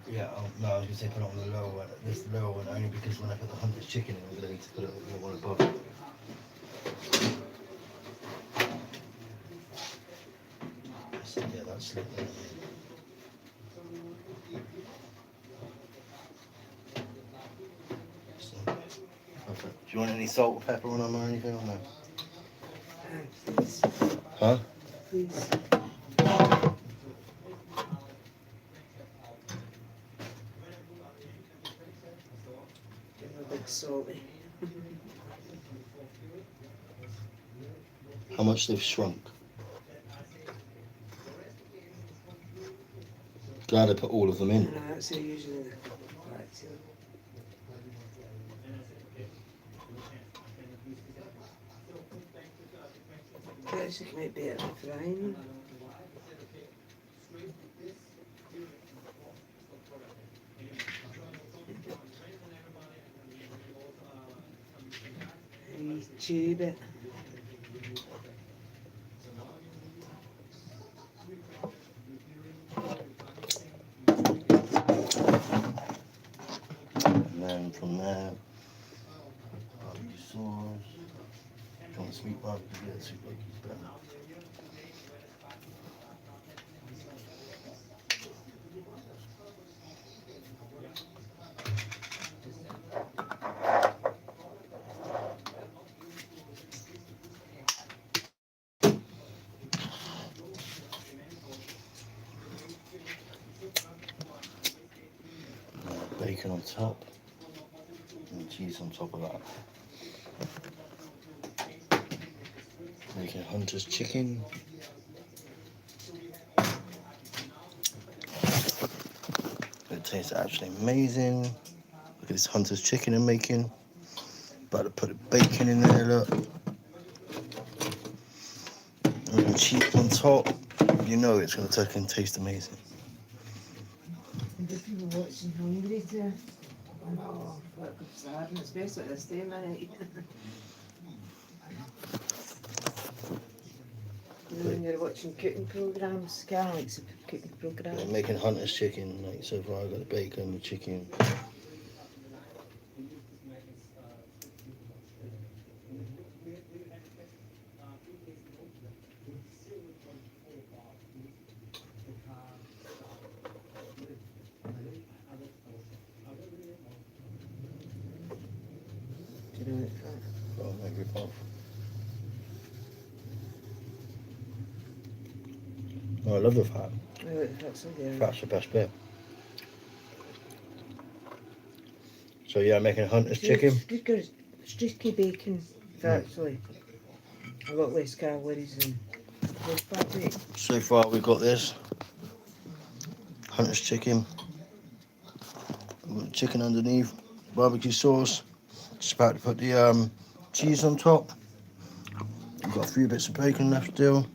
Yeah, no, I was going to say put it on the lower one. This lower one only because when I put the hunter's chicken in, I'm going to need to put it on the one above it. So, yeah, that's slipped there. So, perfect. Do you want any salt or pepper on them or anything or no? Please, Huh? please. Give a bit salty. How much they've shrunk? Glad I put all of them in. No, that's usually the practice. Actually, might be at the frying. You tube it. And then from there, barbecue sauce. Do you want sweet barbecue? Yeah, sweet barbecue's better. Bacon on top and cheese on top of that. Making Hunter's chicken. It tastes actually amazing. Look at this Hunter's chicken I'm making. About to put the bacon in there, look. And cheese on top. You know it's going to taste amazing. And if you were watching Hungry too. Oh, what good sad, especially this day, man. When you're watching cooking programs, Carl likes a cooking program. I'm making Hunter's chicken. Like so far, I've got the bacon, the chicken. Do you know it? Oh, make it off. Oh, I love the fat. Oh, that's so good. Fat's the best bit. So yeah, I'm making Hunter's chicken. Streaky bacon, actually. A lot less calories than roast barbecue. So far, we've got this Hunter's chicken. We've got chicken underneath, barbecue sauce. Just about to put the cheese on top. We've got a few bits of bacon left still.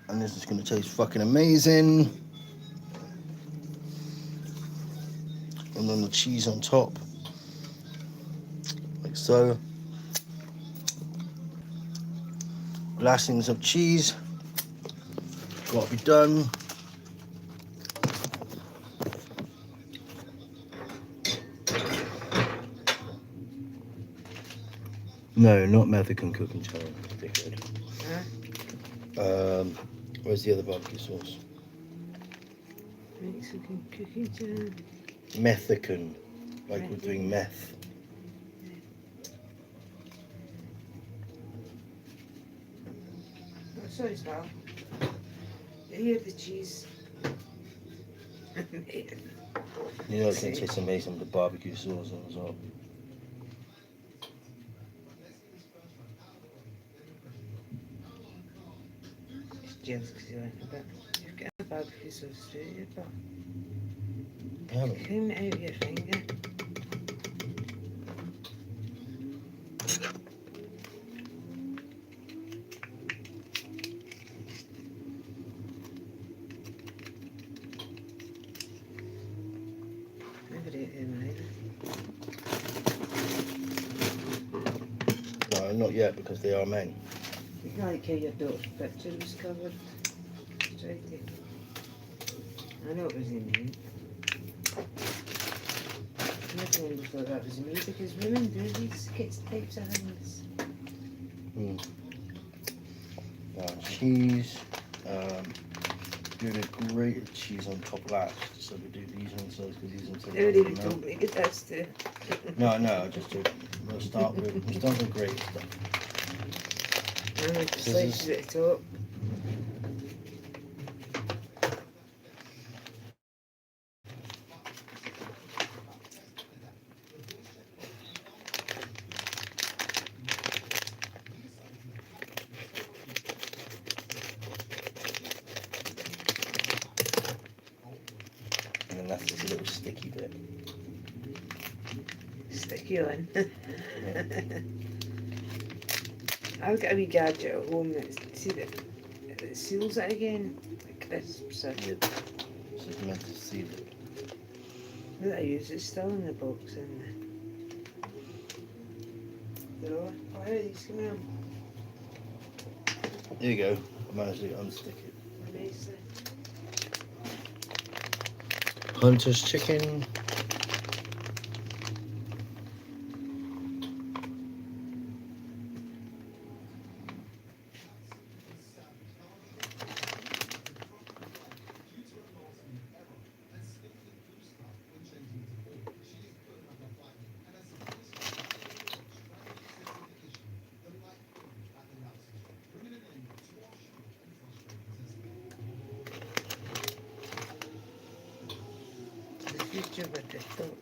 And this is going to taste fucking amazing. And then the cheese on top. Like so. Lastings of cheese. Got to be done. No, not Mexican cooking channel. Dickhead. Huh? Where's the other barbecue sauce? Mexican cooking channel. Mexican. Like we're doing meth. Oh, sorry, Sal. Here, the cheese. You know it's going to taste amazing with the barbecue sauce on as well. It's just because you like a bit. You've got a barbecue sauce through your butt. I haven't. Clean it out of your finger. Never ate them either. No, not yet because they are men. Like how your daughter's picture was covered. Tried to. I know it was in me. I never really thought that was me because women do these types of things. Cheese. Do the grated cheese on top last. So we do these ones first because these ones They would even told me get that too. No, just do. We'll start with grated stuff. I like the slices at the top. And then that's this little sticky bit. Sticky on. I've got a wee gadget at home that see that it seals it again, like crisps. Yeah. So it's meant to seal it. That I use it's still in the box in the drawer. Oh, here these come out. There you go. I managed to unstick it. Nicely. Hunter's chicken. The future with the talk.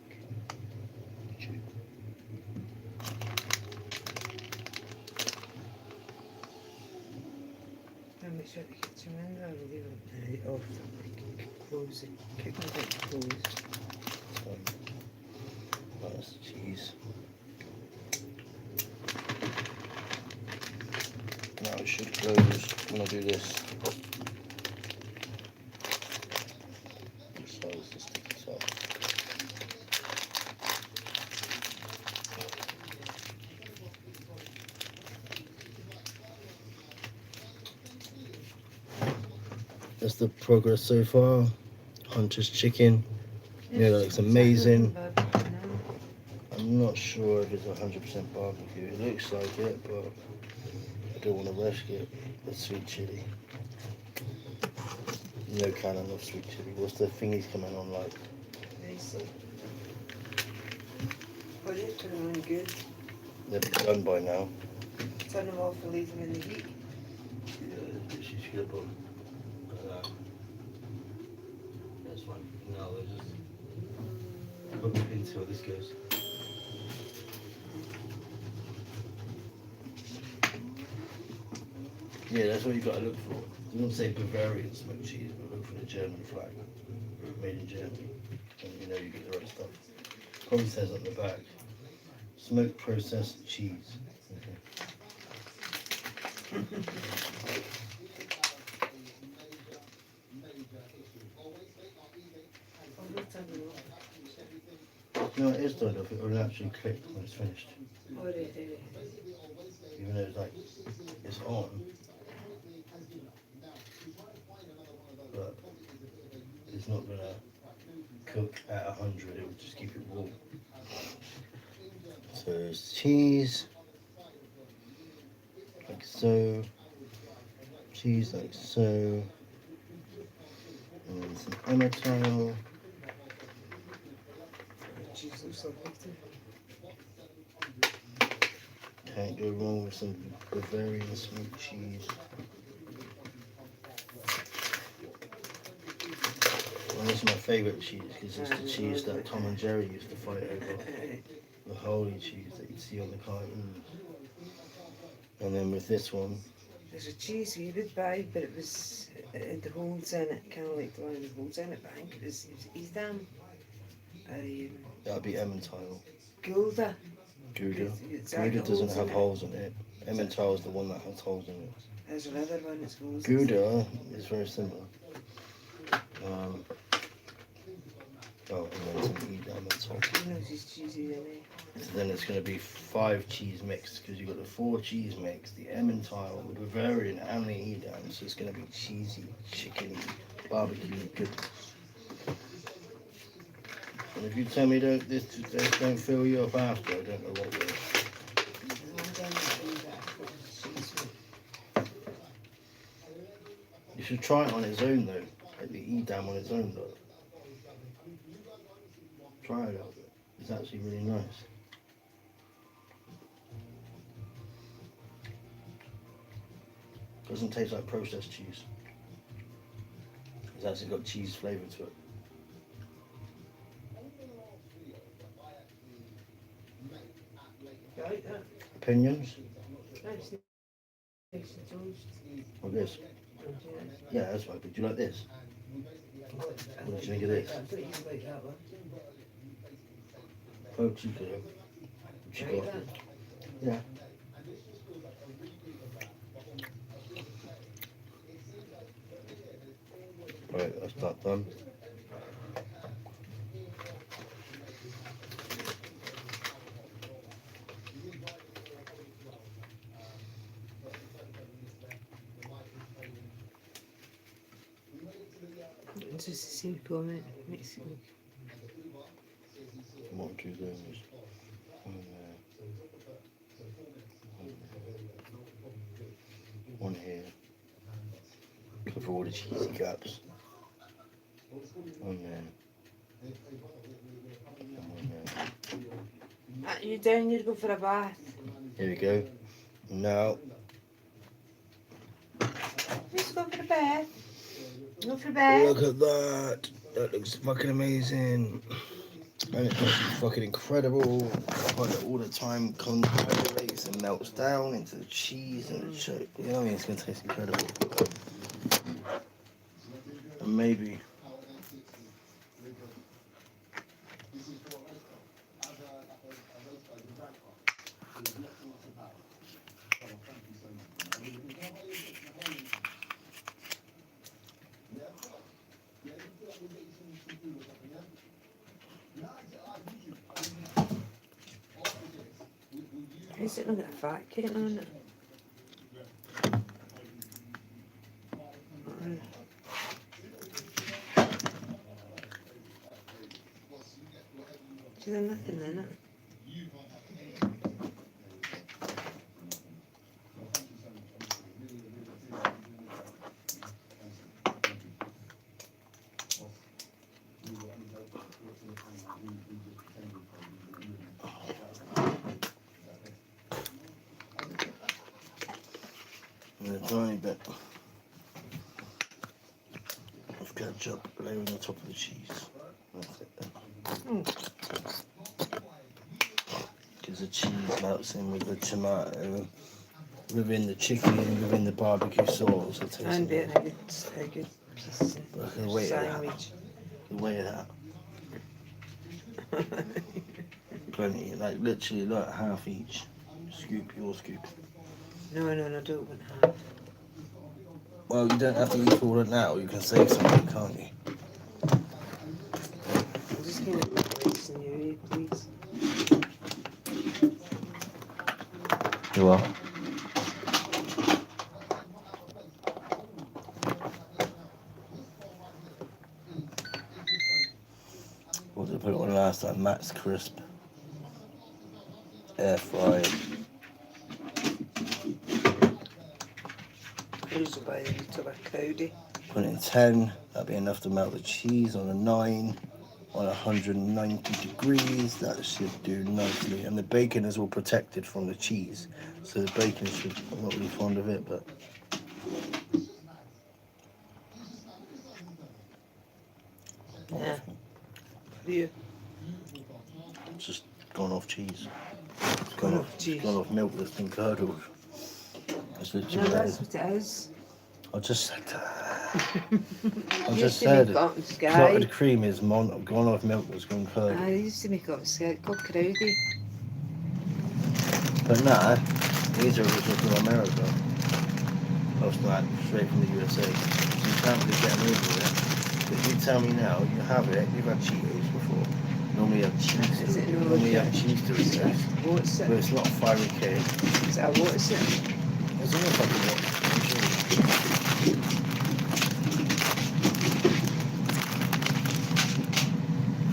I'll make sure the kitchen window will leave it off. Close the kitchen closed. That's cheese. Now it should close when I do this. So it's the sticky side. That's the progress so far. Hunter's chicken. Yeah, that looks amazing. I'm not sure if it's 100% barbecue. It looks like it, but I don't want to risk it. The sweet chili. No canon of sweet chili. What's the thingies coming on like? Nicely. Put it, turn them on good. They're done by now. Turn them off and leave them in the heat. Yeah, she's gonna put that's fine. No, they're just put it into this goes. Yeah, that's what you gotta look for. You don't say Bavarian smoked cheese, but look for the German flag. Made in Germany. And you know you get the right stuff. Probably says on the back. Smoked processed cheese. Okay. No, it is turned off. It will actually click when it's finished. Even though it's like it's on, but it's not gonna cook at 100. It will just keep it raw. So it's cheese, like so. Cheese like so. And some emmental. Cheese looks so healthy. Can't go wrong with some Bavarian smoked cheese. And this is my favourite cheese because it's the cheese that Tom and Jerry used to fight over. The holy cheese that you'd see on the cartoons. And then with this one, There's a cheese we would buy, but it was the holes in it, kind of like the one with holes in it, but I think it was Edam. that'd be Emmentaler. Gouda. Gouda. It's got Gouda doesn't holes in have it. holes in it. Emmentaler is the one that has holes in it. There's another one that's holes in it. Gouda is very similar. And then some Edam on top. He knows his cheesy, doesn't he? So then it's going to be 5 cheese mix because you've got the 4 cheese mix, the Emmentaler with Bavarian and the Edam. So it's going to be cheesy, chicken, barbecue goodness. And if you tell me this don't fill you up after, I don't know what will. You should try it on its own though, like the Edam on its own though. Try it out. It's actually really nice. Doesn't taste like processed cheese. It's actually got cheese flavour to it. You like that? Opinions? That's nice and toast. Or this? Yeah, that's right. But do you like this? What do you think of this? I thought you would like that one. Oh, chica. Chica. Like that? Yeah. Right, that's that done. It's just a simple Mexican. One, two things. One here. Cover all the cheesy gaps. One there. One there. You down, you go for a bath. Here we go. Now, Let's go for a bath. Go for a bath. look at that. That looks fucking amazing. And it looks fucking incredible. Like all the time concentrates and melts down into the cheese and the shit. You know what I mean? It's gonna taste incredible. And maybe Is it not got a fat kit on it? Is there nothing in it? a tiny bit of ketchup laying on the top of the cheese. That's it then. Because the cheese melts in with the tomato, within the chicken, within the barbecue sauce. It tastes And being a good piece Look at the of weight of that. sandwich. The weight of that. Plenty, like literally like half each. Scoop, your scoop. No, don't want half. Well, you don't have to eat all it now. You can save something, can't you? I'm just going to place in your ear, please. You are. What did I put it on last time? Max Crisp. Air fried. Cruiser by the little Cody. Put it in 10. That'll be enough to melt the cheese. On a 9. On 190 degrees. That should do nicely. And the bacon is all protected from the cheese. So the bacon should, I'm not really fond of it, but Yeah. You. it's just gone off cheese. It's Gone off cheese. Gone off milk that's been curdled. That's No, literally that's what it is. I just said that. I Used just to said make it. up in Sky. Clotted cream is gone off milk that's gone curdled. I used to make up in Sky. Called Crowdy. But nah, these are original from America. Most like straight from the USA. So you can't really get them over it. If you tell me now, you have it, you've had Cheetos before. Normally you have cheese Is to it it. no Normally you okay? have cheese to Is it. it a what's But it? it's not a fiery cake. Is it a what's it? It's almost like a what?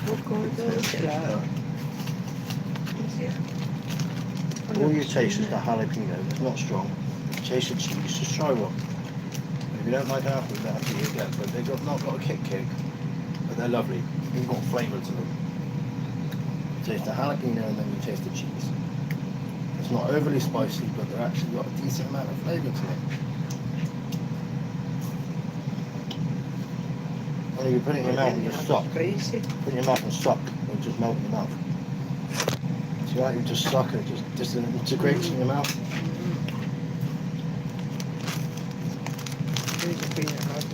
Oh God, look at that. All you taste is the jalapeno. It's not strong. Taste the cheese. Just try one. If you don't like apples, you don't have to eat again. But they've not got a kick cake. But they're lovely. They've got flavour to them. Taste the jalapeno and then you taste the cheese. It's not overly spicy, but they're actually got a decent amount of flavour to them. And if you put it in your mouth and just suck. Crazy. Put it in your mouth and suck. It'll just melt in your mouth. See, like you just suck and it just disintegrates in your mouth. There's a peanut butter.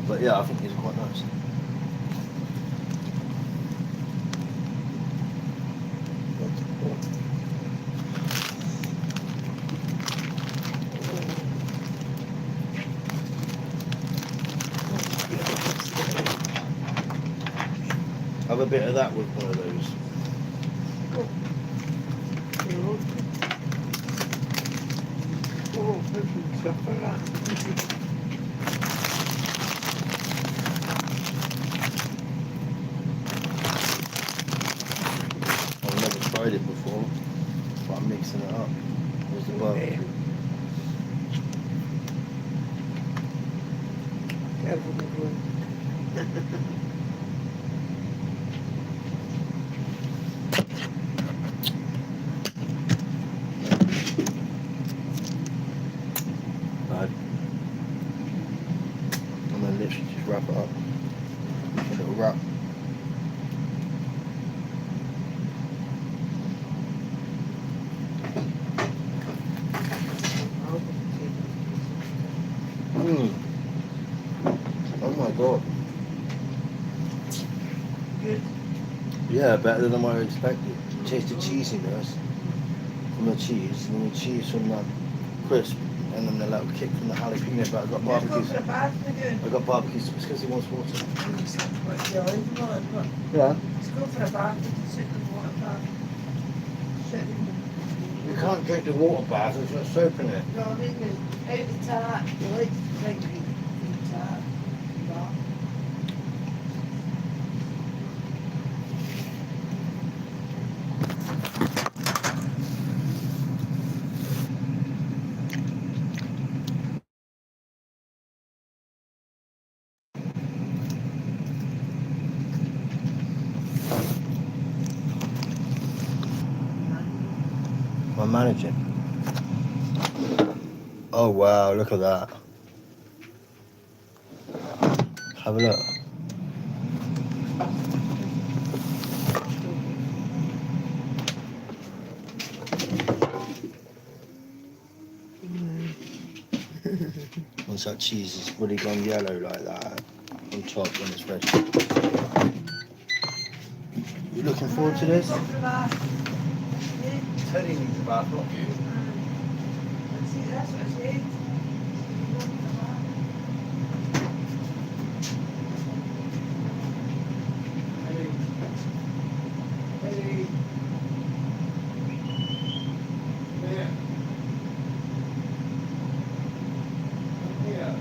But yeah, I think these are quite nice. Have a bit of that with one of those. Oh, this is stuff for that. I've never tried it before, but I'm mixing it up. Here's the barbecue. Careful, big one. Bad. And then literally just wrap it up. A little wrap. Mmm. Oh my god. Good. Yeah, better than what I expected. Taste the cheesiness from the cheese, and then the cheese from that crisp, and then the little kick from the jalapeno. But I got barbecues. I got barbecues because he wants water. Yeah. Let's go for a bath and sit in the water bath. Sit in You can't drink the water bath. There's got soap in it. No, I mean, out the tap. You like to drink the tap. Bath. I'm managing. Oh wow, look at that. Have a look. Once that cheese is fully gone yellow like that on top when it's ready. You looking forward to this? Go for a bath. Teddy needs a bath, not you. See, that's what I said. Go for a bath. Hey. Yeah. Yeah.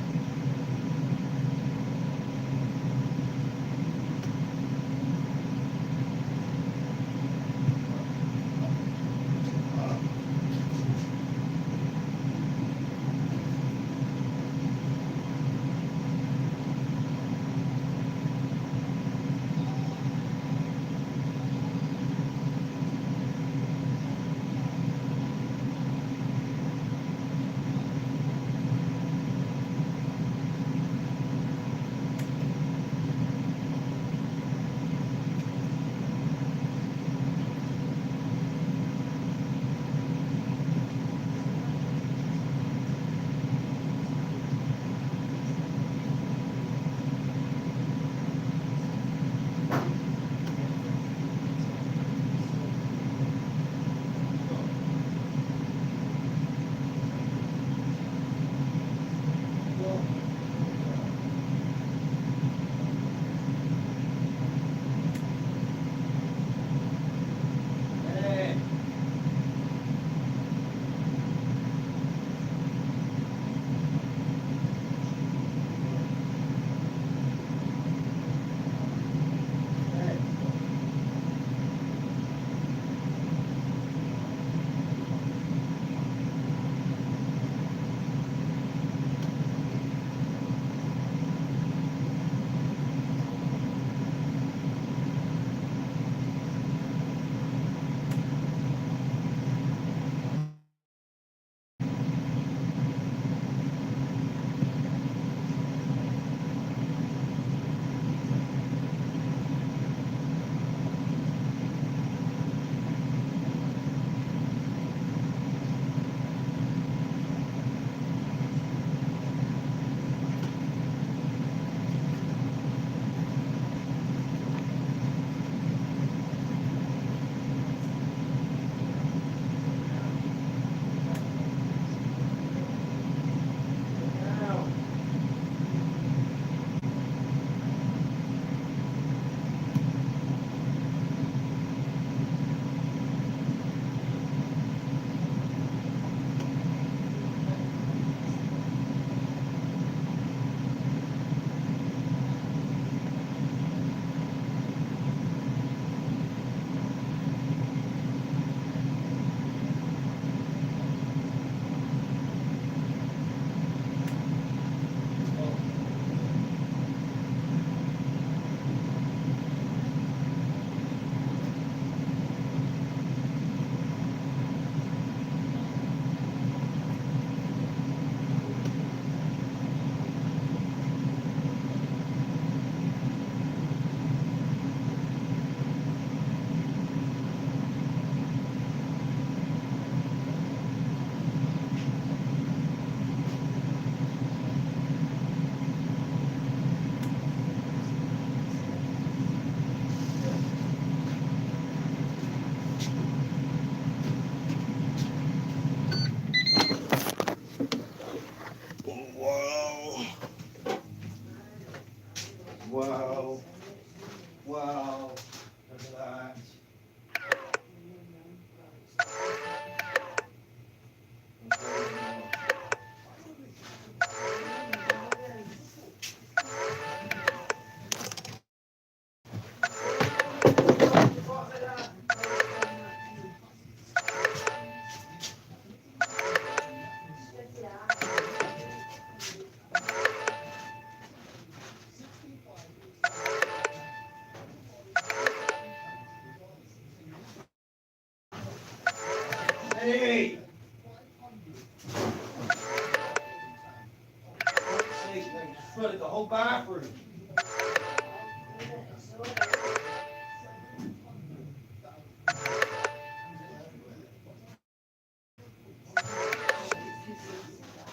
flooded the whole bathroom.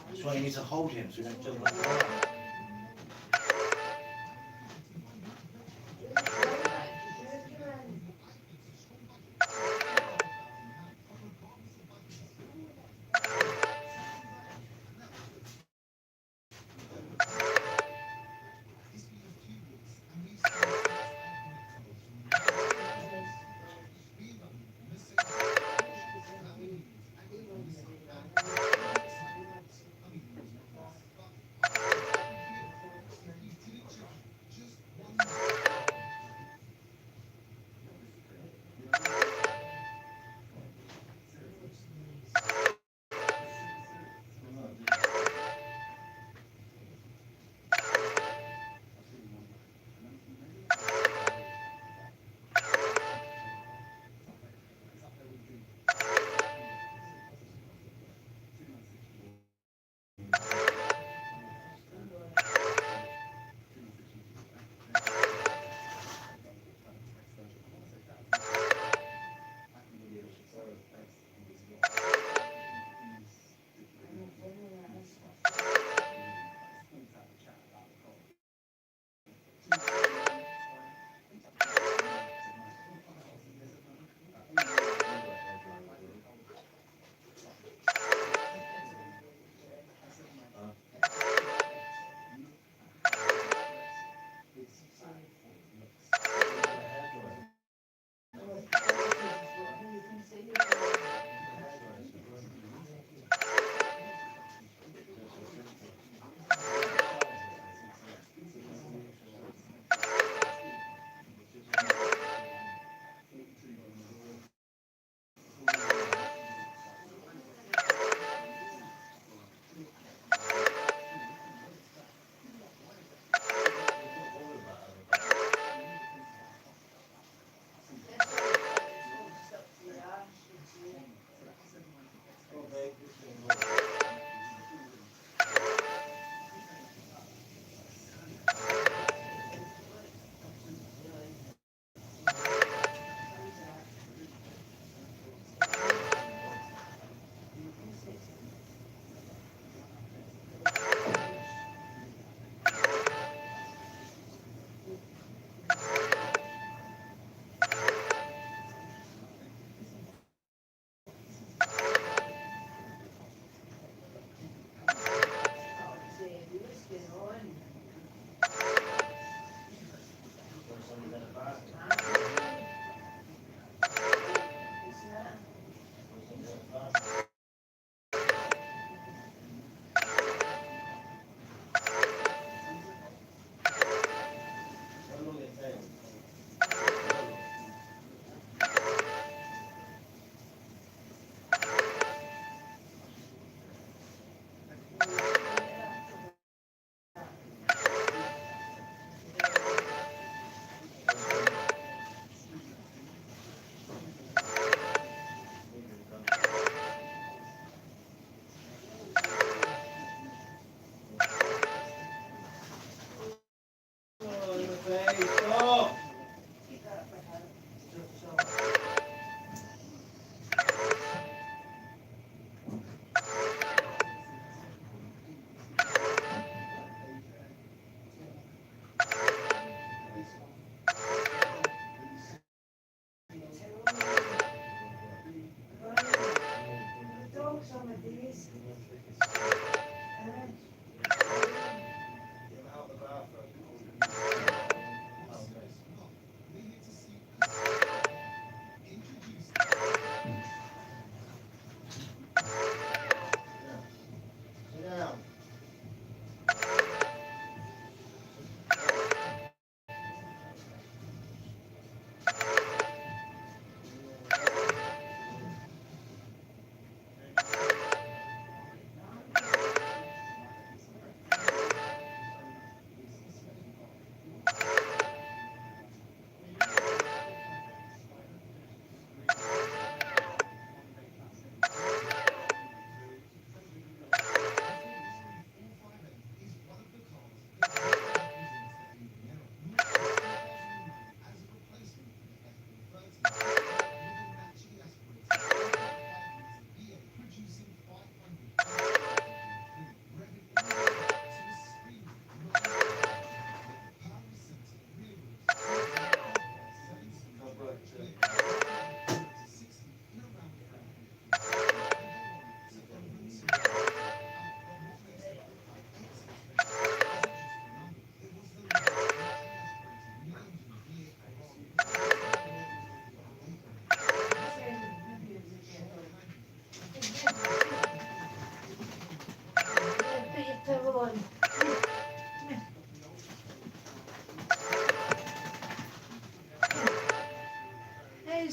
That's why you need to hold him so you don't jump like that.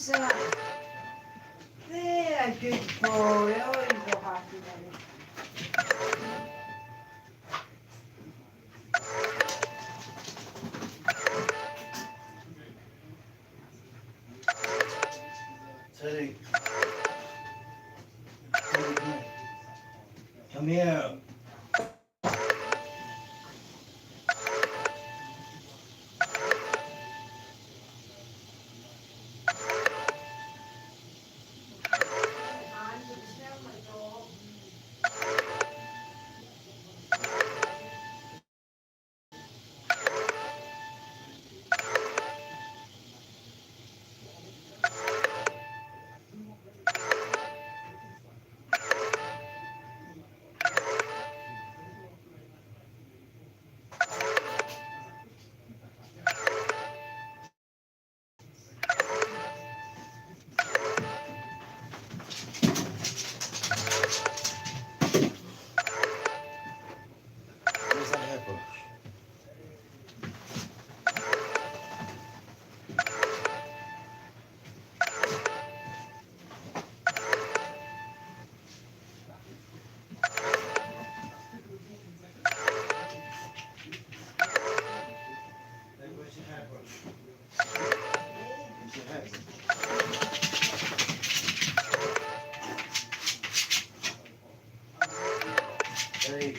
son. There, good boy. Oh, you're so happy, buddy. Teddy. Teddy, come here. Come here. Where's that hairbrush? Hey, where's your hairbrush? Where's your hairbrush? Hey.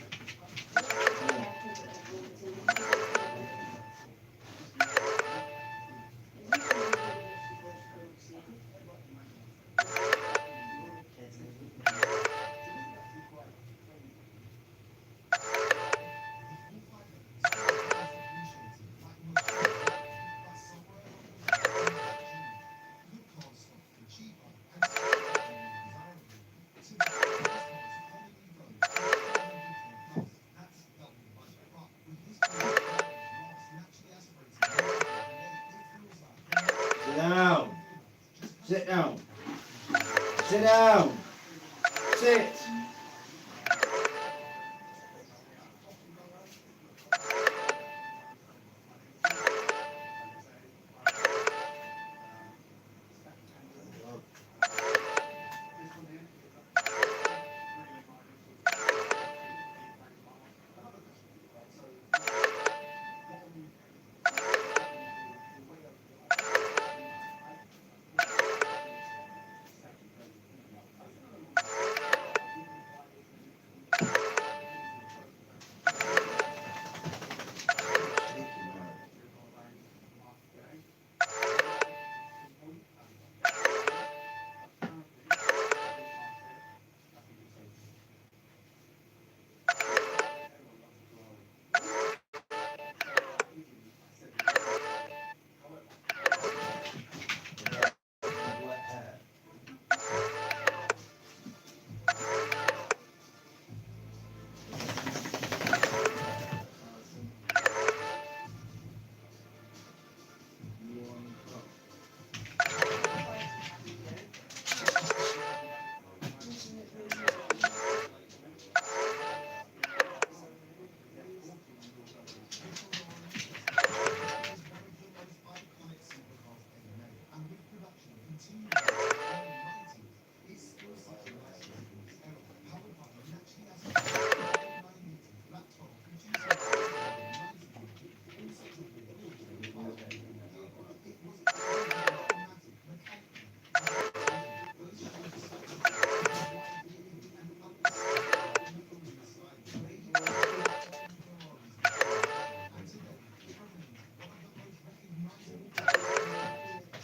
Sit down. Sit down. Sit down. Sit.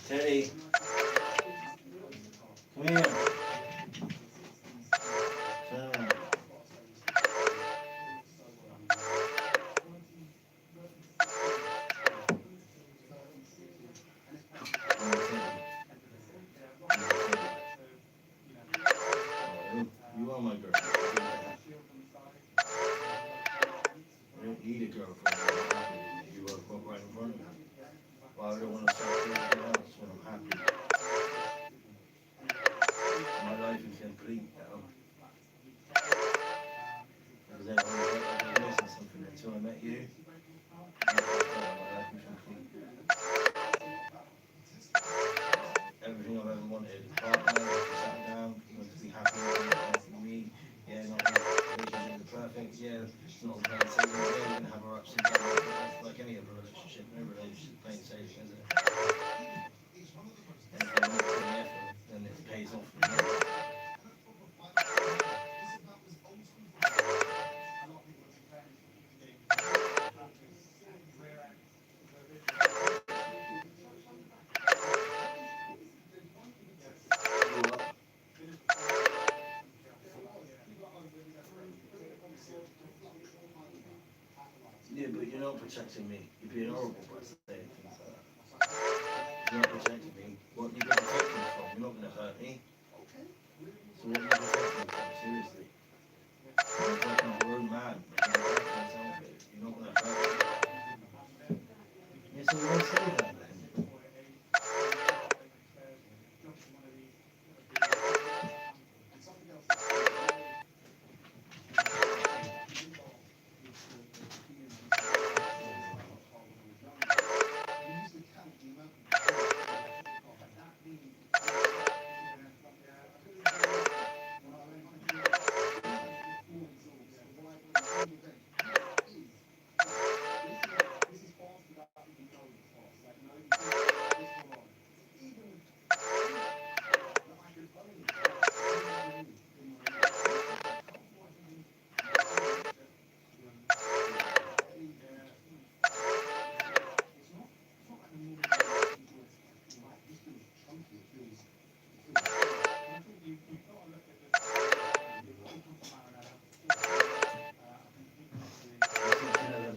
Teddy. Come here. Turn around. You are my girl. I don't need a girlfriend. You are right in front of me. Why would I want to start doing anything else when I'm happy? My life is complete now. Because then I always felt like I was missing something until I met you. And I felt like my life was complete. Everything not plain sailing. Yeah, we're going to have our ups and downs. But like any other relationship, no relationship plain sailing, is it? And if you're not putting effort, then it pays off. Yeah, but you're not protecting me. You're being horrible by saying things like that. You're not protecting me. What are you going to protect me from? You're not going to hurt me. So what are you protecting me from? Seriously. You're like a grown man. You're protecting yourself. You're not going to hurt me. Yeah, so why say that then?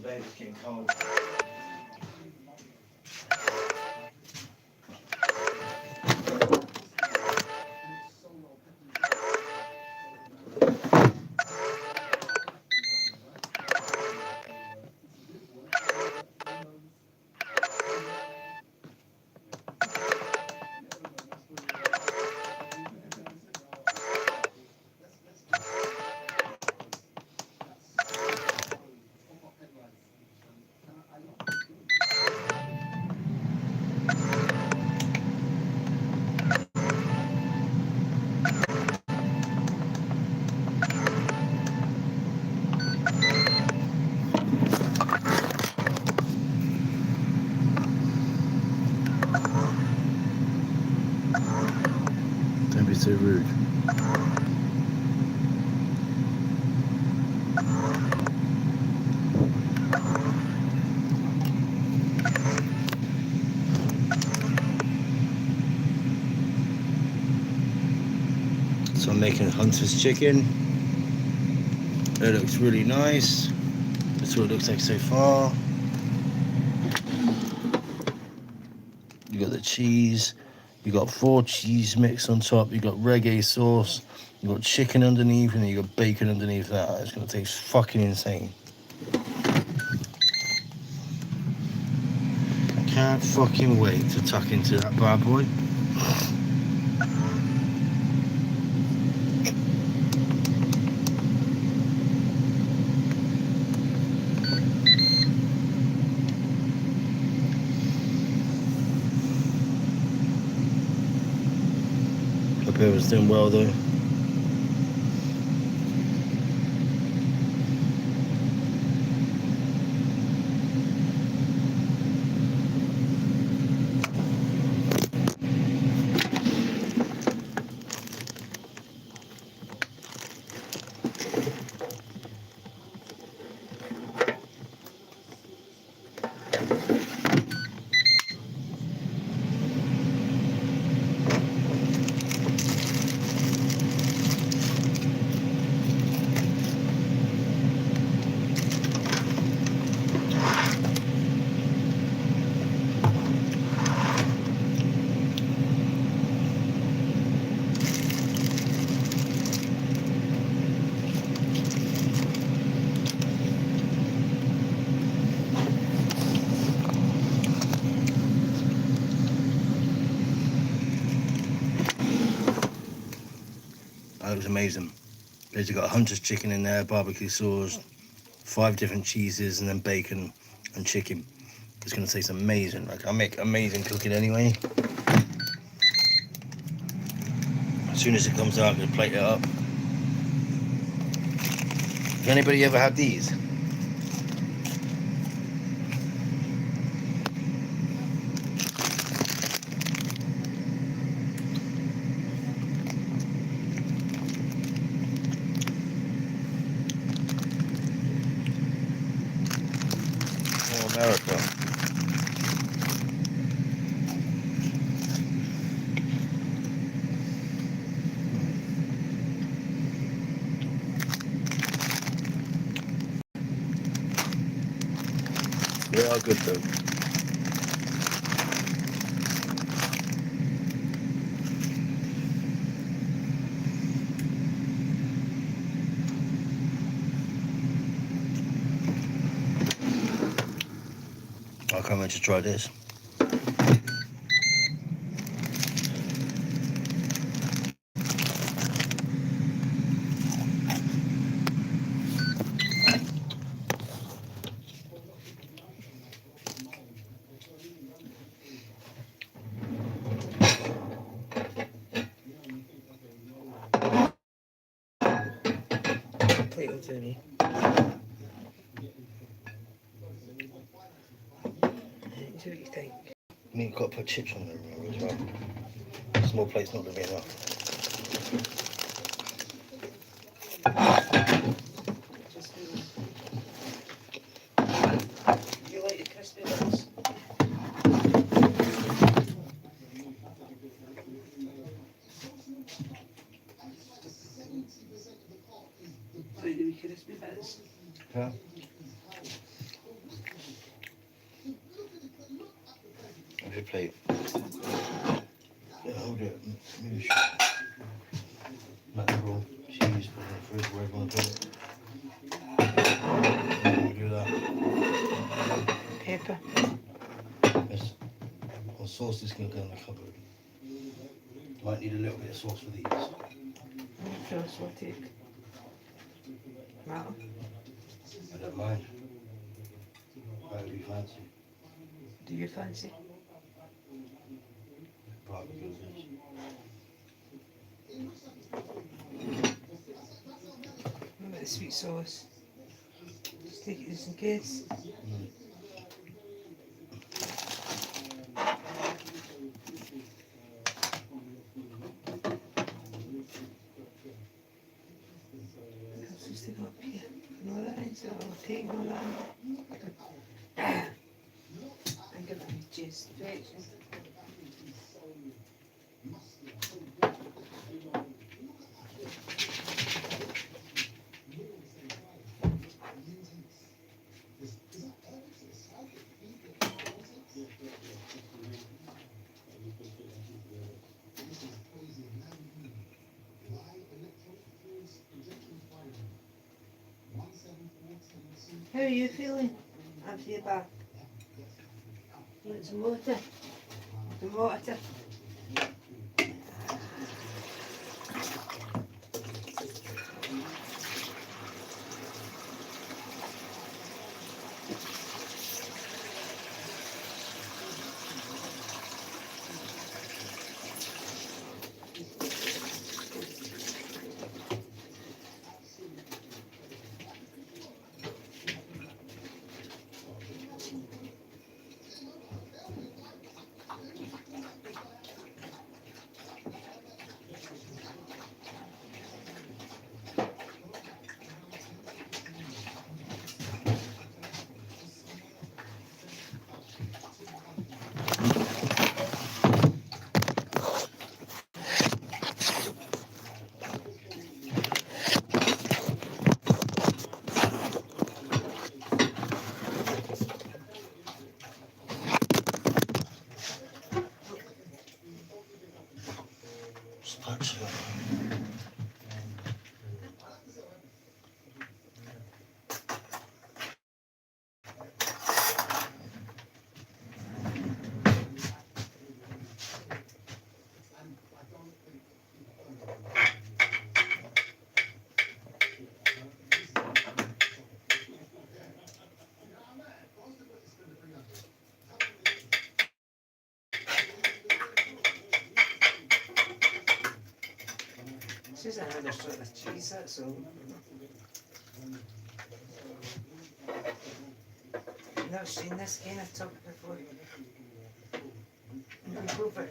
It's getting cold. Don't be so rude. So I'm making Hunter's chicken. It looks really nice. That's what it looks like so far. You got the cheese. You got 4 cheese mix on top. You got reggae sauce. You got chicken underneath, and then you got bacon underneath that. It's gonna taste fucking insane. Can't fucking wait to tuck into that bad boy. Hope everyone's doing well though. That looks amazing. Basically got Hunter's chicken in there, barbecue sauce, 5 different cheeses, and then bacon and chicken. It's gonna taste amazing. Like I make amazing cooking anyway. As soon as it comes out, I'm gonna plate it up. Have anybody ever had these? America. They are good though. I can't wait to try this. Plate them to me. See what you think. I mean, you've got to put chips on there as well. Small plate's not going to be enough. Just you like the crispy bits? Like the wee crispy bits? Yeah. Have your plate. Yeah, hold it. Maybe mackerel, cheese, put it in the fridge, wherever you want to put it. Do that. Pepper. Yes. Well, sauce is going to go in the cupboard. Might need a little bit of sauce for these. Sauce will take. Matter. I don't mind. Whatever you fancy. Do you fancy? Barbecue is. What about the sweet sauce? Just take it just in case. Let's just take it up here. No, that ain't so I'll take all that. I'm gonna be just stretching. How are you feeling after your bath? You want some water? Some water? Spatula. It's just another sort of cheese, that's all. I've not seen this kind of tub before. You can go for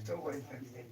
still 150.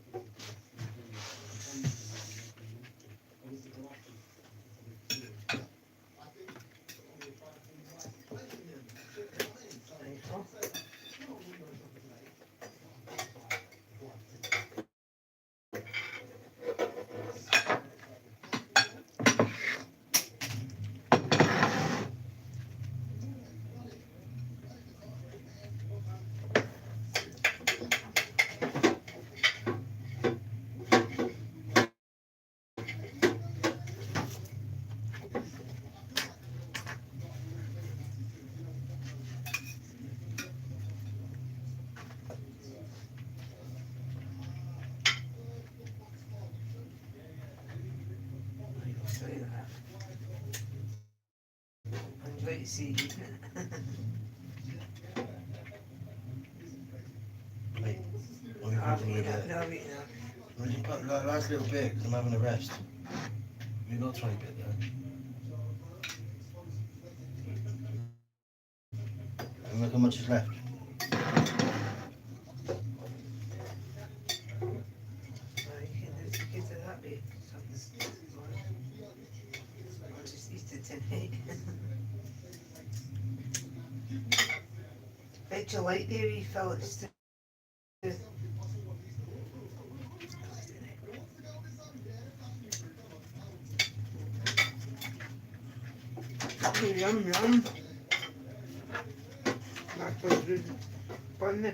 to see you. Wait, what are you I've doing eaten with up, that? no, I've eaten up. Well, you've got last little bit, because I'm having a rest. You've got 20 bit there. And look how much is left. No, you can just get to that bit. I'll just eat it tonight. Bet you like the wee fillets too. Yum yum. That was good. Fun.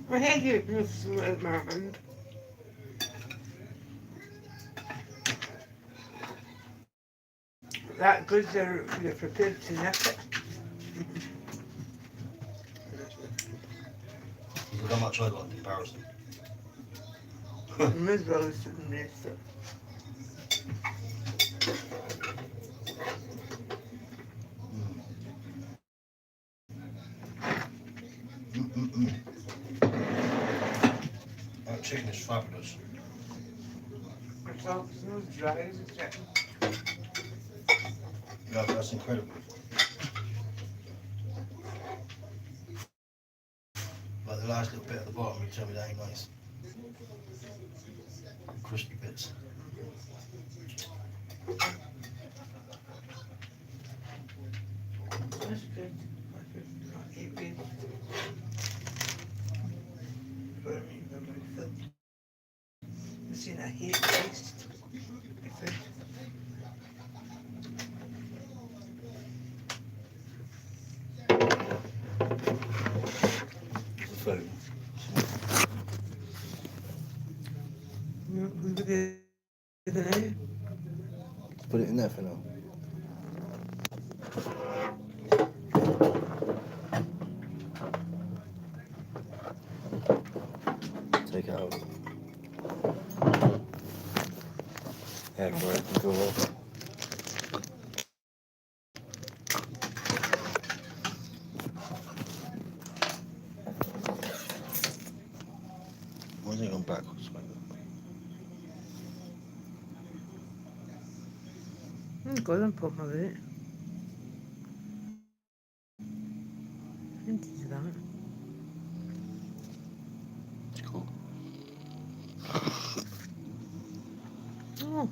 I had you with some of my hand. That good they're prepared to nip it. Look how much I got in comparison. Miss Rose didn't miss it. That chicken is fabulous. It's all smells dry as a chicken. Yeah, that's incredible. Like the last little bit at the bottom, you tell me that ain't nice. Crispy bits. That's good. I'll keep it. What I mean by my food. You see that heat taste? Food. The food. Look at it now. Put it in there for now. Take it out. Air fry it and go off. Why is it going backwards like that? Go and put my weight. Into that. It's cool. Oh.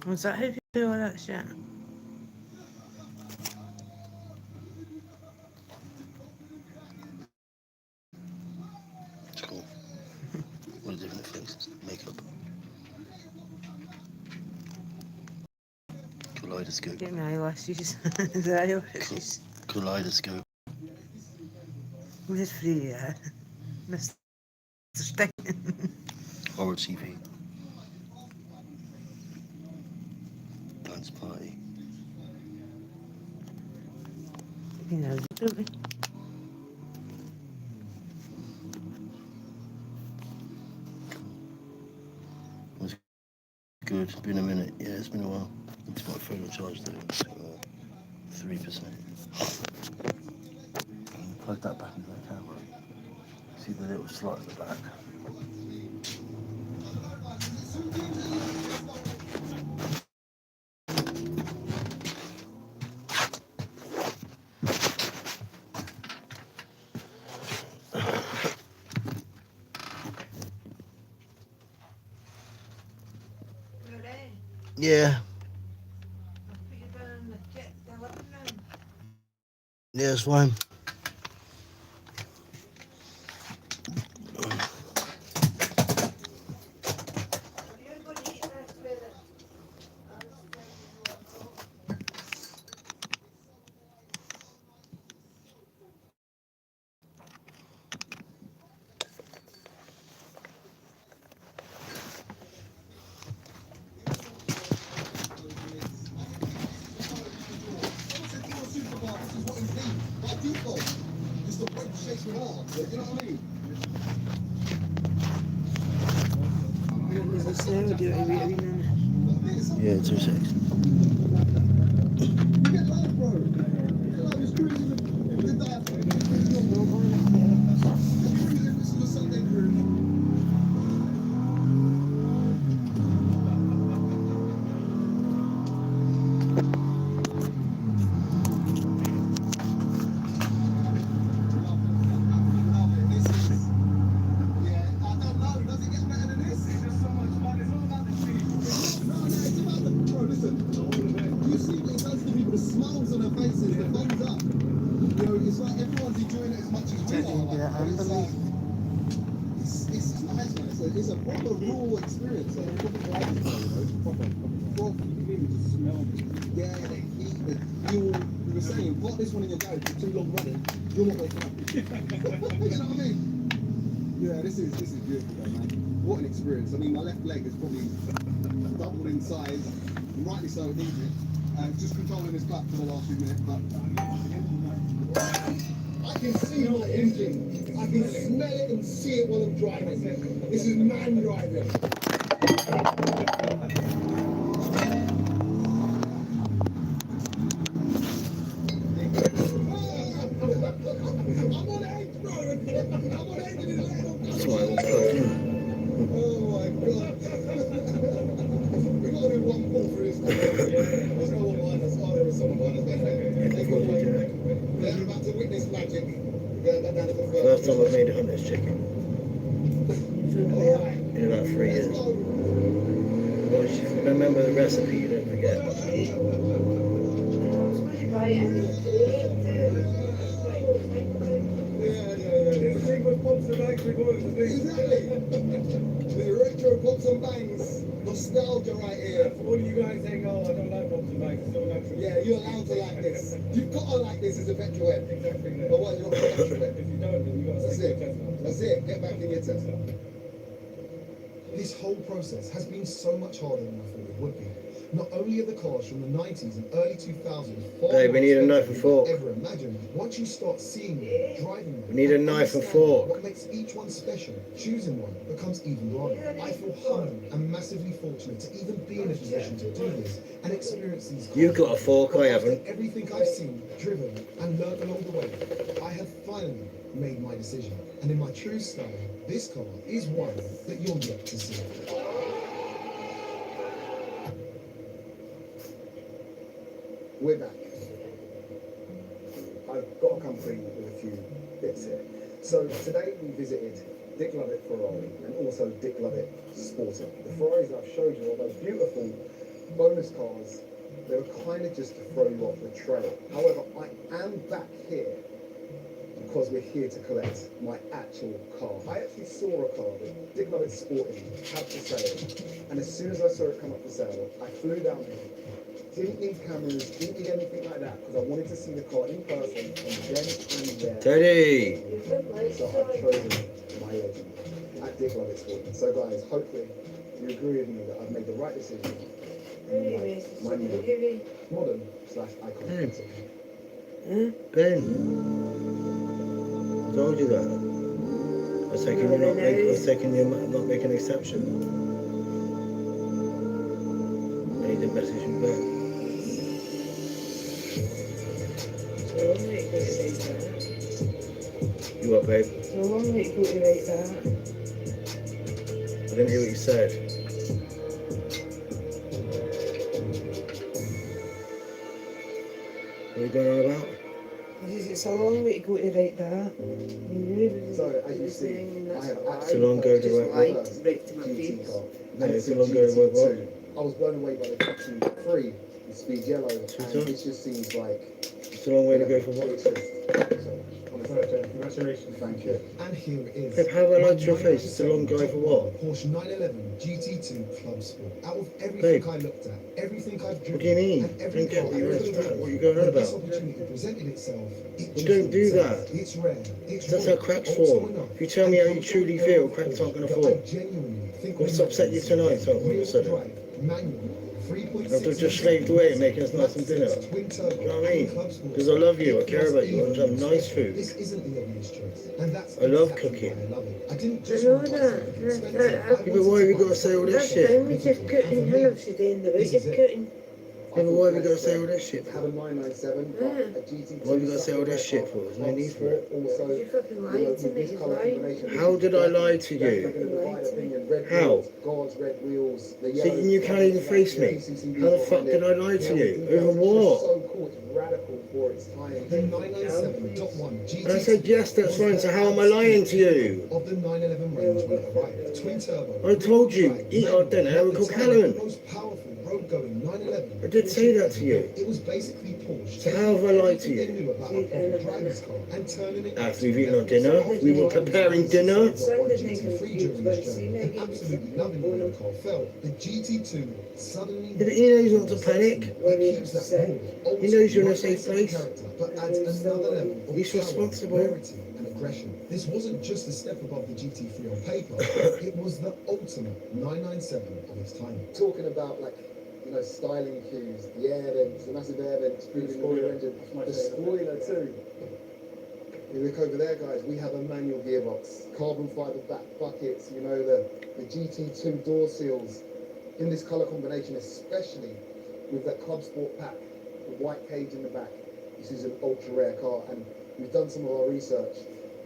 Was that how you do all that shit? It's cool. What a different things. Makeup. Kaleidoscope. Get my eyelashes. The eyelashes. Kaleidoscope. It's free, yeah. Mr. Stick. Horror TV. Dance party. You know, don't we? Was good. It's been a minute. Yeah, it's been a while. It's my phone charged though. 3%. Plug that back into the camera. See the little slot at the back. Yeah. Yeah, it's fine. nice car. You know what I mean? As I say, we'll do it every minute. Yeah, 2 seconds. You get life, bro. You get life. It's cruising with the dive. Cruising if this is a Sunday cruise. Smiles on their faces, the thumbs up. You know, it's like everyone's enjoying it as much as we Take are. into that But it's underneath. it's nice, man. It's a proper raw experience. Like, proper driving, you know, proper. You can even just smell it. Yeah, the heat, the fuel. We were saying, put this one in your garage for too long running, you're not waking up. You know what I mean? Yeah, this is beautiful, though, man. What an experience. I mean, my left leg is probably doubled in size, and rightly so, it needs it. Just controlling this clutch for the last few minutes, but I can see my engine. I can smell it and see it while I'm driving. This is man driving. I'm on edge, bro. I'm on edge and it's letting off. That's why I was cooking. Oh my god. We gotta do one pull for this. There's no one behind us. Oh, there is someone behind us. They go away. They're about to witness magic. We're going back down to the First time I made a Hunter's chicken Alright, in about 3 let's years. go. Well, if you remember the recipe, you don't forget. Exactly. The retro pops and bangs. Nostalgia right here. All you guys saying, oh, I don't like bumps and bikes, it's so natural. Yeah, you're allowed to like this. You've got to like this as a petrol head. Exactly. But what, you're not a petrol head? If you don't, then you got to That's stick to it. your Tesla. That's it. Get back in your Tesla. This whole process has been so much harder than I thought it would be. Not only are the cars from the 90s and early 2000s far Babe, we more need a knife expensive and than fork. you could ever imagined, once you start seeing them, driving them, We need a and knife and understanding fork. what makes each one special, choosing one becomes even harder. I feel humbled and massively fortunate to even be in a position to do this and experience these cars. You've got a fork, But I after haven't. everything I've seen, driven, and learned along the way, I have finally made my decision. And in my true style, this car is one that you're yet to see. We're back. I've got a company with a few bits here. So today we visited Dick Lovett Ferrari and also Dick Lovett Sporter. The Ferraris that I've showed you are those beautiful bonus cars. They were kind of just to throw you off the trail. However, I am back here because we're here to collect my actual car. I actually saw a car that Dick Lovett Sporting had for sale, and as soon as I saw it come up for sale, I flew down here. Didn't need cameras, didn't need anything like that, because I wanted to see the car in person and then and there. Teddy! So I've chosen my legend at Dick Lovett Sporting. So guys, hopefully you agree with me that I've made the right decision. And my new modern / iconic. Ben! Told you that. I was thinking you're not making an exception. I need to message you back. You what, babe? So long that you put it like that. I didn't hear what you said. What are you going on about? It's a long way to go to write that. So as you see, I have So long ago to write like what? right to my GT face. car. Yeah, And it's so a long ago to write what? GT2. I was blown away by the GT3. It speeds yellow, and Two-tone? it just seems like It's a long way to go for what? It's just, Congratulations. thank you. And here it is. Babe, how have I lied to your face? It's a long drive for what? Porsche 911 GT2 Club Sport. Out of everything Babe. I looked at, everything I've driven, What do you mean? and every Don't get car what you're I've on driven, about. What are you going on when this about? opportunity presented itself, it Well, just don't do says, that. It's rare. It's That's raw, how crack's also fall. enough, If you tell me how you and truly confident feel, enough cracks aren't gonna that fall. I genuinely think What's we upset know you this. tonight, so all of a Rear sudden? drive, manual, 3.6 I've just slaved away and making us nice and dinner. Twin turbo. You know what I mean? and Club Sport. Because I love you, I care about you, I want to have nice food. This isn't the obvious choice, and that's I love exactly cooking. why I love it. I didn't just I know want to buy that. something That's expensive. that. I Yeah, but why have you got to say all this That's shit? fine, we just cutting halves today in the week. Just cutting. Yeah, but why have you got to say all this shit Have for? a 997, but a GT2. Why have you got to say all this shit for? There's no need for it. Also, You fucking you know, lied to with me, this you colour lied. combination, How did I lie to they're you? going to divide opinion. Red How? wheels, God's red wheels, the So yellow. you can't even face me. How the fuck did I lie to you? Over what? So cool, it's radical for its time. The 997.1 GT2 And I said, yes, that's fine, so how am I lying to you? of the 911 range when it arrived. Twin turbo. I told you, eat our dinner, we call Callan. The most powerful road-going 911. I did say that to you. It was basically Porsche. So how have I lied to They you? knew about a proper driver's car and turning it After we've eaten our dinner, we were preparing dinner. Sunday GT3 during this journey, and absolutely loving the way the car felt. The GT2 suddenly Yeah, but he knows not to panic. it keeps that raw, He knows you're in a old safe school place. character, but adds another level of He's power, responsible. rarity, and aggression. This wasn't just a step above the GT3 on paper. It was the ultimate 997 of its time. Talking about like, you know, styling cues, the air vents, the massive air vents, breathing the rear engine, the spoiler too. You look over there, guys, we have a manual gearbox, carbon fibre back buckets, you know, the GT2 door seals in this colour combination, especially with that Club Sport pack, the white cage in the back. This is an ultra rare car, and we've done some of our research,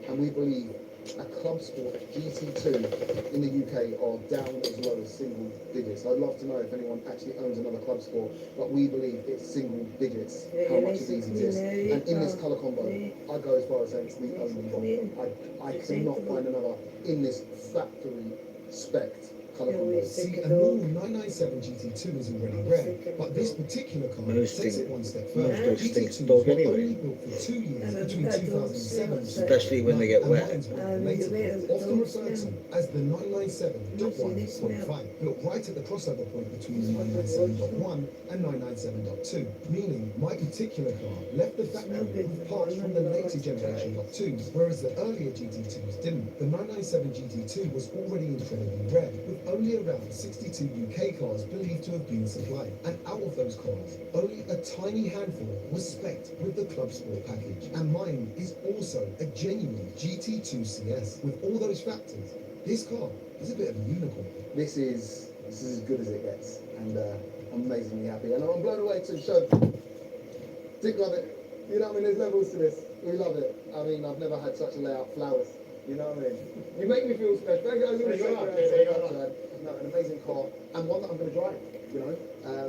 and we believe a Club Sport GT2 in the UK are down as low as single digits. I'd love to know if anyone actually owns another Club Sport, but we believe it's single digits how much of these exist. And in this colour combo, I go as far as saying it's the only one. I cannot find another in this factory spec colour combo. See, a normal 997 GT2 is already rare, but this particular car Most takes thing- it one step most further. those things GT2s dog were anyway. only built for 2 years between 2007 and Especially when they get and wet. mine's one of the latest, often referred to as the 997.1.5, built right at the crossover point between the 997.1 and 997.2, meaning my particular car left the factory with parts from the later generation .2s, whereas the earlier GT2s didn't. The 997 GT2 was already incredibly rare, with only around 62 UK cars believed to have been supplied, and out of those cars, only a tiny handful was spec'd with the Club Sport package, and mine is also a genuine GT2 CS. With all those factors, this car is a bit of a unicorn. This is as good as it gets, and I'm amazingly happy, and I'm blown away too. So, Dick love it. You know what I mean? There's levels to this. We love it. I mean, I've never had such a layout. Flowers. You know what I mean? You make me feel special. Thank you. I was going to say that. No, an amazing car, and one that I'm going to drive. You know,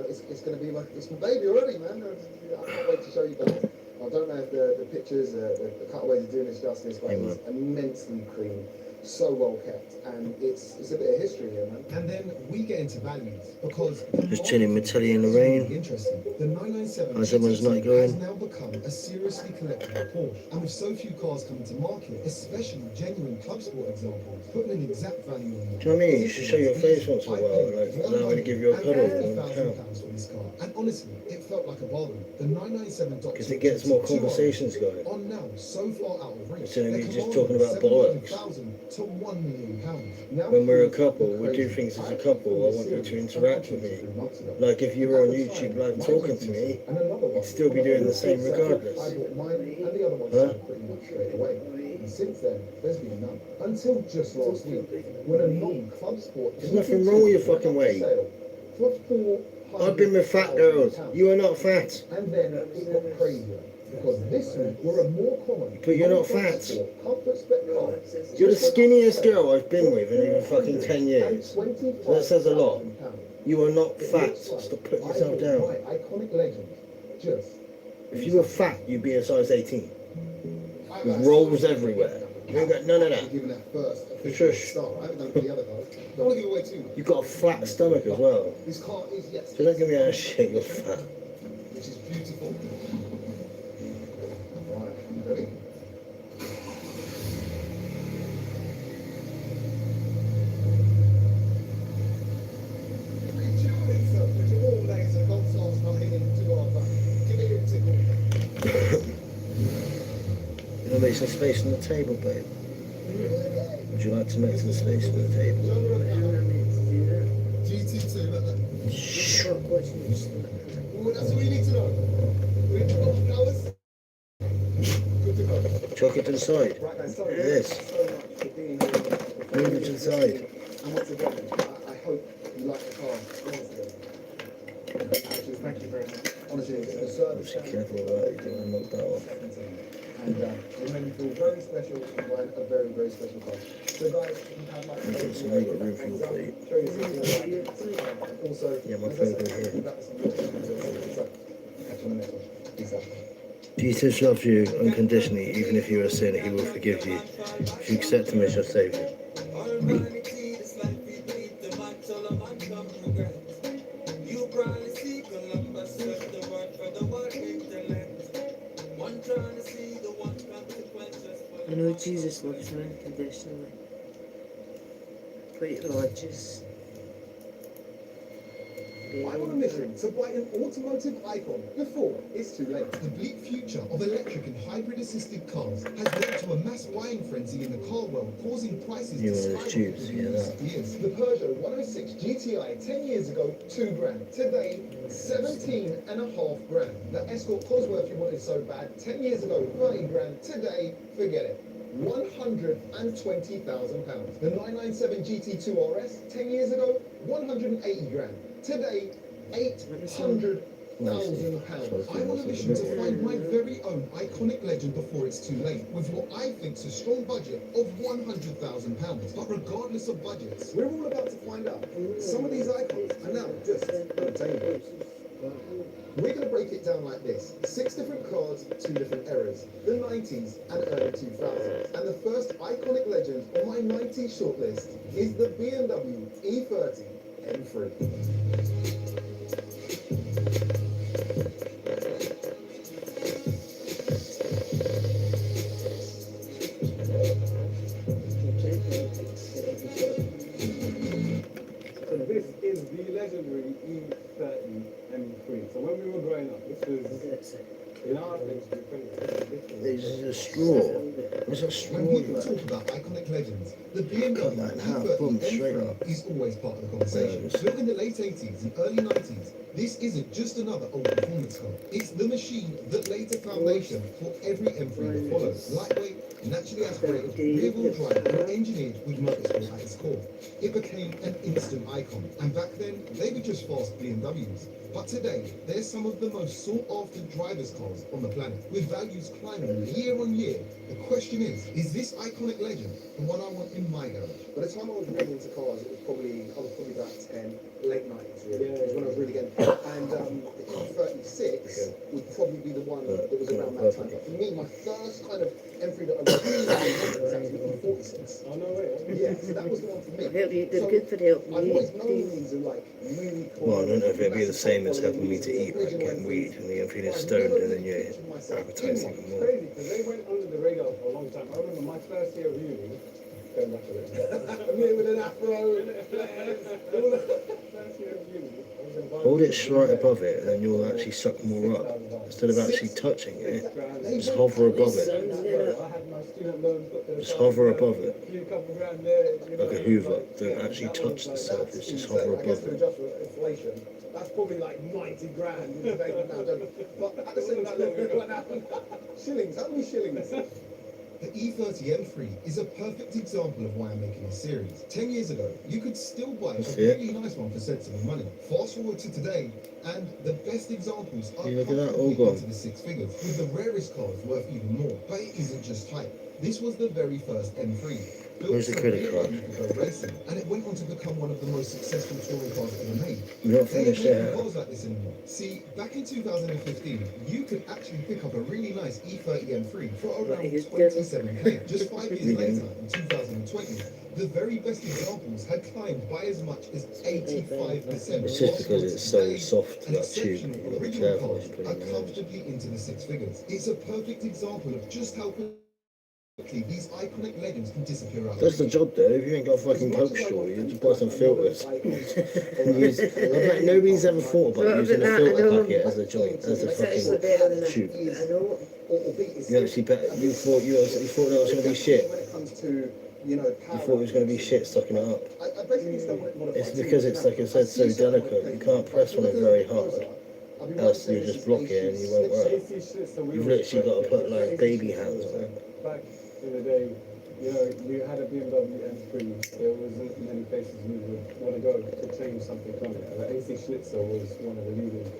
it's going to be it's my baby already, man. I can't wait to show you guys. I don't know if the pictures, the cutaways are doing this justice, but it's immensely clean, so well kept, and it's a bit of history here, man. And then we get into values because Just chilling with Telly in the rain. Interesting. The 997 How's everyone's night has going? now become a seriously collectible Porsche, and with so few cars coming to market, especially genuine Club Sport examples, putting an exact value on them. Do you know what I mean? You should show your face once in a while, like, allow me to give you a cuddle on the couch. £1,000 for this car, and honestly, it felt like a bargain. The 997.2 Because it gets more conversations going. on now, so far out of reach. Instead of they're you just commanding talking about bollocks. £700,000 to £1 million. Now, When we're a couple, we do things as a couple. I want you to interact with me. Like if you were on YouTube live talking to me, you'd still be doing the same I regardless. bought mine and the other one Huh? pretty much straight away. And since then, there's been none. Until just last week, when a non-Club Sport... There's nothing wrong with your fucking weight. I've been with fat girls. You are not fat. And then it got crazier. Because this week, we're a more common... But you're not fat. Comfort spec car. You're the skinniest girl I've been with in over fucking 10 years. So that says a lot. You are not fat. Stop putting yourself down. Iconic legend. Just... If you were fat, you'd be a size 18. With rolls everywhere. You ain't got none of that. Given that first Shush. start. I haven't done it for the other cars. Don't want to give away too much. You've got a flat stomach as well. This car is, yes, So don't give me that shit, you're fat. which is beautiful. Right, ready? You want to make some space on the table, babe? Would you like to make some space on the table? GT2, look, Shh. Well, that's all you need to know. We need to go flowers. Good to go. Chuck it to the side. Right, guys, sorry. Yes. Thank you so much for being here. Move it to the side. And once again, I hope you like the car. Once again. Actually, thank you very much. Honestly, the service. Obviously careful about it, you don't knock that off. And it made me feel very special to find a very, very special car. So guys, you have like Okay, so now you got room for your plate. show your seat. Also, Yeah, my as I phone said, goes here. you've got some more things to do. So, catch you on the next one. Peace out. Jesus loves you unconditionally, even if you're a sinner, he will forgive you. If you accept him as your saviour. I know Jesus loves me unconditionally. Quite religious. I'm on a mission to buy an automotive icon before it's too late. The bleak future of electric and hybrid assisted cars has led to a mass buying frenzy in the car world, causing prices You to want those skyrocket tubes, in yeah, recent that. years. The Peugeot 106 GTI 10 years ago, 2 grand. Today, 17.5 grand. The Escort Cosworth you wanted so bad, 10 years ago, 30 grand. Today, forget it. £120,000. The 997 GT2 RS, 10 years ago, 180 grand. Today, £800,000. I'm on a mission to find my very own iconic legend before it's too late, with what I think's a strong budget of £100,000. But regardless of budgets, We're all about to find out. Some of these icons are now just unattainable. We're going to break it down like this. 6 different cars, 2 different eras. The 90s and early 2000s. And the first iconic legend on my 90s shortlist is the BMW E30 M3. This is the legendary E30 M3. So when we were growing up, this was in our age group. It's a straw. It's a straw. when people Like. talk about iconic legends, the Cut BMW that in half, E30 boom, straight M3 up. is always part of the conversation. Yes. Built in the late 80s and early 90s, this isn't just another old performance car. It's the machine that laid the foundation for every M3 that follows. Lightweight, naturally aspirated, rear-wheel drive, and engineered with motorsport at its core. It became an instant icon, and back then, they were just fast BMWs. But today, they're some of the most sought-after drivers' cars on the planet, with values climbing year on year. The question is this iconic legend the one I want in my garage? By the time I was really into cars, I was probably about 10, late 90s really, Yeah, is when I was really getting. And the E36 would probably be the one that was around that time. But for me, my first kind of M3 that I really liked was actually the E46. Oh, no way. Yeah, so that was the one for me. They're good for helping I've always known you. these are like really cool. Well, I don't know if it'd be the same as helping me to eat, like getting weed and then feeling stoned and then you're advertising It's more. crazy because they went under the radar for a long time. I remember my first year of uni, going back a little I'm here with an afro. first year of uni, I was invited Hold it to right above it and then you'll actually suck more up. Instead of actually touching it, just hover above it. I had my student loan put to the Just side, hover above it. a few couple grand there, you know, Like a Hoover. but, Don't yeah, actually that touch was the like- surface, just Insane. hover I guess above to it. adjust for inflation, that's probably like 90 grand in today's now. But at the same time, shillings, how many shillings? The E30 M3 is a perfect example of why I'm making this series. 10 years ago, you could still buy a That's it. really nice one for sensible money. Fast forward to today, and the best examples are Yeah, look at that, all comfortably gone. into the 6 figures, with the rarest cars worth even more. But it isn't just hype. This was the very first M3. Built Where's the so credit real card? you could go racing, and it went on to become one of the most successful touring cars ever made. We're not They finished ain't making yet. cars like this anymore. See, back in 2015, you could actually pick up a really nice E30 M3 for around Right, it's 27k. Just 5 years Really? later, in 2020, the very best examples had climbed by as much as 85%. It's just because it's so Today, soft, an that tube. exceptional You've got to be original careful cars when you put are it in your nose. comfortably into the 6 figures. It's a perfect example of just how quickly these iconic legends can disappear out. That's the job though. If you ain't got a fucking coke straw, you just buy some filters. And use, I bet nobody's ever thought about using a filter packet as a joint, as a It's actually better than fucking that. tube. I know. Or beat is You actually bet you thought that was going to be shit. When it comes to you know, You thought it was going to be shit sucking it up. I basically still went modified. It's because it's, like I said, so delicate. You can't press on it very hard, else you just block it and you won't work. AC Schlitzer You've wheels. literally got to put like baby hands on it. Back in the day, you know, you had a BMW M3, there wasn't many places you would want to go to change something on it. The AC Schlitzer was one of the leading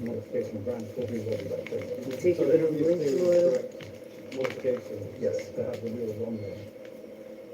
modification brands for BMW back then. Take So it it with a would be winter the oil. correct modification Yes. to have the wheels on there.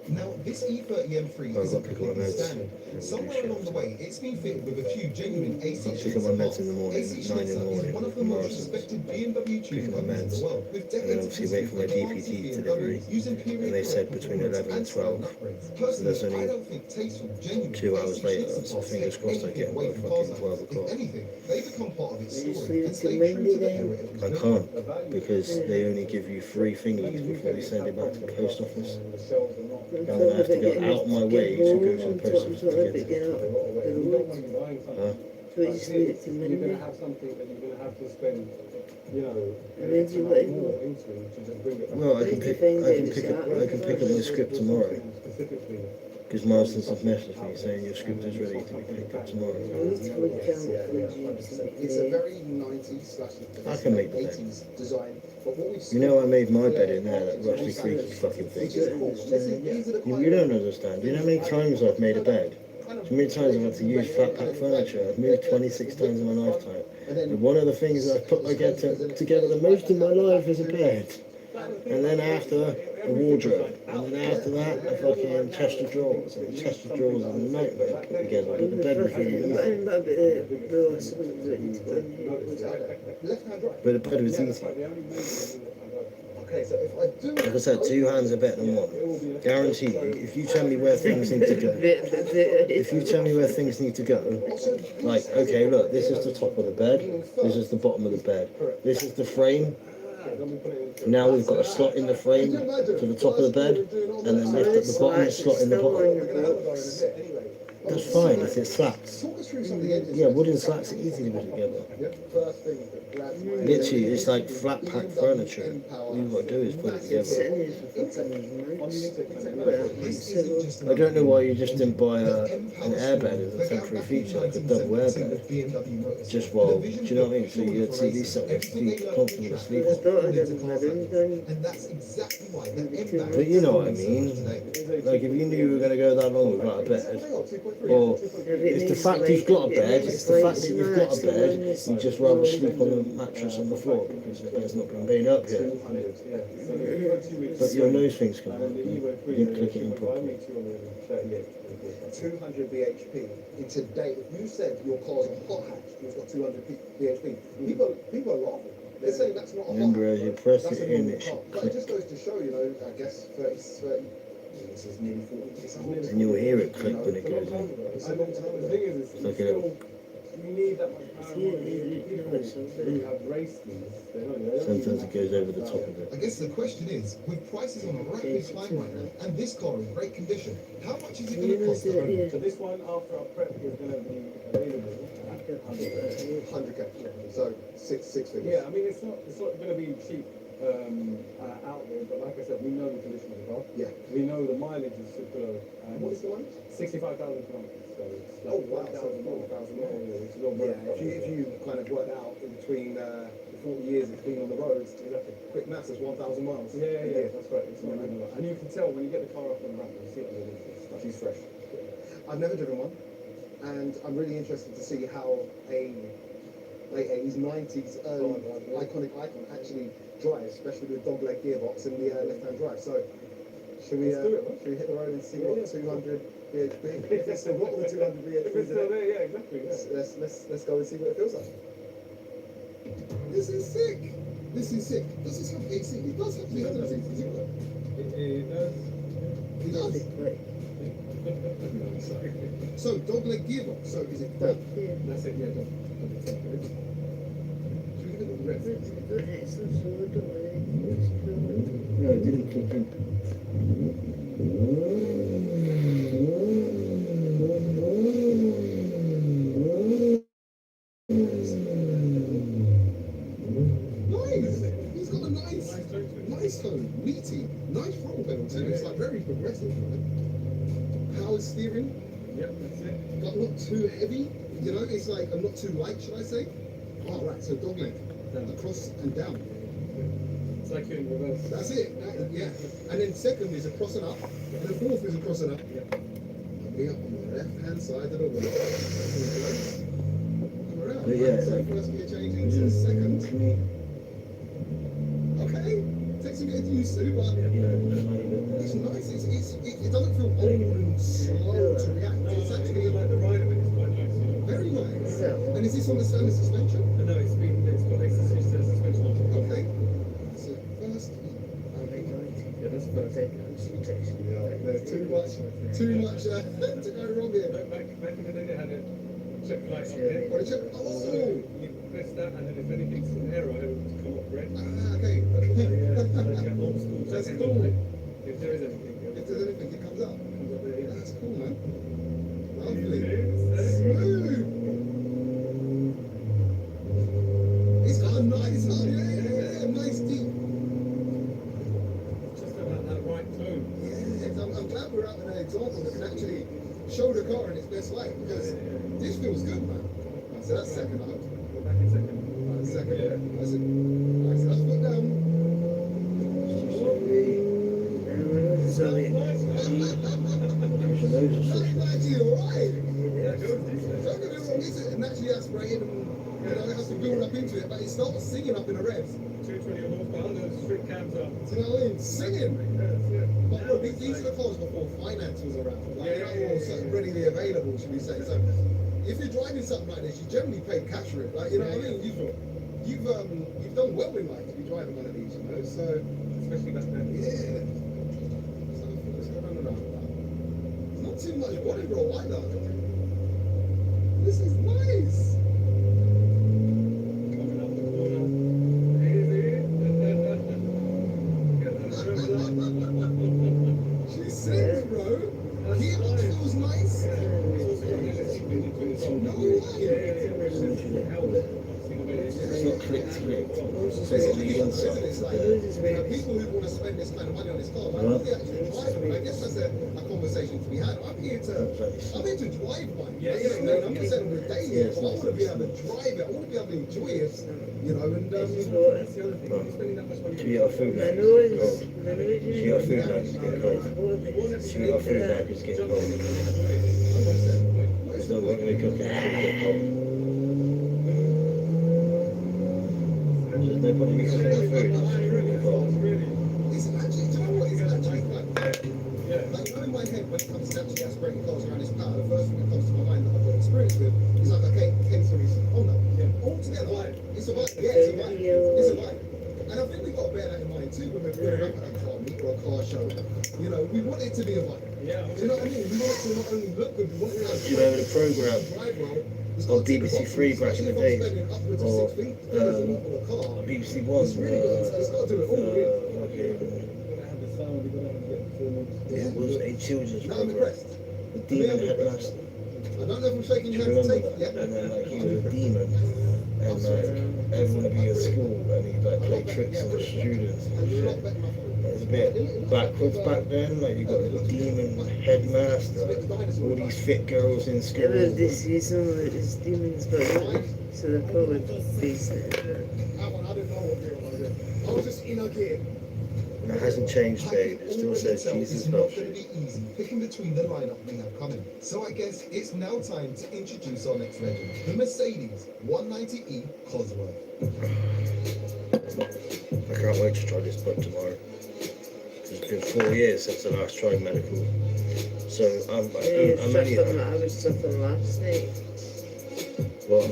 Now, this E30 M3 I've isn't got to pick up my completely meds. standard. Somewhere along the way, it's been fitted with a few genuine AC I'm picking up my meds in the morning, AC 9 in the Schlitzer morning, is one of the from most Morrison's. respected BMW tuning Picking my companies in meds. the world, with And then decades of obviously wait for my history DPT advancing delivery. BMW using period And they said correct between performance 11 and and styling 12. upgrades. So Personally, there's only I don't think tasteful, genuine 2 hours AC later, Schlitzer so parts fingers take crossed I anything get away by from fucking cars 12 like this. o'clock. If anything, they become part of its You just story leave and it stay till true to the Monday era it was I built can't, The value because they only give you 3 thingies before they send it back to the post office. and the shelves are not And then I have to go out my way to go to the post office to get it. a lot away. You don't want to be buying Huh? something. So we just leave it till You're going Monday. to have something that you're going to have to spend, you know, And then do what you more want. into to just bring it back. Well, I can pick up my script tomorrow. Specifically, Because Morrison's have messaged me saying your script is ready to be picked up tomorrow. I need to look down Yeah, at yeah, the 100%. GPs. It's a very 90s slash I can make the bed. 80s design. But what we've You know I made my bed in there, that rusty creaky fucking which thing. is cool. Listen, these are the You don't understand. You know how many times I've made a bed? How many times I've had to use flat pack furniture? I've moved 26 times in my lifetime. And one of the things that I've put together the most in my life is a bed. And then after, a wardrobe. And then after that, a fucking chest of drawers. And the chest of drawers is a nightmare to put together. But the bed was really easy. left hand drive. But the bed was easy. Okay, so if I do Like I said, 2 hands are better than one. Guarantee you, if you tell me where things need to go, if you tell me where things need to go, like, okay, look, this is the top of the bed, this is the bottom of the bed, this is the frame. Now we've got a slot in the frame to the top of the bed, and then lift at the bottom, a slot in the bottom. That's fine if it slats. talk us through some of the engines. Yeah, wooden slats are easy to put together. Yep, first thing that grabs my Literally, it's like flat pack furniture. All you've got to do is put it together. This isn't just I don't know why you just didn't buy an airbed as a temporary feature, like a double airbed. Just while, do you know what I mean? So you had TV set up, you comfortable to sleep on. And that's exactly why the M-Band But you know what I mean? Like if you knew you were going to go that long without a bed, or it's the fact you've got a bed, it's the fact that you've got a bed, you'd just rather sleep on a mattress on the floor because the bed's not been made up yet. But your nose thing's come out, you didn't click it in properly. 200 bhp in today. If you said your car's a hot hatch, it's got 200 bhp. People are laughing. They're saying that's not a hot Remember, as you press That's it a in, normal it car. should But it click. just goes to show, you know, I guess 30. This is nearly 40. It's a long time. And you'll hear it click when it goes in. It's a long time. The thing is, it's Like a little- you need that much power. People who have raced these, they don't Sometimes it goes over the top of I it. guess the question is, with prices on a rapid climb right now, and this car in great condition, how much is it going to cost to own? So this one, after our prep, is going to be available at 100k. So six figures. Yeah, I mean, it's not going to be cheap out there, but like I said, we know the condition of the car. Yeah. We know the mileage is super low. And what is the one? 65,000 kilometers. So it's Oh, wow. 1,000 more. It's a little Yeah, bit. if you kind of work out in between the 40 years it's been on the roads, Exactly. quick maths is 1,000 miles. Yeah, that's right. It's not even a lot. And you can tell when you get the car off the ramp, you see it underneath. It's like She's fresh. I've never driven one, and I'm really interested to see how a late 80s, 90s, early iconic icon actually drives, especially with dogleg gearbox and the left-hand drive. So, should we Let's do it, man. should we hit the road and see Yeah, what yeah. 200 bhp? If it's still got all the 200 If bhp, it's still there, yeah, exactly. Yeah. let's go and see what it feels like. This is sick. This is sick. Does this have AC? It does have 360. It does. It does. So, dogleg gearbox. So, is it that? That's it, yeah. Should we look at the rest? No, it didn't click in. Nice. He's got a nice nice tone, meaty, nice throttle pedal too. It's like very progressive, man. Power steering, Yep, that's it. but not too heavy. You know, it's like I'm not too light, should I say? Oh, right. So dog leg, across and down. It's like you're in reverse. That's it. Yeah. And then second is across and up, and the fourth is across and up. Yeah. And we up on the left-hand side of the wheel. Come around. But yeah, So like- first gear changing to second. Okay. Takes a bit of use to, but it's nice. It doesn't feel old and slow to react. No, It's I actually like the ride of it. It's quite nice. very nice. And is this on the standard suspension? No, it's got extra suspension on it. Okay. So first. Yeah, that's first. Yeah, there's too much to go wrong here. Back in the day, they had a check light up there. What a check. Oh. You press that, and then if anything's an error, it would come up red. Okay. Yeah, like an old school. That's check cool. light. If there is anything, If there's anything, it comes up. comes up there. Yeah. That's cool, man. Lovely. Smooth. Smooth. It's got a nice, nice deep. Just about that right tone. Yeah, I'm glad we're out with an example that can actually show the car in its best light because this feels good, man. So that's second, I hope. Go back in second. Second. Yeah. That's it. Nice. That's foot down. That's actually alright. Yeah, good. Don't get me wrong, it's naturally aspirated and you know, it has to build up into it, but it starts singing up in the revs. 220 horsepower, those strict cabs are. Do you know what I mean? Singing. But look, these are the cars before finance was around. Like, you know, or something readily available, should we say. So if you're driving something like this, you generally pay cash for it. Like, you know what I mean? You've done well in life to be driving one of these, you know. So Especially back then. yeah. So, no. It's not too much body roll either. This is nice. Coming up the corner. Easy. Get that rev She sings, bro. Gearbox feels nice. No way. It's not click to click. It's It's like, on the inside. it's like, you know, people who want to spend this kind of money on this car, why don't they actually drive it? I guess that's a conversation to be had. I'm here to drive one. Yeah, You know, yeah. I'm not saying we're dating, Yeah, but I want to be able to drive it. I want to be able to enjoy it. You know, and That's the other thing. You're spending that much money. Should we get our food now? Should we get our food now? Just get cold. Should we get our food now? Just get cold. It's not going to cook it. Get cold. There's no point in cooking our food. It's just going to get cold. it's actually, do you know what? It's actually quite Yeah. like, you know, in my head, when it comes to actually aspirating cars around this power, the first thing that comes to my mind that I've got experience with is like, okay, K-Series Honda. Altogether, it's a vibe. Yeah, it's a vibe. It's a vibe. And I think we've got to bear that in mind too when we're putting up at a car meet or a car show. You know, we want it to be a vibe. Yeah. Do you know what I mean? We want it to not only look good, we want it to have Do you remember the programme drive well. It's on got to tick the BBC boxes, Three back in the day? especially if I'm spending upwards of Or, 6 figures a month on a car. BBC It's One? really got to, it's got to do it all. Really. Gotta have the sound, you gotta have the performance. Yeah. It was a children's Now I'm program. impressed. The demon headmaster. I don't know if I'm shaking Do your you hand to remember? take it. Yeah. And then like he was a demon, and like everyone would be at school, and he'd like play tricks on the students and shit. It's a bit backwards back then. Like you got the demon headmaster, all these fit girls in school. Yeah, but this season is demons, but so they're probably based it. I didn't know what gear I was in. I was just in a gear. And it hasn't changed, babe. It still says Jesus It's not loves going to you. be easy picking between the lineup we have coming. So I guess it's now time to introduce our next legend, the Mercedes 190E Cosworth. I can't wait to try this bike tomorrow. It's been 4 years since I last tried medical. So I'm only I was suffering last night. well,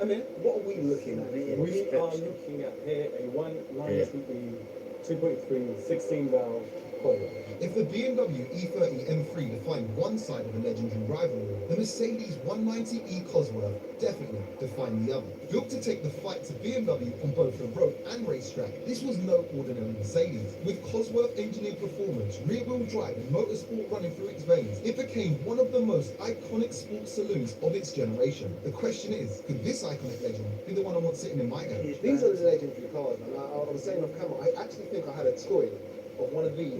I mean, what are we looking at? We are looking at here a 193 2.3 16 valve Cosworth. If the BMW E30 M3 defined one side of a legendary rivalry, the Mercedes 190e Cosworth definitely defined the other. Built to take the fight to BMW on both the road and racetrack, this was no ordinary Mercedes. With Cosworth engineered performance, rear-wheel drive and motorsport running through its veins, it became one of the most iconic sports saloons of its generation. The question is, could this iconic legend be the one I want sitting in my garage? These are legendary cars, man. I was saying off camera, I actually think I had a toy of one of these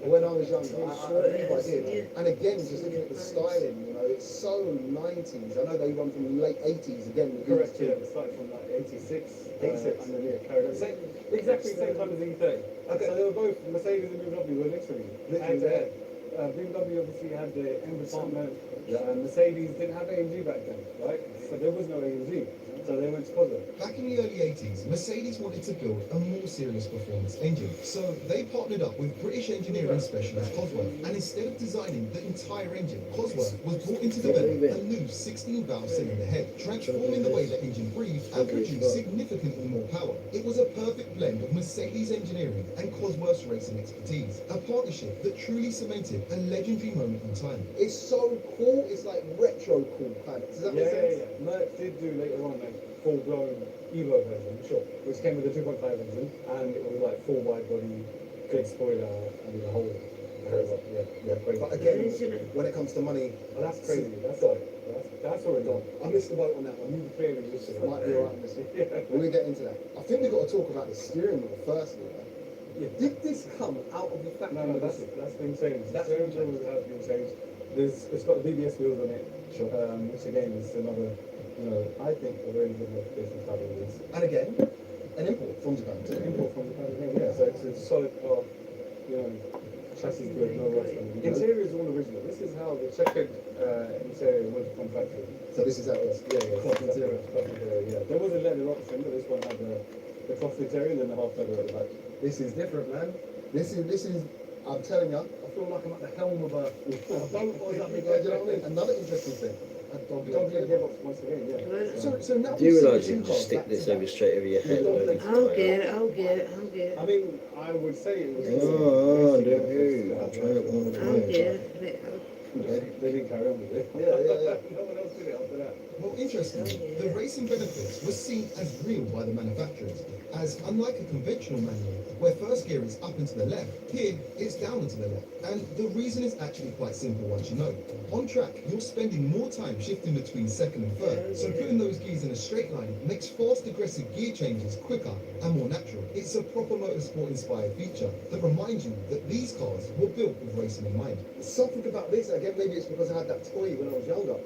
when I was younger. I believe I did. And again, just looking at the styling, you know, it's so 90s. I know they run from late 80s again. With Correct, these yeah, two. it started from like 86. 86. And then yeah, carried on. Exactly the same time as the E30. Okay. So they were both, Mercedes and BMW were literally Literally hand to hand. BMW obviously had the M department. Yeah. Mercedes didn't have AMG back then, right? So there was no AMG. So they went to Cosworth. Back in the early 80s, Mercedes wanted to build a more serious performance engine. So they partnered up with British engineering specialist Cosworth. And instead of designing the entire engine, Cosworth was brought in to develop a new 16-valve cylinder head, transforming the way the engine breathed and produced significantly more power. It was a perfect blend of Mercedes engineering and Cosworth's racing expertise, a partnership that truly cemented a legendary moment in time. It's so cool. It's like retro cool kind of. Does that make sense? Yeah. Merc did do later on like full-blown Evo version, sure, which came with a 2.5 engine, and it was like full wide body, big spoiler, and the whole. Crazy. But again, when it comes to money, Oh, that's crazy. That's already done. I missed the boat on that one. You clearly missed it. Might be alright, Missy. We'll get into that. I think we've got to talk about the steering wheel firstly. Right? Yeah. Did this come out of the factory? No, that's been changed. That's Steering been wheel has been changed. It's got the BBS wheels on it, which again is another, I think a really good modification to how it is. And again, an import from Japan too. Import from Japan again, yeah. So it's a solid car, chassis good, no rust. Interior is all original. This is how the checkered interior was from factory. So this is how it was. Yeah. Cloth interior. Cloth interior, yeah. There was a leather option, but this one had the cloth interior and then the half leather at the back. This is different, man. This is. I'm telling you, I feel like I'm at the helm of a boat or something. Do you know what I mean? Another interesting thing. Dog gearbox once again, yeah. So now Do you we've realise seen you two can just cars stick back this to over back. straight over your head? I'll get it. I mean, I would say it was. Oh, don't you? I'm trying to one I'll time. get it. They didn't carry on with it. Yeah. No one else did it after that. Well, interestingly, the racing benefits were seen as real by the manufacturers, as unlike a conventional manual, where first gear is up and to the left, here it's down and to the left. And the reason is actually quite simple once you know. On track, you're spending more time shifting between second and third, so putting those gears in a straight line makes fast aggressive gear changes quicker and more natural. It's a proper motorsport-inspired feature that reminds you that these cars were built with racing in mind. Something about this, again, maybe it's because I had that toy when I was younger.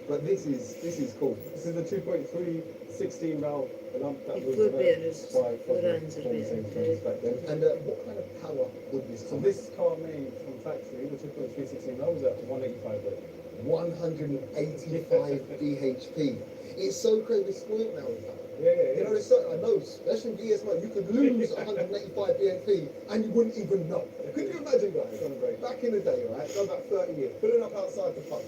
But this is cool. This is the 2.3 16 valve lump that was It could be by runs a from the bit. same times back then. And what kind of power would this So come? this car made from factory, the 2.3 16 valve was at 185 brake. 185 bhp. It's so crazy. We're spoiled now with that. Yeah. You know, it's so, I know, especially in GSM, you could lose 185 bhp and you wouldn't even know. Could you imagine, guys? Back in the day, right? Go back 30 years, pulling up outside the pub,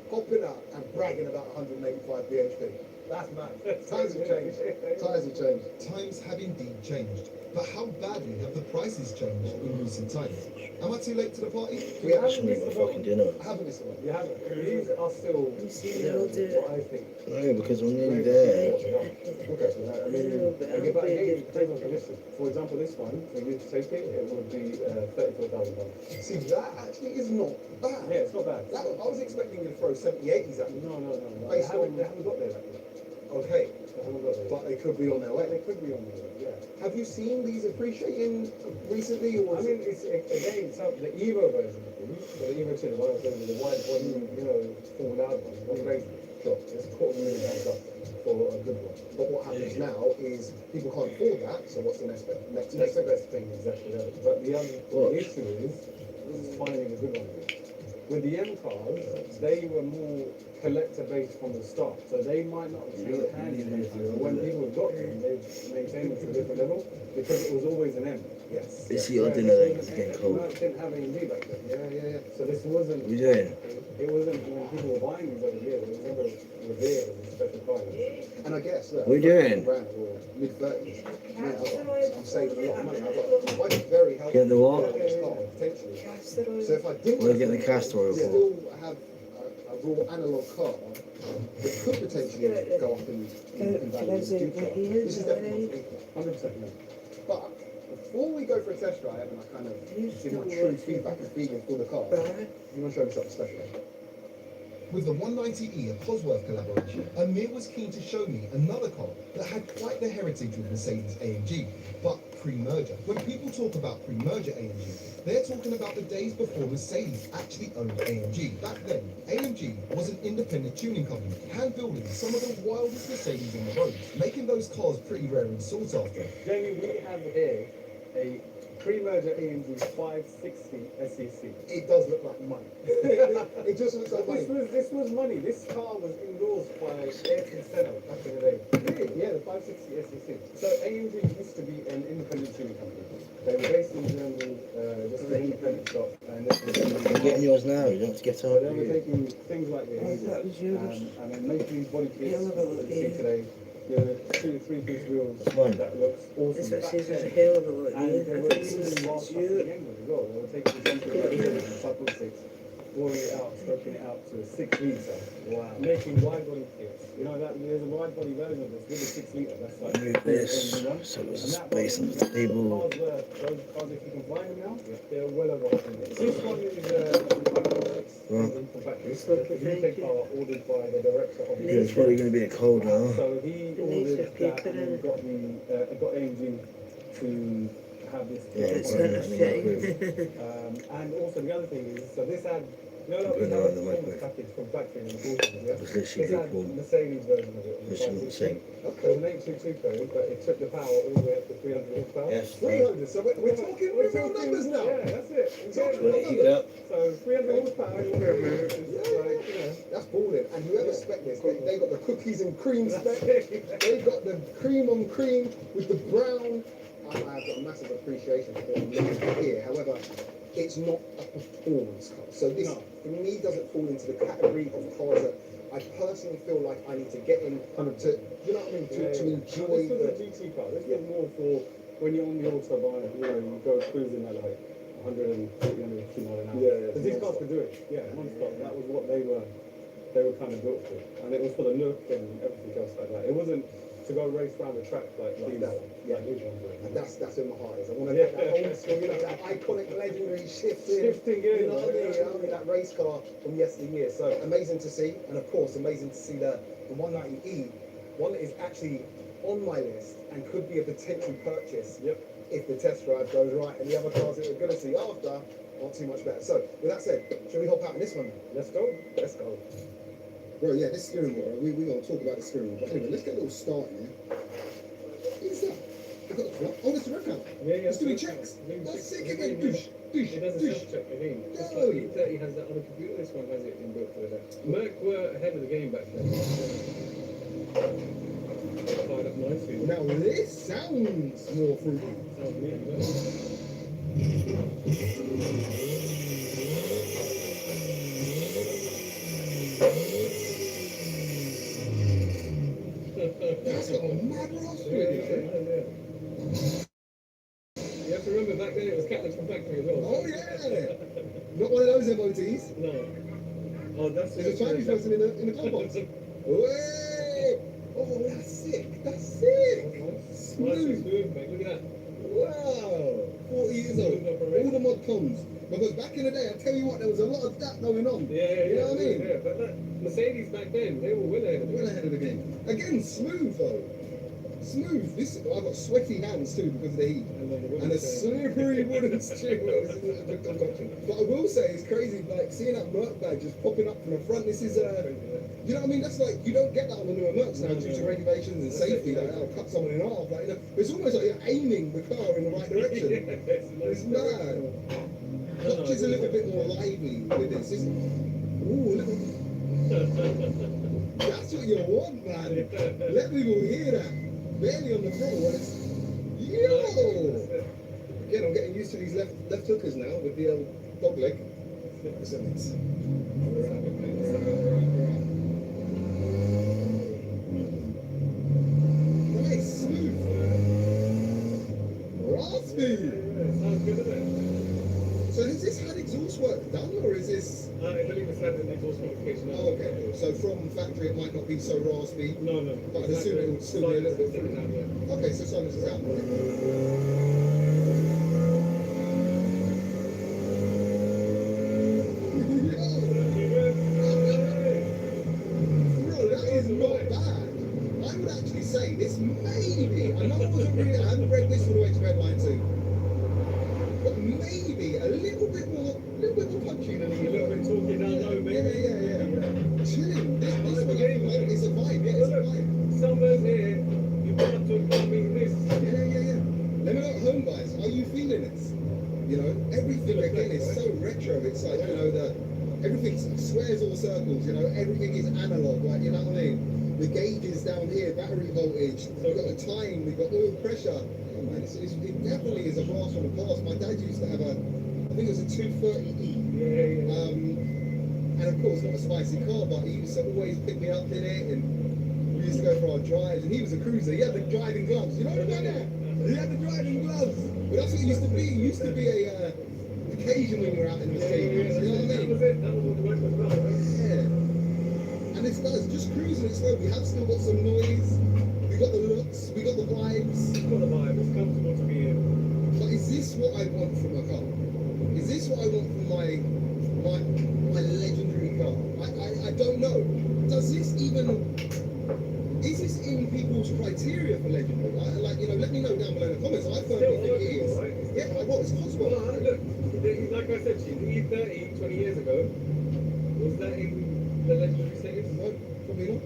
hopping out and bragging about 185 bhp. That's mad. Times have changed. Times have changed. Times have indeed changed, but how badly have the prices changed in recent times? Am I too late to the party? We I should haven't make missed my the boat. fucking dinner. I haven't missed the boat. You haven't. These are still what I think. No, because I'm nearly there. Okay. I mean, but again, it depends on conditions. For example, this one, for you to take it, it would be £34,000. See, that actually is not bad. Yeah, it's not bad. That, I was expecting you to throw 70, 80s at me. No. They Based on- haven't got there. Okay. They haven't got there. But they could be on their way. They could be on there, yeah. Have you seen these appreciating recently? Or I mean, it's again, the Evo version of these, so the Evo 2, the one with the wide body, full loud one, that's crazy. Sure. It's £250,000 up for a good one. But what happens now is people can't afford that, so what's the next best? Next Next best? best thing, exactly that. But the What? issue is finding a good one. With the M cars, they were more collector-based from the start, so they might not have changed hands many times. But when people got them, they maintained it to a different level because it was always an M. Yes. Let's eat our dinner then, 'cause it's getting cold. Merc didn't have AMG back then. Yeah. So this wasn't. What are you doing? It wasn't when people were buying these over here. It was never revered as a special car. And And I guess, look, What are you doing? Around or mid-30s, I'm saving a lot of money. I'm very healthy. Get the what? Potentially. So if I did We'll get the castor oil for. still have a raw analog car, it could potentially go up in value in the future. This is definitely 100% no. But before we go for a test drive and I kind of give my true feedback and feeling for the car, you want to show me something special? With the 190E, a Cosworth collaboration, Amir was keen to show me another car that had quite the heritage with Mercedes AMG, but pre-merger. When people talk about pre-merger AMG, they're talking about the days before Mercedes actually owned AMG. Back then, AMG was an independent tuning company, hand-building some of the wildest Mercedes on the road, making those cars pretty rare and sought after. Jamie, we have here a pre-merger AMG 560 SEC. It does look like money. It just looks like money. This was money. This car was endorsed by Ayrton Senna back in the day. Really? Yeah, the 560 SEC. So AMG used to be an independent tuning company. They were based in Germany, just an independent shop. And I'm getting yours now. You don't have to get so up. they were taking things like this That was yours. and then making these body kits Yeah, that you see today. You know, 2 to 3 piece wheels Fine. that looks awesome. This one back says there's a then. hell of a lot And here. they I were think using this wild is stuff you. at the end as well. They were taking something like this and sub 6, boiling it out, stroking it out to a 6 litre. Wow. Making wide body kits. You know that there's a wide body version of this with a 6 litre. That's like Move this AMG1. so there's And a that space on one, the table. Cars were, those cars, if you can find them now, they're well over 100. This one is from factory. It's like a The thank UK you. car ordered by the director of Yeah, it's probably going to be a bit cold now. so he It needs ordered to be that put and then in. got AMG to have this. Yeah, It's it's not not a in the thing. And also the other thing is, so this had, you know, like Put we it had on a the performance microwave. package from factory in the 40s, yeah? It's literally This had lukewarm. Mercedes version of it. on the Literally the 560. same. It was an 822 code, but it took the power all the way up to 300 horsepower. Yes. 300. So we're talking real numbers now. Yeah, that's it. Well, heat it up. So 300 horsepower, you know, it's like, you know. That's balling. And whoever spec this, they got the cookies and cream spec. That's it. They got the cream on cream with the brown. I've got a massive appreciation for what I'm looking at here. However, it's not a performance car. So this, No. for me, doesn't fall into the category of cars that I personally feel like I need to get in to, you know what I mean, to enjoy This was a the... GT car. This was more for when you're on the autobahn, you know, you go cruising at like 140, 150 miles an hour. Yeah, yeah, Because these cars non-stop. could do it. Yeah, non-stop. That was what they were kind of built for. And it was for the look and everything else like that. It wasn't to go race around the track like these, that. Yeah. like these ones were. And that's where my heart is. I want to Yeah. get that old school, you know, that iconic, legendary shifting. Shifting gears. You know what I mean? You know what I mean? That race car from yesteryear. So amazing to see, and of course, amazing to see the 190E, one that is actually on my list and could be a potential purchase Yep. if the test drive goes right, and the other cars that we're going to see after aren't too much better. So with that said, shall we hop out in this one? Let's go. Let's go. Bro, yeah, this steering wheel. We're going to talk about the steering wheel. But anyway, let's get a little start here. What is that? They've got the clock. Oh, that's the rev count. Yeah, It's doing checks. That's sick again. Douche, douche, It does a douche. self-check again. Just No. like the E30 has that other computer, this one has it inbuilt for that. Merc were ahead of the game back then. Fired up nicely. Now this sounds more fruity. Sounds really good. That's got a mad rasp to Yeah, it. You have to remember back then it was Catholics from factory as well. Oh yeah. Not one of those MOTs. No. Oh, that's There's a Chinese person in the car box. Way! Oh, that's sick. That's sick. Nice Smooth. smooth, mate. Look at that. Wow. 40 years old. All the mod cons. Because back in the day, I tell you what, there was a lot of that going on. Yeah, You know what I mean? Yeah, but that Mercedes back then, they were well ahead of the Well game. ahead of the game. Again, smooth though. Smooth. This I've got sweaty hands too because of the heat. And then the And a slippery wooden steering wheel. This is a good concoction. But I will say it's crazy, like seeing that Merc badge just popping up from the front. This is you know what I mean? That's like you don't get that on the newer Mercs now due to regulations and safety. Like that'll cut someone in half. Like, you know, it's almost like you're aiming the car in the right direction. It's mad. Clutch is a little bit more lively with this. It's, ooh, look. That's what you want, man. Let people hear that. Barely on the throttle, when it's yo. Again, I'm getting used to these left hookers now with the dog leg. Listen, it's sounds good, doesn't it? So has this had exhaust work done, or is this? I believe it's had an exhaust modification. Oh, okay. So from factory, it might not be so raspy. No. But I'd assume it would still be a little bit different now, yeah. Okay, so silence is out. Bro, that is not bad. I would actually say this maybe, I know it wasn't really, I haven't read this all the way to Redline 2, but maybe a little bit more punchy than A little bit talking down low, maybe. Yeah. Chilling. This one, it's a vibe. Yeah, it's a vibe. Somewhere's here, you can't talk about me this. Yeah. Let me know at home, guys. Are you feeling this? You know, everything again is so retro. It's like, you know, everything squares or circles. You know, everything is analog. Like, you know what I mean? The gauges down here, battery voltage. We've got the time. We've got oil pressure. Oh, man, it definitely is a blast from the past. My dad used to have I think it was a 230E. Yeah. And of course, not a spicy car, but he used to always pick me up in it, and we used to go for our drives. And he was a cruiser. He had the driving gloves. You know what about that? He had the driving gloves. But that's what it used to be. It used to be a occasion when you were out in the Mercedes. You know what I mean? That was it. That was what the work was about, right? Yeah. And this guy's just cruising it slow. We have still got some noise. We got the looks. We got the vibes. It's got a vibe. It's comfortable to be in. But is this what I want from a car? Is this what I want from my legendary car? I don't know. Does this even, is this in people's criteria for legendary? Like, you know, let me know down below in the comments. I firmly think it is. Right? Yeah, well, it's possible. Well, look, like I said to you, the E30 20 years ago, was that in the legendary status? No, probably not.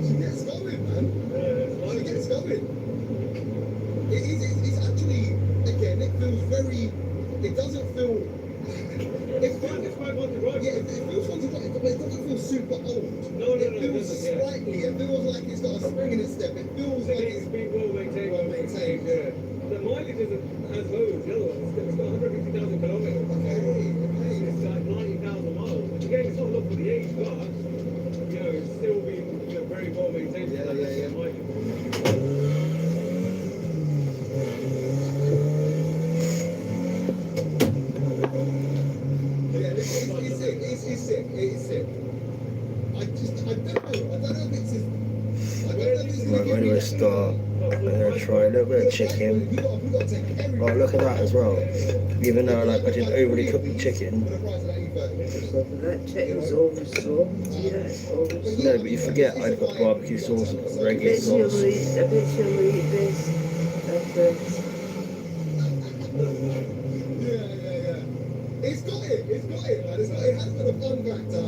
She gets going, man. She gets going. It's actually, again, it feels very, it doesn't feel, It's 500, right? yeah, it feels fun to drive, but it doesn't feel super old. No, it it feels doesn't, yeah. slightly, it feels like it's got a spring in its step. It feels It like needs to be well maintained. Well maintained. Yeah. The mileage isn't as low as the other ones. It's got 150,000 kilometers. okay. It's like 90,000 miles. Again, it's not a lot for the age, but you know, it's still being very well maintained. Yeah, for that yeah. mileage. Yeah, it's sick. It's sick. I don't know if it's Right, where do I start? I'm gonna try a little bit of chicken. Oh, look at that as well. Even though like I didn't overly cook the chicken. That chicken's oversold. Yeah, it's oversold. No, but you forget I've got barbecue sauce and I regular bet you'll sauce. eat, I bet you'll eat this. That's It's got it, man. It has got a fun factor.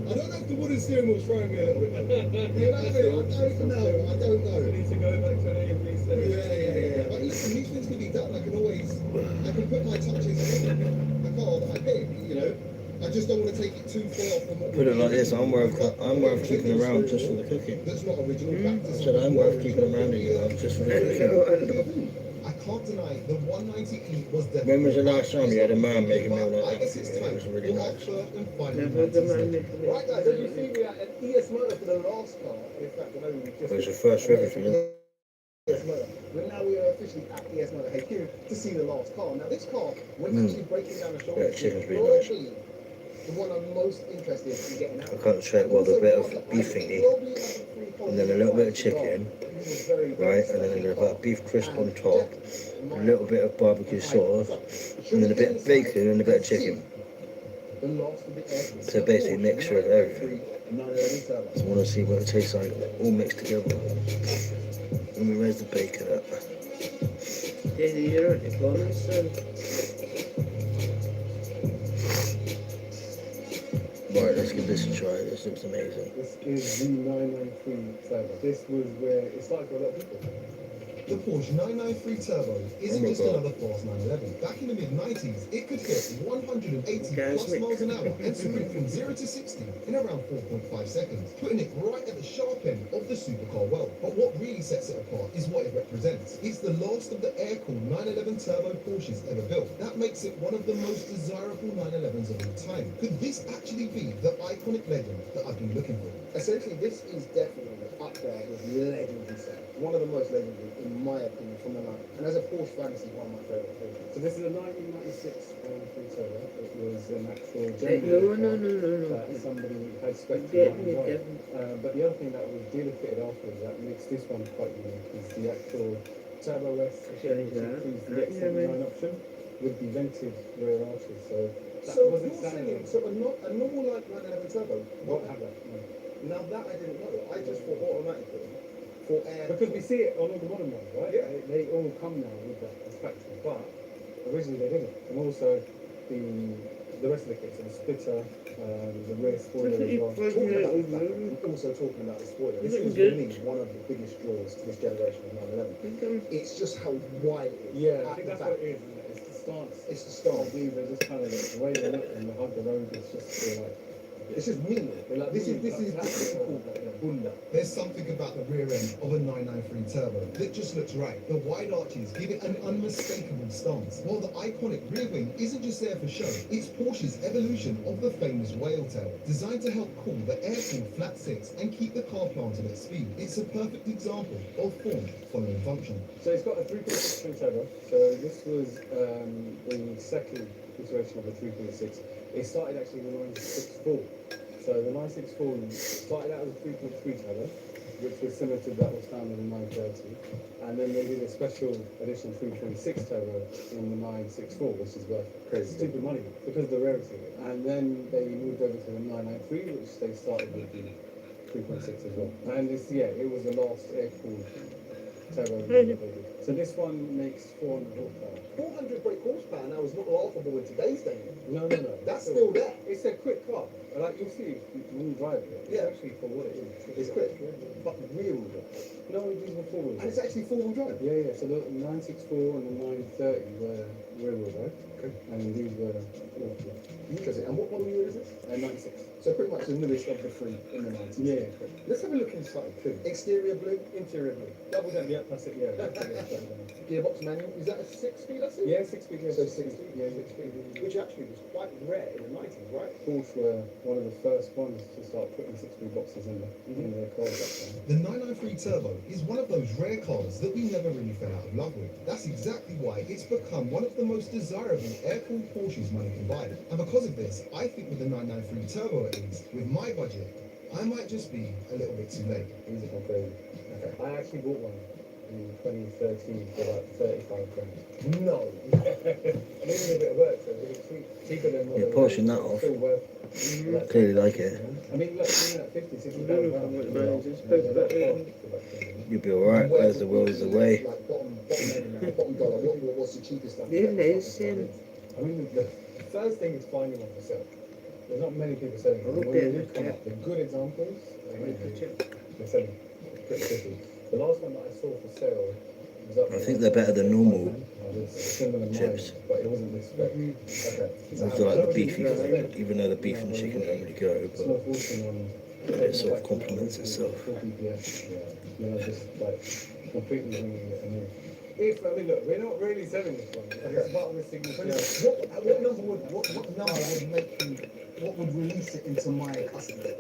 I don't know if the wooden steering wheel's throwing me a little bit. You know what I mean? I don't know. We need to go back to an A&B stage. Yeah. But listen, these things can be done. I can put my touches on a car that I pick, you know. I just don't want to take it too far from what Put it like this, I'm worth keeping around just for the cooking. That's not original practice. I said I'm worth keeping around just for the cooking. I can't deny the 190E was the. When was the last time you had a man make a meal I like guess that? it's It time. was really We'll nice. offer and find Never the man the making Right, guys, as you see, we are at ES Motor for the last car. In fact, I know we just. It was the first for everything, isn't it? ES Motor. But now we are officially at ES Motor HQ to see the last car. Now, this car, when actually breaking down the shoulder, Yeah, chicken's really nice. probably the one I'm most interested in getting out. I concentrate with a bit of beef thingy, and then a little bit of chicken, right, and then a little bit of beef crisp on top, a little bit of barbecue sauce, and then a bit of bacon and a bit of chicken. So basically a mixture of everything. I want to see what it tastes like, all mixed together. Let me raise the bacon up. Daddy, you're at the corner, son. Right, let's give this a try. This looks amazing. This is the 993 Cyber. This was where it started for a lot of people. The Porsche 993 Turbo isn't just another fast 911. Back in the mid-90s, it could hit 180 plus miles an hour and sprint from 0 to 60 in around 4.5 seconds, putting it right at the sharp end of the supercar world. But what really sets it apart is what it represents. It's the last of the air-cooled 911 Turbo Porsches ever built. That makes it one of the most desirable 911s of all time. Could this actually be the iconic legend that I've been looking for? Essentially, this is definitely up there with legendary stuff. One of the most legendary, in my opinion, from the night. And as a Porsche fan, this is one of my favourite things. So this is a 1996 Free Turbo. It was an actual No. that somebody had spec'd Get in me, 99. get me. But the other thing that was dealer fitted afterwards that makes this one quite unique is the actual Turbo S, which includes the X79 option with the vented rear arches. So that So wasn't you're saying, standard. so a normal like 911 Turbo Won't have that. No. Now that I didn't know. I just thought automatically for air. Because we see it on all the modern ones, right? Yeah. They all come now with that as factory, but originally they didn't. And also the rest of the kit, so the splitter, the rear spoiler as well. Talking about the fact, and also talking about the spoiler, this is for me one of the biggest draws to this generation of 911. It's just how wide it is. Yeah, I at think the that's back. what it is, isn't it? It's the stance. It's the start. These are just kind of like the way they look and the hug the road is just like It's just mean. they're like This is that's typical Bunda. There's something about the rear end of a 993 Turbo that just looks right. The wide arches give it an unmistakable stance, while the iconic rear wing isn't just there for show. It's Porsche's evolution of the famous whale tail, designed to help cool the air-cooled flat six and keep the car planted at speed. It's a perfect example of form following function. So it's got a 3.6 twin turbo. So this was the second iteration of the 3.6. It started actually with the 964. So the 964 started out as a 3.3 turbo, which was similar to that was found in the 930. And then they did a special edition 3.6 turbo in the 964, which is worth Crazy. stupid money because of the rarity of it. And then they moved over to the 993, which they started with the 3.6 as well. And it's, yeah, it was the last air-cooled turbo that they did. So this one makes 400 horsepower. 400 brake horsepower now is not laughable in today's day. No. That's still there. It's a quick car. Like you'll see when you drive it. It's Yeah. actually for what it is. It's quick, but real. No, these were four wheel. And it's actually four-wheel drive. Yeah. So the 964 and the 930 were rear wheel drive. Okay. And these were four wheel. Interesting. And what model year is this? 96. So pretty much the newest of the three in the 90s. Yeah. Let's have a look inside. Exterior blue, interior blue. Double down. Yeah, that's it. Yeah. Gearbox manual. Is that a 6-speed, I see? Yeah, 6 speed. Yeah, So 6 6 speed. Yeah, 6 speed. Which actually was quite rare in the 90s, right? Porsche were one of the first ones to start putting 6 speed boxes in their cars back then. The 993 Turbo is one of those rare cars that we never really fell out of love with. That's exactly why it's become one of the most desirable air-cooled Porsches money can buy. And because of this, I think with the 993 Turbo at least, with my budget, I might just be a little bit too late. These are crazy. Okay. I actually bought one in 2013 for about 35 grand. No. Maybe a bit of work, so it was cheaper than what Yeah, it was. polishing that off. Still worth. Clearly like it. I mean, look, even at 50, 60 No, no, pounds. no, no, it's perfect. You'll be alright, whereas the world is away. Like bottom dollar. What's the cheapest stuff? Yeah, it's, I mean, the first thing is finding one for sale. There's not many people selling them. When Okay, they do come okay. up, the good examples, they're selling pretty quickly. The last one that I saw for sale was up I think they're better than normal similar chips. mileage, but it wasn't this spec. Okay. I feel like the beefy food, even though the beef and chicken don't really go, Small but fortune on it sort of complements itself. 4 BPS, you know, just like completely winging it. And then, if, I mean, look, we're not really selling this one. It's part of the signature. What number would make you? What would release it into my custody?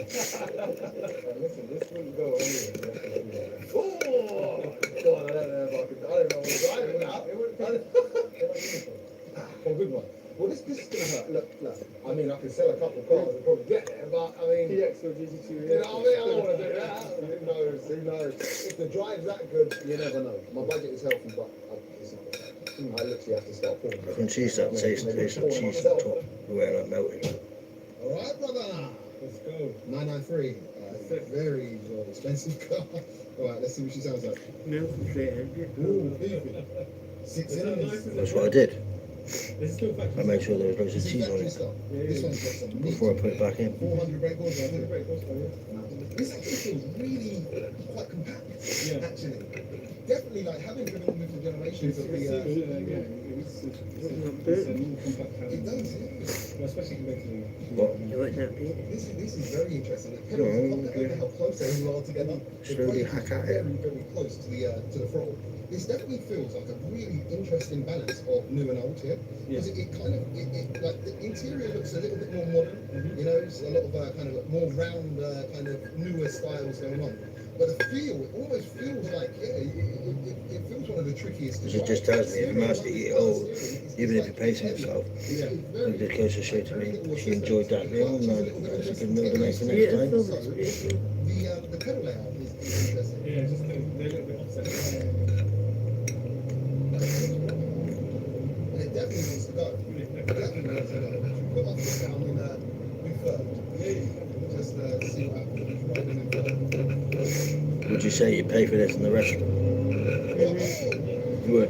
Listen, this wouldn't go anywhere. Oh, God, I don't know if I could. I don't know what I'm driving now. It wouldn't a good one. Well, this is gonna hurt. Look. I mean, I can sell a couple cars and probably get there, but I mean, PX or GT2. you know what I mean? I don't want to do that. Who knows? Who knows? If the drive's that good, you never know. My budget is healthy, but it's not. I literally have to start pulling. from cheese that taste some cheese on top, the way I like melted. All right, brother. Let's go. 993. Very expensive car. All right, let's see what she sounds like. No, fair. Ooh, beefy. 6 cylinders. That's what I did. This is still factory. I made sure there was loads This of is cheese on factory it stuff. This one's got some meat. before I put it back in. 400 brake horsepower. Very close, yeah. This actually feels really quite compact, Yeah. actually. Definitely, like, having driven with the generations of the... It's a more compact it handle. does, yeah. Well, especially compared to the... What? You won't not be. This is very interesting. The No, pedals, I don't yeah. know how close they all are together. Slowly They're hack at it. very, very close to the throttle. This definitely feels like a really interesting balance of new and old here. Because it kind of, like, the interior looks a little bit more modern. You know, it's a lot of kind of more round, kind of newer styles going on. But the feel, it almost feels like, yeah, it feels one of the trickiest. Because it just tells me if Master eat old, even if he pays himself, it'll be closer shade to me. She enjoyed that meal, and that's a good meal to make for next time. Beautiful, it's beautiful. The pedal layout is interesting. Yeah, just they're a little bit offset. And it definitely needs to go. Definitely needs to go. Put off the sound in third. Just see what happens. Riding in third. Would you say you pay for this in the restaurant? You would.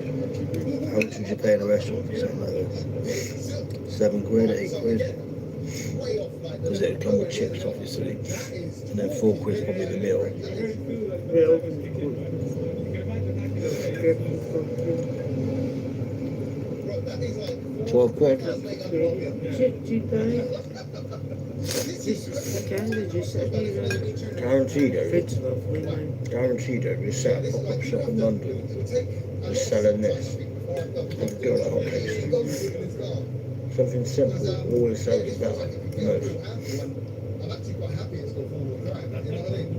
How much would you pay in a restaurant for something like this? 7 quid, 8 quid? Because it'd come with chips, obviously. And then 4 quid's probably the meal. Real. 12 quid? Cheaper. Just Canada just said Guaranteed, though. fridge lovely, man. Guaranteed, though. You set a pop-up shop in London, just selling this. And do it like hotcakes. Something simple, always sells better. Most. I'm actually quite happy it's got four-wheel drive. You know what I mean?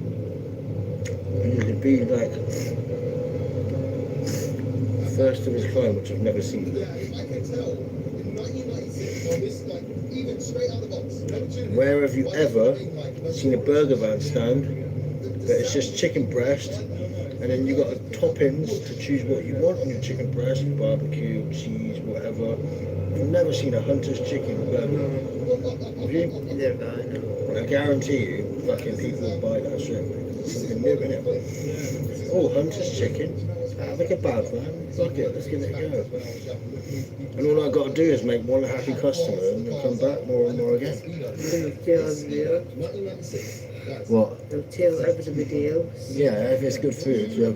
And you could be like first of its kind, which I've never seen. Yeah, I can tell in 1996 on this, like, even straight out the box. Where have you ever seen a burger van stand that it's just chicken breast, and then you got the toppings to choose what you want on your chicken breast, barbecue, cheese, whatever. I've never seen a Hunter's chicken burger. Have you? They're going on. I guarantee you, fucking people will buy that straight away. There's something new in it. Oh, Hunter's chicken. Have a kebab, man. Fuck it, let's give it a go. And all I've got to do is make one happy customer and they'll come back more and more again. They'll tell you. What? They'll tell everybody else. Yeah, if it's good food, so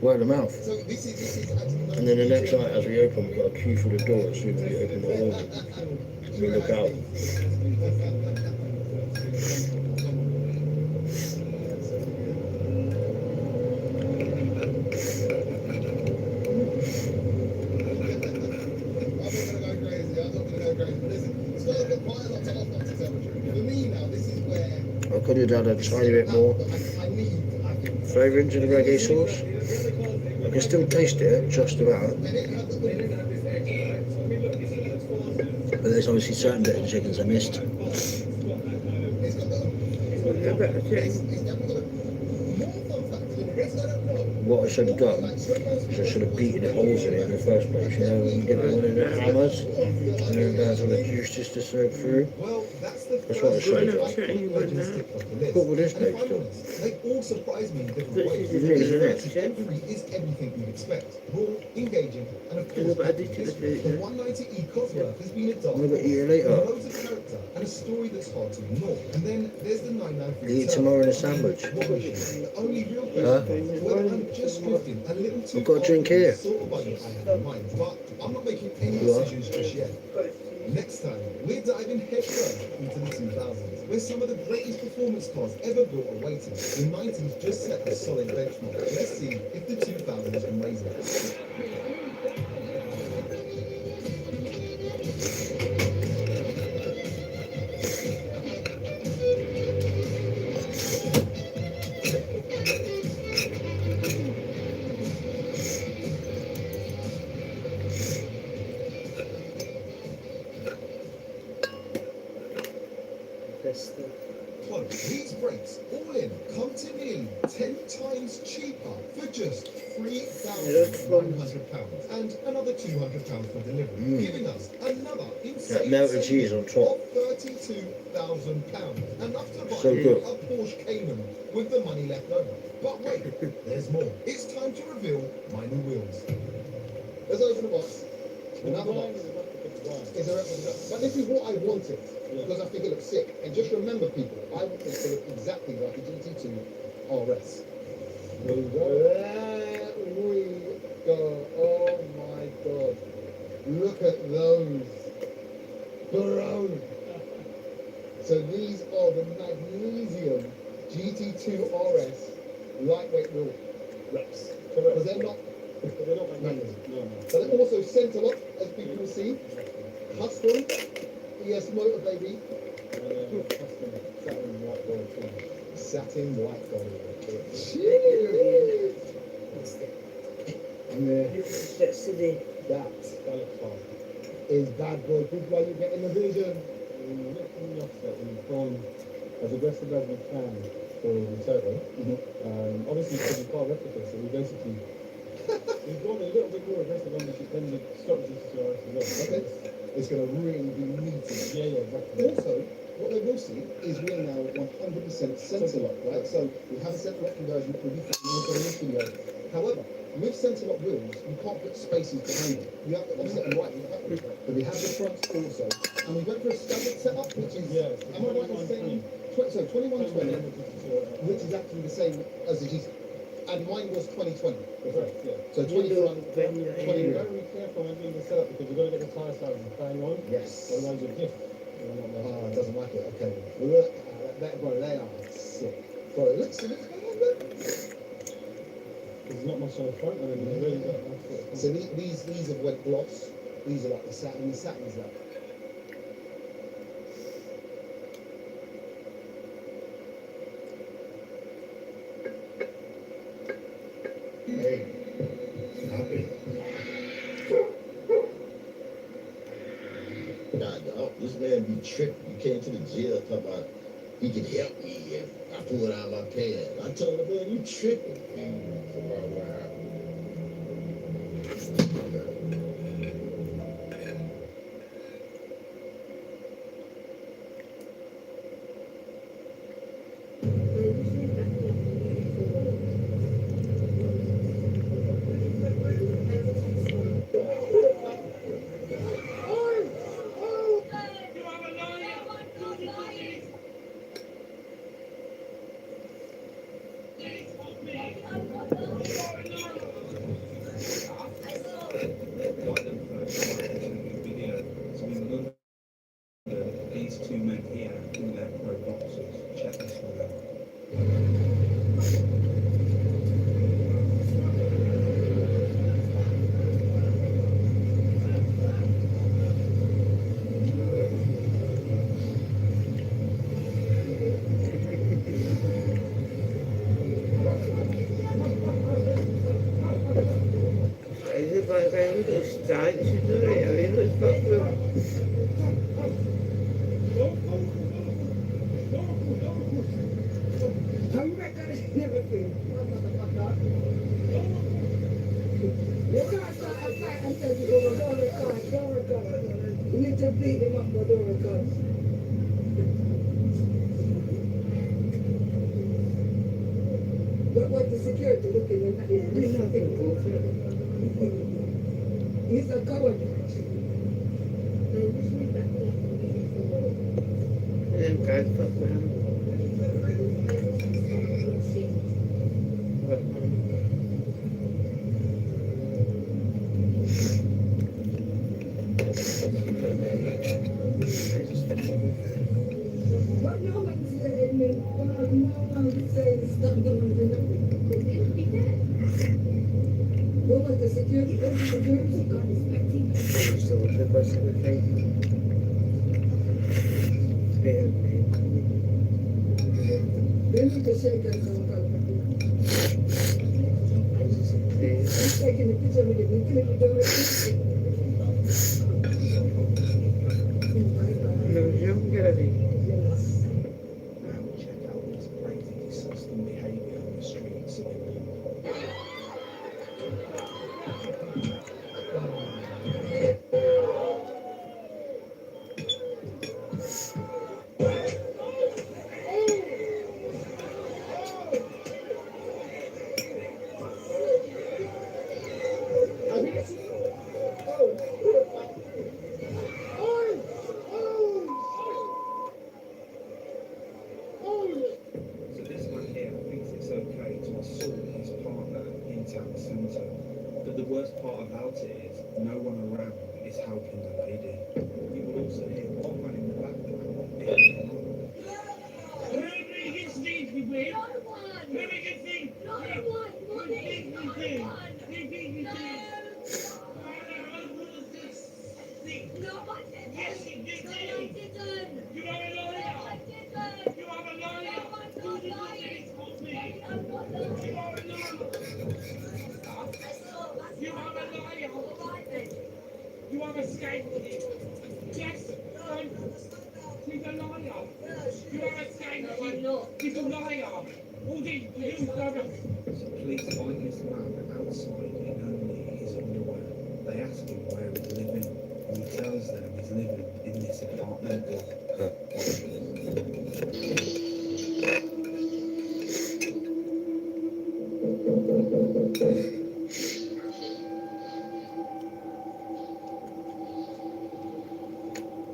word of mouth. And then the next night as we open, we've got a queue for the door as soon as we open the hall. We look out. I could have done a tiny bit more flavouring to the reggae sauce. I can still taste it, just about. But there's obviously certain bits of chickens I missed. What I should have done is I should have beaten the holes in it in the first place, you know, and get one of the hammers, and then there's all the juice just to soak through. That's what I should have done. What would this make still? They all surprise me in different But ways. she's Really, a isn't it? Every is everything you'd expect. Raw, engaging, and of There's course, about added to the history. food, The yeah. 190E Cosworth has been a dark I'm gonna eat it horse, later. with loads of character and a story that's hard to ignore. And then there's the 993. Eat tomorrow in a sandwich. What was it? The only real Huh? question. Well, I'm just drifting a little too I've got a far drink from the here. sort of budget I had in mind, but I'm not making any You are? decisions just yet. Next time, we're diving headfirst into the 2000s, where some of the greatest performance cars ever built are waiting. The 90s just set a solid benchmark. Let's see if the 2000s can raise it. Best thing. Close. These brakes, all in, come to nearly 10 times cheaper for just £3,100 and another £200 for delivery, giving us another insane That melted cheese on top. of £32,000. Enough to buy So good. a Porsche Cayman with the money left over. But wait, there's more. It's time to reveal my new wheels. Let's open the box. Another box. Is a replica. But this is what I wanted because I think it looks sick. And just remember, people, I want this to look exactly like a GT2 RS. There you go. There we go. Oh my god. Look at those. Bro. So these are the magnesium GT2 RS lightweight wheel reps. Because they're not magnesium. No. But they're also centre lock, as people will see. Custom ES motor, baby. Custom satin white gold trim. Satin white gold. That's today. That That looks fine. is bad boy. People, are you getting the vision? Looking offset, we've gone as aggressive as we can for the turbo. Obviously, because we can't replicate, so we basically we've gone a little bit more aggressive than the stock GTR as well. Okay. It's going to really be meaty. Yeah, exactly. Also, what they will see is we are now 100% centre lock, right? So we have a centre lock conversion, we'll be also in this video. However, with centre lock wheels, you can't put spaces behind them. You have to offset them right. But we have the fronts also. And we went for a standard setup, which is, am I right in saying, 2120, which is actually the same as the GT. And mine was 2020. Correct, yeah. So 20 front, 20 Be rear. very careful when doing the setup because you've got to get the tyre sizes bang on. Yes. Otherwise, you're diff. Oh, it doesn't like it. Okay. Look at that, bro. They are sick. Bro, it looks There's not much on the front, and then you really got enough for it. So these have went gloss. These are like the satin. The satin is like. Hey, stop it. Nah, dog, this man be tripping. He came to the jail talking about he can help me if I pull out my pants. I told him, man, you tripping. For my ride. These two men here in their pro boxes. Check this one out. But what the security looking at is doing nothing. He's a coward. Them guys fuck around. But no one said, no one said stop doing nothing. What was the security? What was the security? So the bus of the thing. They need to shake us on property. I'm taking the picture with it. We couldn't do it. No, young girl. Now check out this crazy, disgusting behaviour on the streets. helping the lady. You will also hear one man in the background. You have escaped. Yes, she's a liar. You have escaped. She's a liar. All these you So police find this man outside in only his underwear. They ask him where he's living, and he tells them he's living in this apartment block.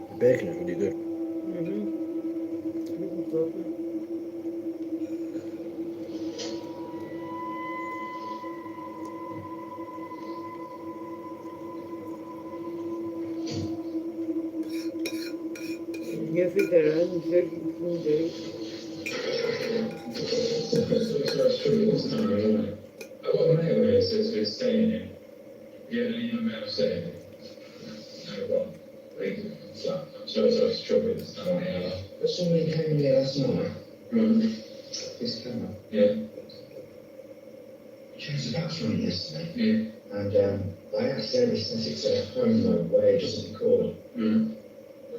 The bacon is really good. You figure out and certain food, eh? I got my area says we're staying here. Yeah, any young man saying no one. So it's trouble this time. But somebody came here last night. This camera. Yeah. Changed the battery yesterday. Yeah. And I asked every since it's a home mode where it doesn't record.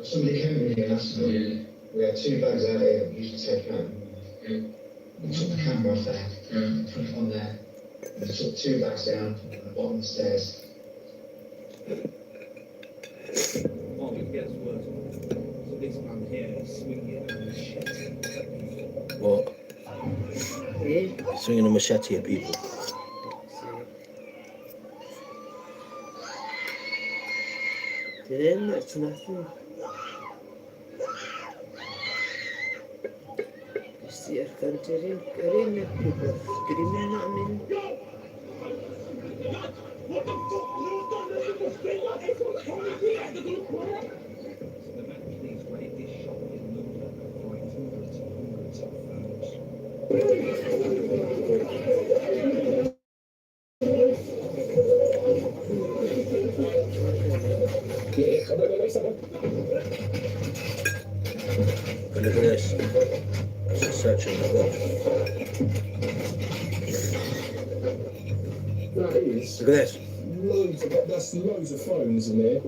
Somebody came in here last night. Yeah. We had 2 bags out here that we used to take home. Yeah. We took the camera off there, put it on there. We took 2 bags down on the bottom of the stairs. Oh, it gets worse. So this man here is swinging a machete at people. What? Eh? Swinging a machete at people. To them, that's nothing. You see our country, Karina, people screaming at me. So the men police raid this shop in London and find hundreds of phones. But look at this. That's a searching the watch. That is Look at this. that's loads of phones in there.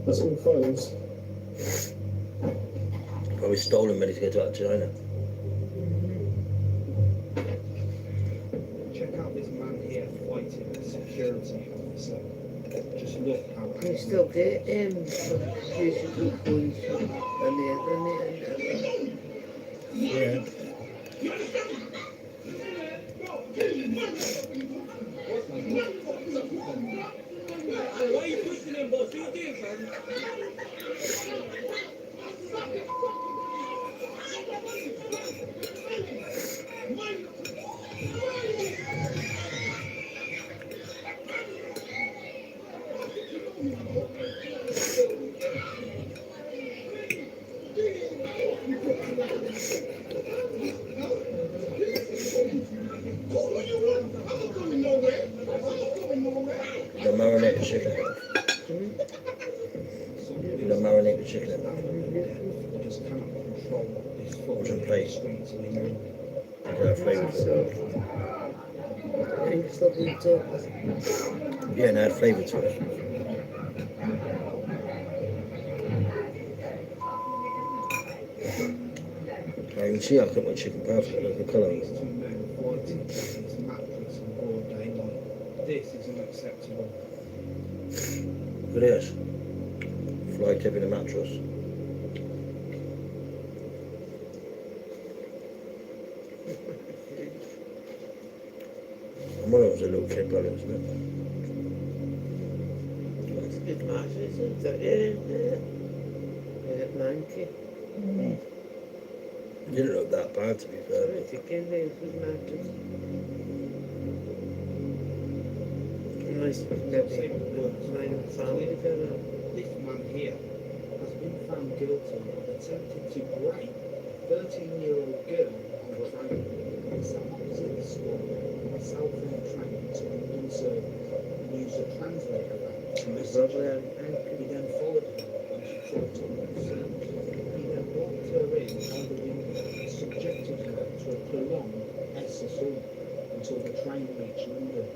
That's all phones. Probably stolen ready to go to China. Check out this man here fighting a security officer. Just look how You still get usable phones on the internet and Yeah. Why are you pushing them, boss? You doing, man? The marinated chicken. The marinated chicken. you just cannot control this fucking Place. streets anymore. Look at that flavour. and stuff like that. Yeah, and add flavour to it. You can see I cook my chicken perfectly. Look at the colour. These 2 men fighting for this mattress in broad daylight. This is unacceptable. Look at this. Fly tipping a mattress. I'm one of those little kid brothers, isn't it? It's good matches, it's a very monkey. It didn't look that bad, to be fair. It's a good matches. Nice, never mind family together. This man here has been found guilty of attempting to rape a 13-year-old girl on the train. Someone was in the squad, myself in the train, to London service, and used a translator app to listen to her. He then followed her when she tried to leave. He then locked her in on the window and subjected her to a prolonged SSO until the train reached London.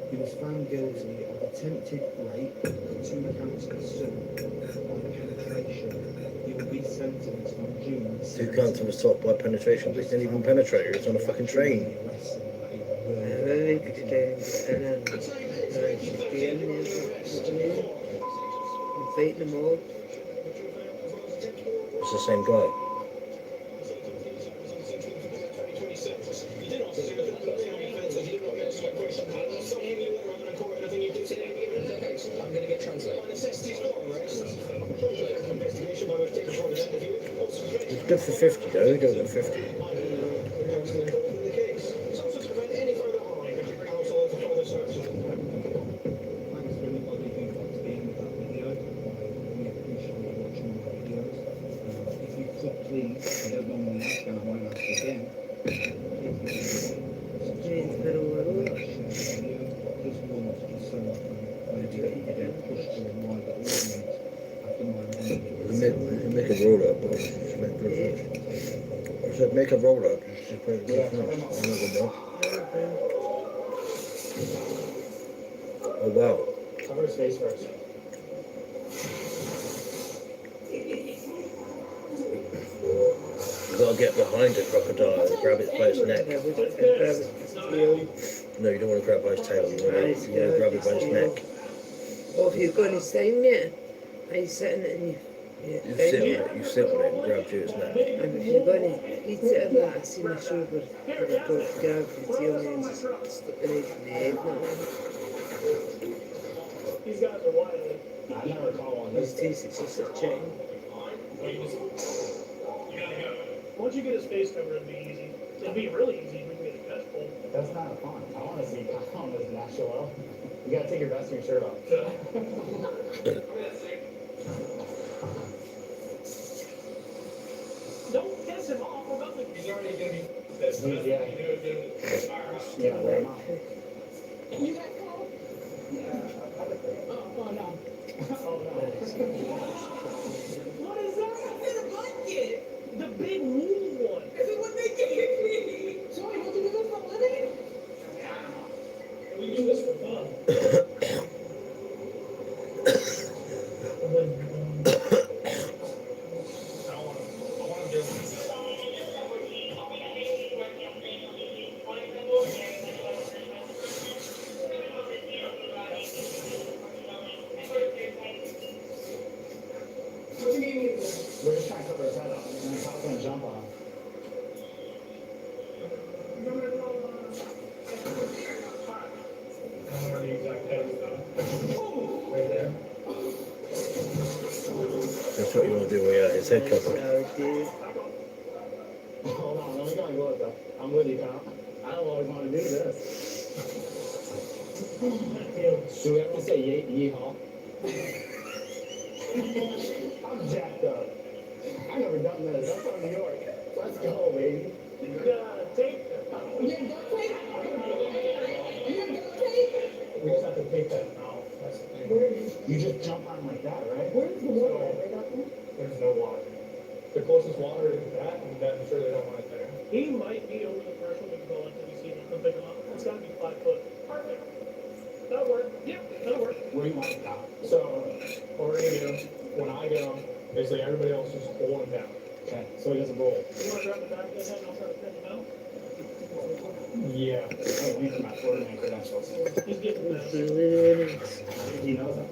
He was found guilty of attempted rape and 2 counts of assault by penetration. He will be sentenced on June 2 counts of assault by penetration. They didn't even penetrate her. It's on a fucking train. Very good. And then fighting them all. It's the same guy. I'm going to get translated. It's good for 50 though. He does it 50. Thanks for anybody who got to the end of that video. We appreciate you watching my videos. If you could please, I don't normally ask and I won't ask again. Just want to so maybe get pushed to a wider audience after my video. Make a roll up, boy. Just make a roll up. I said make a roll up. Just put it in the front. Oh wow. Cover his face first. You gotta get behind the crocodile and grab it by its neck. No, you don't want to grab by its tail. You want to grab it by its neck. Oh, have you got any sign yet? Are you sitting and You sit on it and grab to its neck. And if you're going to eat it and that, I see my shoulder with a dog grab the tail and just stuck it in the head. These guys are wild. I never call on These teeth, it's just a chain. Once you get his face covered, it'll be easy. It'll be really easy if we can get a catch pull. That's kind of fun. I want to see Kyle as Nashville. You gotta take your vest and your shirt off. Don't piss him off or nothing. He's already gonna be pissed. Yeah. Yeah, wear him out. You got called? Oh no. Oh no. What is that? It's a blanket. The big wool one. Is it what they gave me? So I have to do this for a living? We do this for fun. We're just trying to cover his head up, and then Kyle's gonna jump on him. That's what you want to do when you have his head covered. Hold on, let me go and look though. I'm with you, Kyle. I don't always want to do this. Should we ever say yeehaw? I'm jacked up. I never done this. I'm from New York. Let's go, baby. You gotta take them. We just have to take that out. That's the thing. You just jump on like that, right? Where's the water? There's no water. The closest water is that, and I'm sure they don't want it there. He might be over the first one we can go until we see him come pick him up. It's gotta be 5 foot. Perfect. That'll work. Yep, that'll work. What do you want, Kyle? So, what we're gonna do, when I go, basically everybody else just pull him down. Okay, so he doesn't roll. You wanna grab the back of his head and I'll try to pin him out? Yeah. Oh, these are my Florida credentials. He's getting that. He knows that.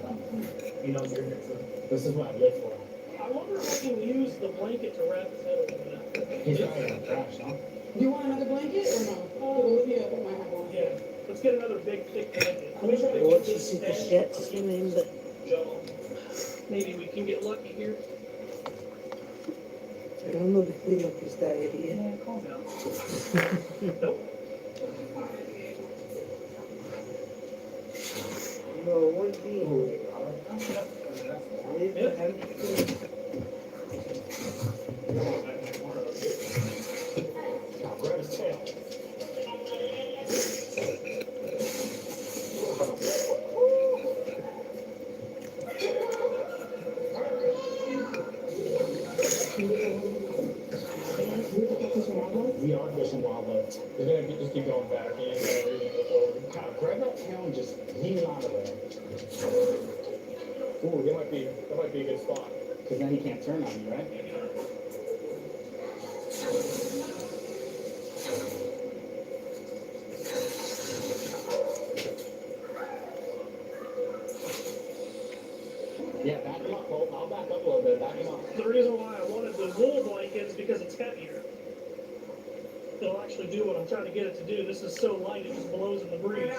He knows you're here, so this is what I live for. I wonder if I can use the blanket to wrap his head over that. He's probably gonna crash, huh? Do you want another blanket or no? Olivia might have one. Yeah, let's get another big thick blanket. Let me try to Watch get you this see the head. shit, remember. Maybe we can get lucky here. I don't know the clean up his diarrhea. Yeah, calm down. Nope. would be. Now grab his tail. We are fishing wildlife. We're gonna just keep going back. You ain't gonna really go forward. Now grab that tail and just lean it out of there. Ooh, that might be a good spot. Because then he can't turn on you, right? Yeah, back him up, Hope. I'll back up a little bit. Back him up. The reason why I wanted the wool blanket is because it's heavier. It'll actually do what I'm trying to get it to do. This is so light, it just blows in the breeze.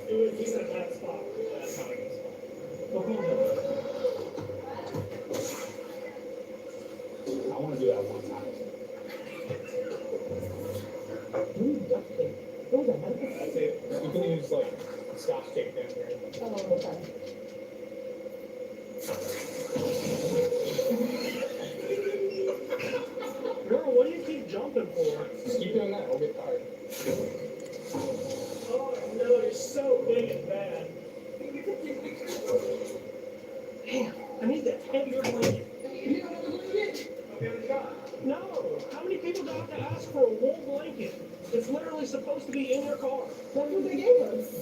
He's in a bad spot. That's not a good spot. I want to do that one time. That's it. You can use like Scotch tape down here. Oh, okay. Girl, what do you keep jumping for? Just keep doing that. I'll get tired. Oh no, you're so big and bad. Damn, I need that heavier blanket. No, how many people got to ask for a wool blanket? It's literally supposed to be in your car. That's what they gave us.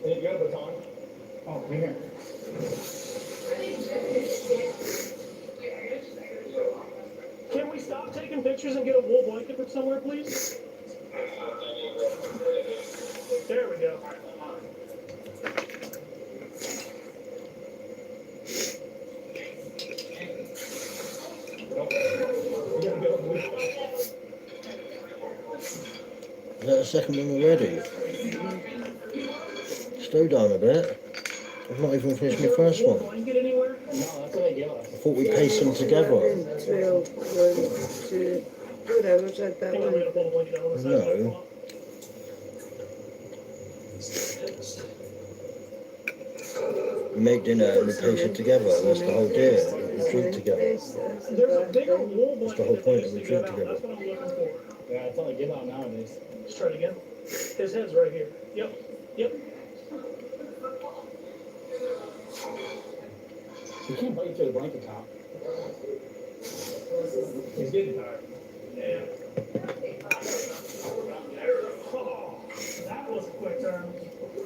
And you got a baton? Oh, right here. Can we stop taking pictures and get a wool blanket from somewhere, please? There we go. Is that the second one already? Slow down a bit. I've not even finished my first one. Blanket anywhere? No, that's what they give us. I thought we paced them together. 12, 1, 2, whatever, said that I think I'm one. gonna pull the blanket out of the No. side of the clock. We make dinner and we pace it together. That's the whole deal. We drink together. There's a bigger wool That's blanket the whole that point needs of to a get drink out. together. That's what I'm looking for. Yeah, that's all they give out nowadays. Let's try it again. His head's right here. Yep. Yep. You can't bite through the blanket top. He's getting tired. Yeah. Oh, that was a quick turn.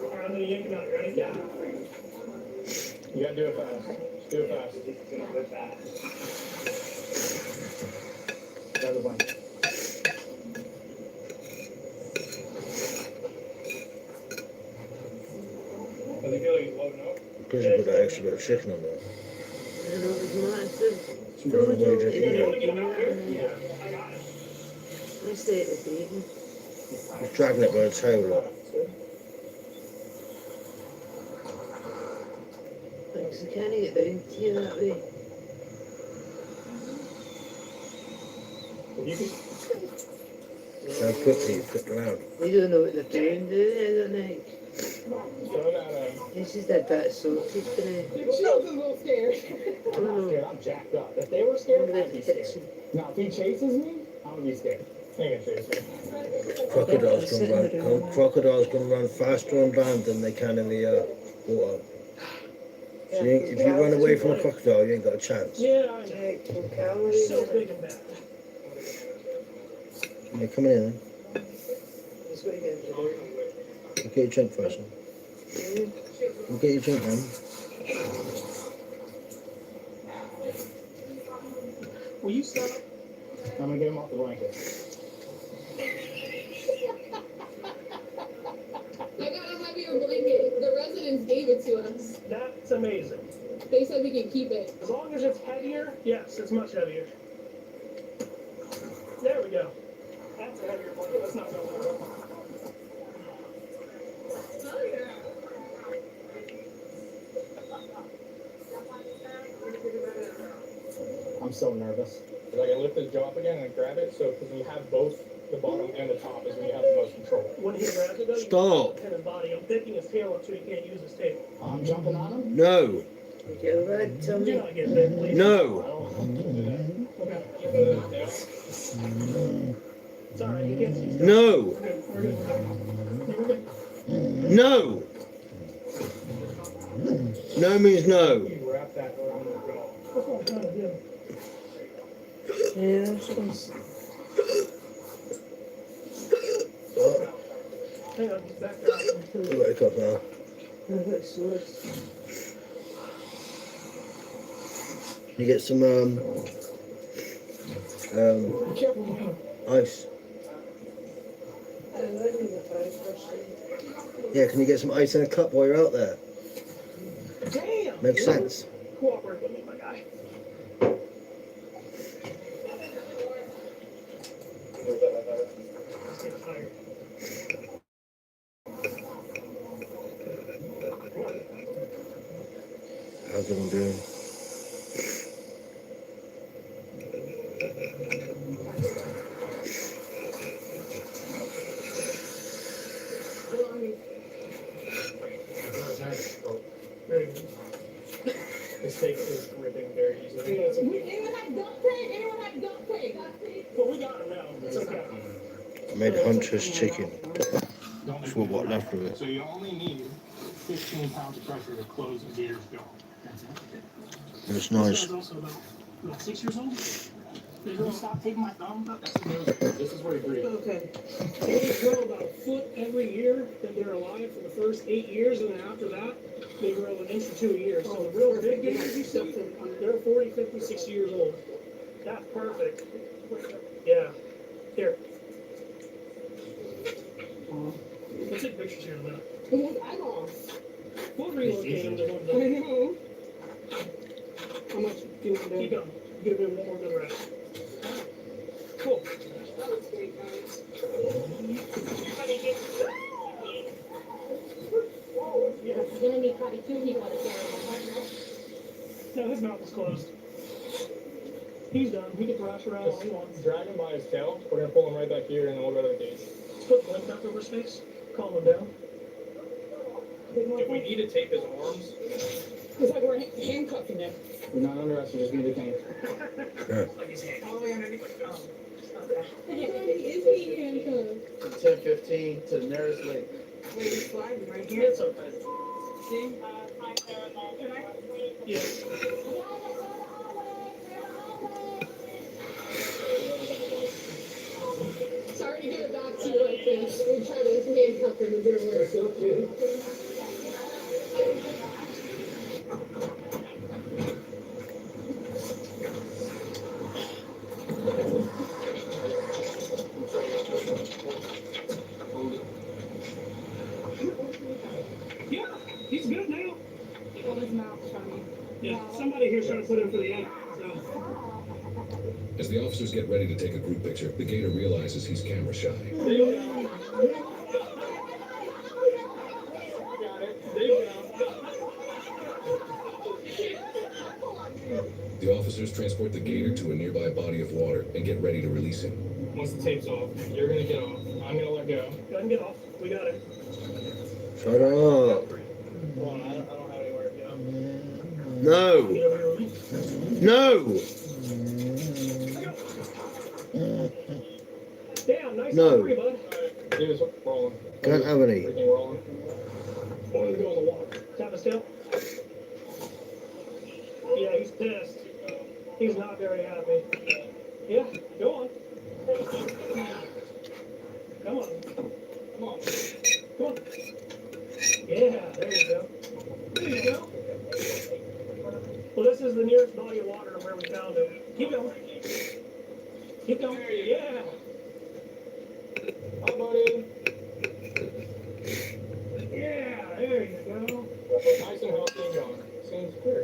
All right, I'm gonna yank him out. Ready? Yeah. You gotta do it fast. Just do it fast. Grab the blanket. Does he feel like he's loading up? Because you put that extra bit of chicken on there. I know it was massive. You don't know where you You want eat to it. get him out here? Yeah, I got it. I stayed with eating. He's dragging it by the tail, look. Thanks, I can't get down to you that way. You can How quickly you flipped around. You don't know what they're doing, do they? I don't think. throw that This is that bit of sausage today. She was a little scared. I'm not scared. I'm jacked up. If they were scared, Under I'd the be scared. kitchen. Now, if he chases me, I'm gonna be scared. He ain't gonna chase me. Crocodiles can run faster on land than they can in the water. So if you run away from a crocodile, you ain't got a chance. Yeah, I know. Check for You're calories. so big and bad. You're coming in. That's what you get to do. You get your drink first. You get your drink, man. Will you stop? I'm gonna get him off the blanket. I got a heavier blanket. The residents gave it to us. That's amazing. They said we can keep it. As long as it's heavier, yes, it's much heavier. There we go. That's a heavier blanket. That's not going to work. Oh, yeah. I'm so nervous. If I can lift his jaw up again and grab it, so because we have both the bottom and the top is when you have the most control. When he grabs it, though, you Stop. can his body. I'm picking his tail up so he can't use his tail. I'm jumping on him? No. Get a red Do tummy. not get bit, please. No. Okay. It's alright, he gets it. No. We're good. We're good. We're good. No. No means no. You wrap that around the jaw. That's what I'm trying to do. Yeah, that's what I'm saying. Hang on, he's back there. Wake up now. That's worse. You get some ice. Yeah, can you get some ice in a cup while you're out there? Damn! Makes sense. Cooperate with me, my guy. Let's get tired. How's everyone doing? Very good. This steak is ripping very easily. Anyone have duck pig? Anyone have duck pig? Well, we got it now. It's okay. I made hunter's chicken. That's what left of it. So you only need 15 pounds of pressure to close a gator's jaw. That's it. And it's This nice. guy's also about 6 years old. They're gonna stop taking my thumb. This is where he breathes. Okay. They grow about a foot every year that they're alive for the first 8 years, and then after that, they grow an inch or 2 a year. So the real big gators you see, they're 40, 50, 60 years old. That's perfect. Yeah. Here. We'll take pictures here in a minute. He has eyeballs. We'll relocate him to one of I them. know. How much do you want to do? Keep going. Give him one more good rest. Cool. That looks great, guys. Yeah. You're gonna need probably 2 people to carry him. No, his mouth is closed. He's done. He can thrash around all he wants. Drag him by his tail. We're gonna pull him right back here, and then we'll go to the cage. Let's put Glenn back over his face. Calm him down. If we need to tape his arms, It's like we're handcuffing him. we're not under arrest. We just need a cane. Like his hand. All the way underneath the thumb. Is he handcuffed? 10:15 to the nearest lake. Wait, he's sliding right here. It's okay. See? Yeah. Sorry to give it back to you like this. We tried to handcuff him and didn't work. Yeah, he's good now. Well, his mouth's funny. Yeah, somebody here's trying to put him for the end. So. As the officers get ready to take a group picture, the gator realizes he's camera shy. There you go. Got it. There you go. The officers transport the gator to a nearby body of water and get ready to release him. Once the tape's off, you're gonna get off. I'm gonna let go. Go ahead and get off. We got it. Shut up. Hold on, I don't have anywhere to go. No. Get over here with me. No. Damn, nice No. delivery, bud. He was rolling. Can't have any. Everything rolling. One of the girls will walk. Tap his tail. Yeah, he's pissed. He's not very happy. Yeah, go on. Come on. Come on. Come on. Yeah, there you go. There you go. Well, this is the nearest body of water where we found him. Keep going. Keep going. Yeah. How about him? Yeah, there you go. Nice and healthy and going. Seems clear.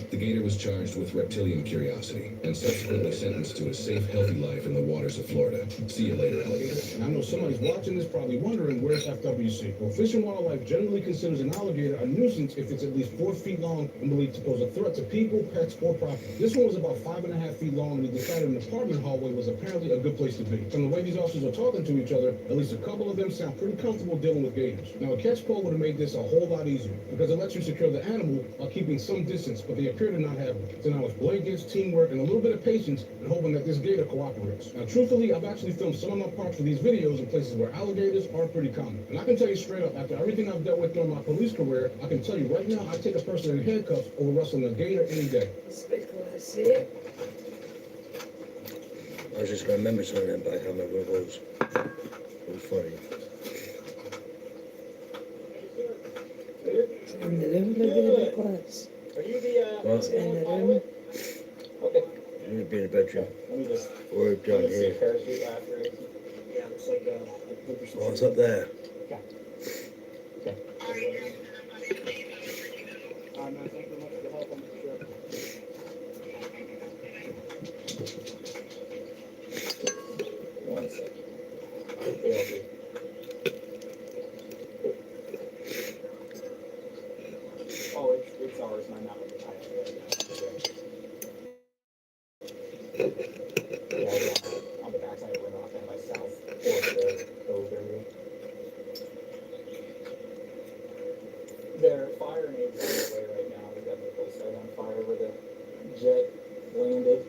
The gator was charged with reptilian curiosity and subsequently sentenced to a safe, healthy life in the waters of Florida. See you later, alligator. I know somebody's watching this probably wondering where's FWC. Well, Fish and Wildlife generally considers an alligator a nuisance if it's at least 4 feet long and believed to pose a threat to people, pets, or property. This one was about 5.5 feet long, and we decided an apartment hallway was apparently a good place to be. From the way these officers are talking to each other, at least a couple of them sound pretty comfortable dealing with gators. Now, a catch pole would have made this a whole lot easier because it lets you secure the animal while keeping some distance, but they appear to not have it. So now it's blankets, teamwork, and a little bit of patience and hoping that this gator cooperates. Now, truthfully, I've actually filmed some of my parts for these videos in places where alligators are pretty common. And I can tell you straight up, after everything I've dealt with during my police career, I can tell you right now, I take a person in handcuffs over wrestling a gator any day. I was just going to remember something then, but I can't remember what it was. It was funny. In the room, they're going to be quiet. Are you the, What? In the room. Okay. You would be in the bedroom. Let me just... Or down here. Parachute after it. Yeah, looks like What's up there? Okay. No, thank you very much for the help, I'm sure. One second. Okay. Oh, it's ours, and I'm not with the time yeah, on the backside of Renoff and myself for the Cove area. Their fire needs on the way right now. We got the whole site on fire where the jet landed.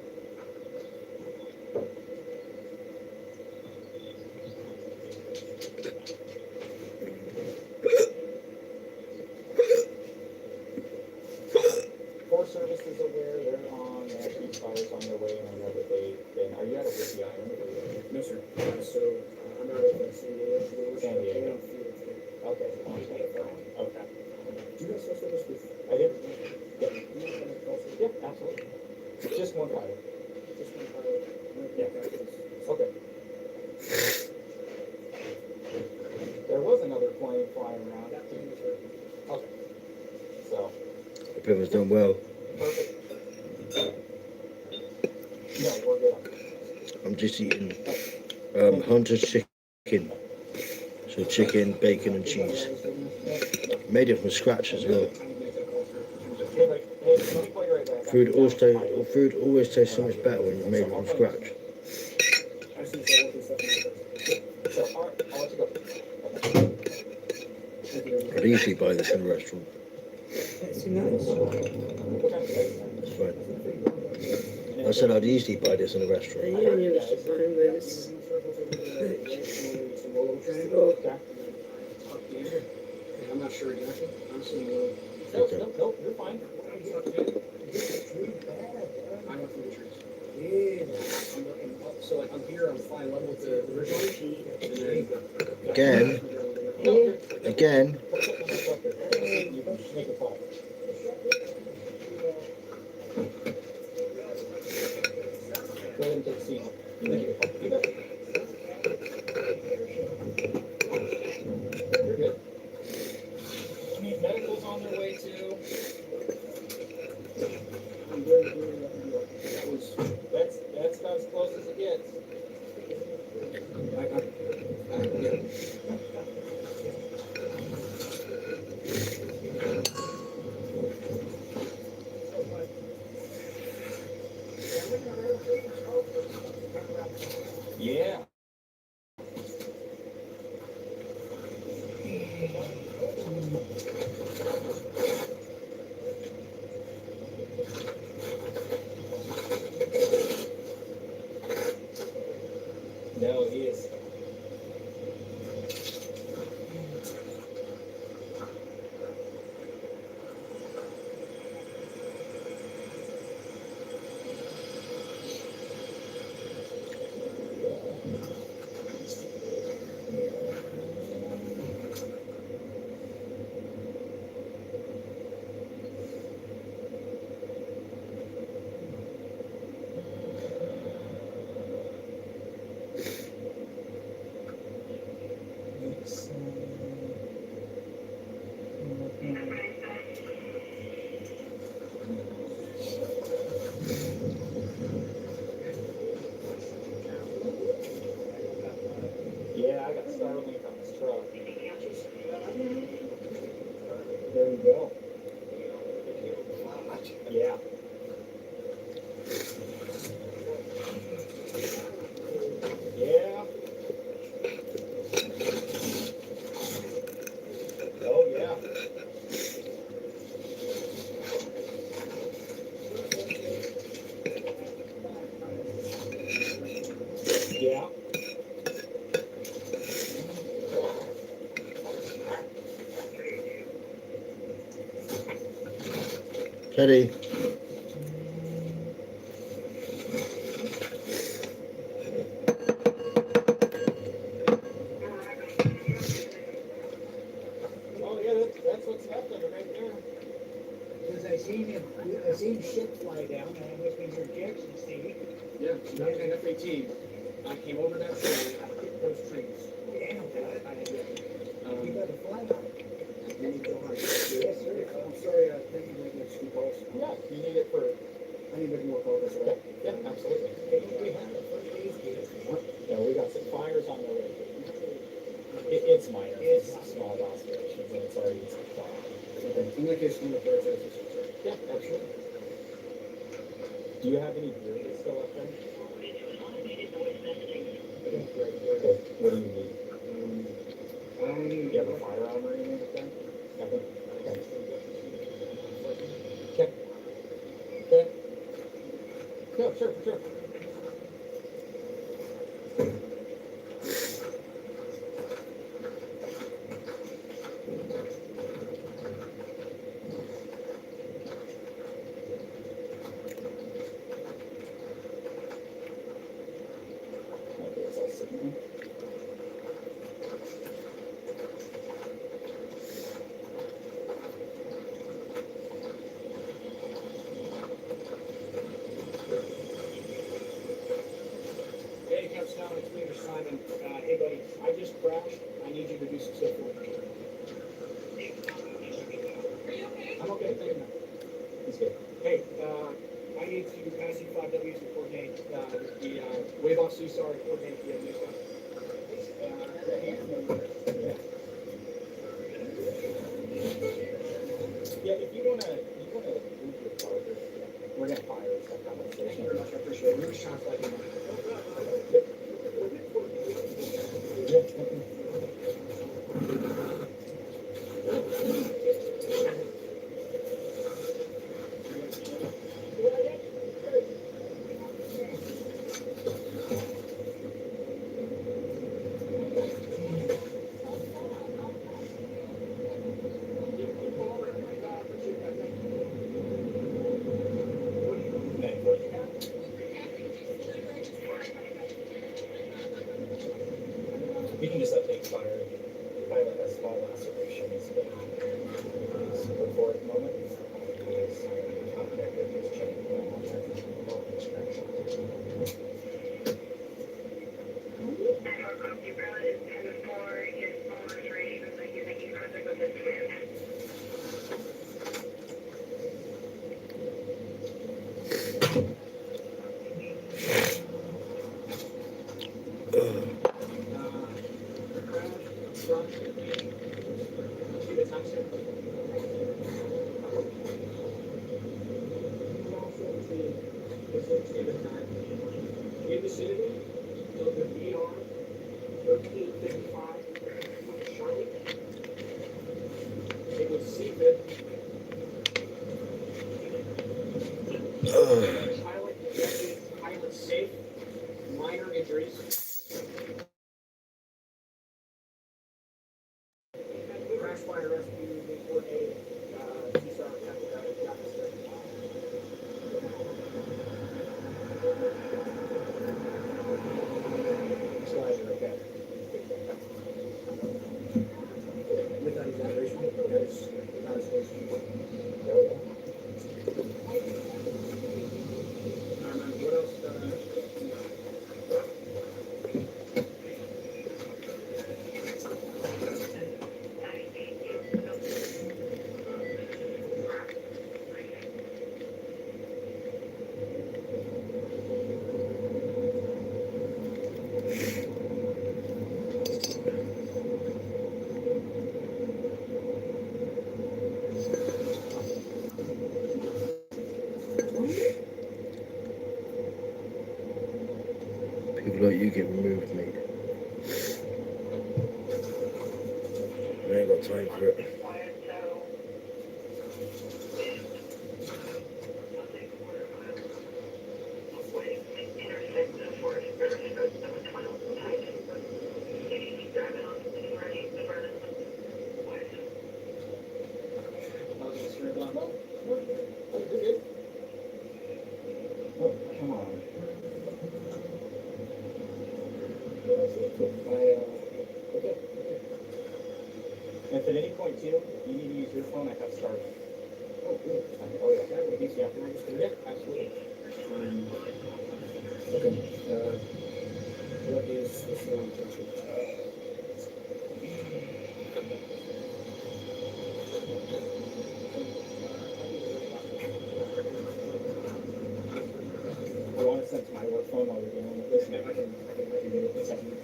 Forest Service is aware. They're on. They actually fires on their way, and I know that they've been. Are you out of Whiskey Island? No, sir. So, I'm out of San Diego. San Diego. Okay. Okay. Do you guys have service with? I do. Yeah. Yeah, absolutely. Just one fire. Just one pilot. Yeah. Okay. There was another plane flying around. Okay. So. Hope everyone's done well. Perfect. No, we're good. I'm just eating Hunter's chicken. So chicken, bacon and cheese. Made it from scratch as well. Food always tastes so much better when you made it from scratch. I'd easily buy this in a restaurant. It's nice. It's fine. I said I'd easily buy this in a restaurant. You and your fine with this. I'm not sure exactly. I'm seeing Nope, you're fine. I'm up from the trees. Yeah. I'm looking up. So like I'm here, I'm flying level with the original. And then Again. You can make a call. Go ahead and take a seat. You make a call. You bet. You're good. I mean, medical's on their way too. I'm doing that was That's about as close as it gets. Yeah. No, he is. Starlink on this truck. There you go. Yeah. Yeah. Oh, yeah. Yeah. Teddy. Oh, yeah, that's what's left of it right there. Because I seen shit fly down, and which means your Jackson, Stevie. Yeah, not an FAT. I came over that side, I hit those trees. Damn, you got a fly on. You need to go hard. Yes, sir. I'm sorry, I think you might get scoop also. Yeah, you need it for, I need to make more focus, right? yeah, absolutely. We have a first aid kit. Yeah, we got some fires on the way. It's minor, it's small lacerations, and it's already fine. Okay, in that case, I'm gonna first aid. Yeah, absolutely. Do you have any beer still left there? Okay, what do you need? Do you have a firearm or anything like that? Nothing? Okay. Okay. Okay. No, sure, sure. Okay, it's all sitting there. Hey, Capstone, it's me, Simon. Hey, buddy, I just crashed. I need you to do some stuff for me. I'm okay, thank you. He's good. Hey, I need to pass you 5Ws to coordinate the wave off CSAR to coordinate the new stuff. Yeah, if you wanna move your car, we're gonna fire and stuff on Thank the you very much, I appreciate it. We're just trying to fight you. We can just update fire. Pilot has small lacerations, but he's before at the moment. He's contacted his chain. In the vicinity of the VR 1355 Charlotte. It was CFIT. Pilot ejected, pilot safe, minor injuries. Crash fire rescue, they coordinated, CSAR Slides are okay. without exaggeration, that is not as close to you. What else? get removed, mate. I ain't got time for it. Oh, come on. Okay. If at any point too, you need to use your phone, I have started. Oh, good. Oh, yeah. Yeah, absolutely. Okay. What is the phone? I want to send to my work phone while you're doing this, and I can let you do it in a second.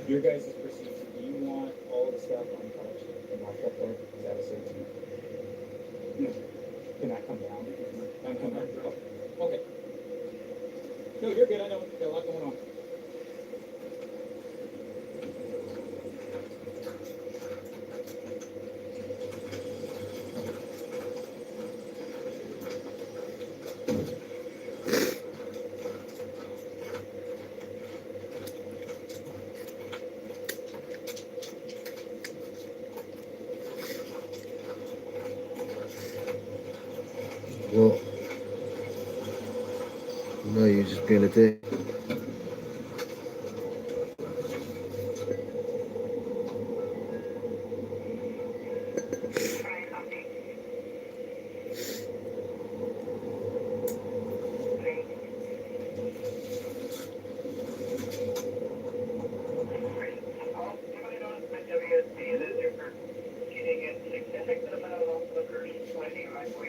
Your guys' procedure, do you want all the stuff on the couch and locked up there? Is that a safety? No. Can that come down? Can come down? Oh, okay. No, you're good. I know. Got a lot going on. What? No, you're just being a dick.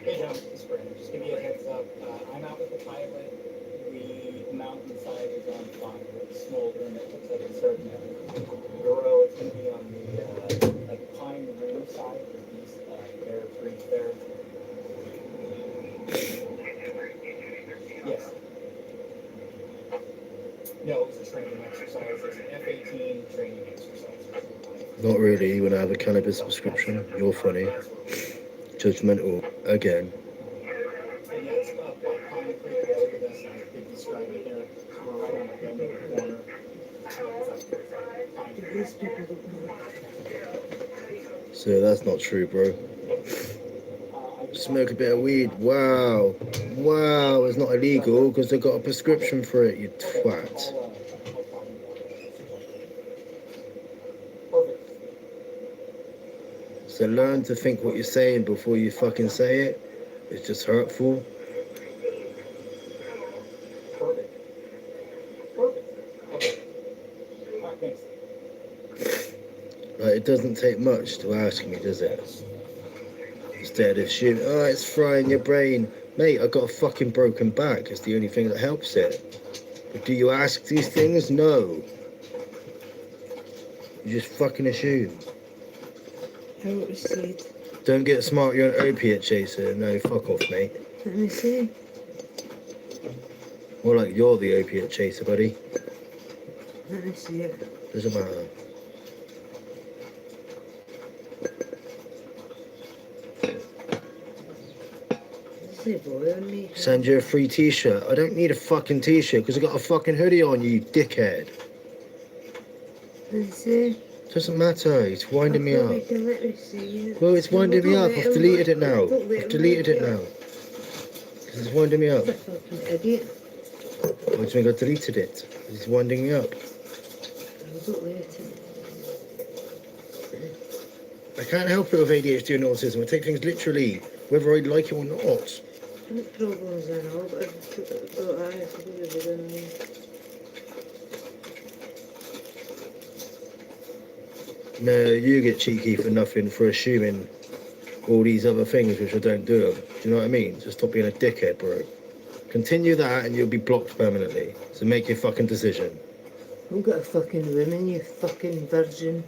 Hey John, it's Brandon. Just give me a heads up. I'm out with the pilot. The mountainside is on fire. It's smoldering. It looks like it's starting to grow. It's going to be on the like Pine Rim side of these Bear Creek there. Yes. No, it was a training exercise. It's an F-18 training exercise. Not really, when I have a cannabis prescription. You're funny. Judgmental again. And yeah, it's Pine Creek Road. That's how they describe it there. We're right on the Denver corner. These people don't know. So that's not true, bro. Smoke a bit of weed. Wow. Wow, it's not illegal because they got a prescription for it, you twat. So learn to think what you're saying before you fucking say it. It's just hurtful. Like, it doesn't take much to ask me, does it? Instead of shooting, oh, it's frying your brain. Mate, I got a fucking broken back. It's the only thing that helps it. But do you ask these things? No. You just fucking assume. How it was said. Don't get smart, you're an opiate chaser. No, fuck off, mate. Let me see. More like you're the opiate chaser, buddy. Let me see it. Doesn't matter. Send you a free t-shirt. I don't need a fucking t-shirt because I got a fucking hoodie on, you dickhead. Doesn't matter, it's winding me up. Well, it's winding me up. I've deleted it now. I've deleted it now. Because it's winding me up. What do you think I deleted it? It's winding me up. I can't help it with ADHD and autism. I take things literally, whether I like it or not. Problems and all, but I have to do it. No, you get cheeky for nothing for assuming all these other things which I don't do. Do you know what I mean? Just stop being a dickhead, bro. Continue that and you'll be blocked permanently. So make your fucking decision. I've got a fucking woman, you fucking virgin.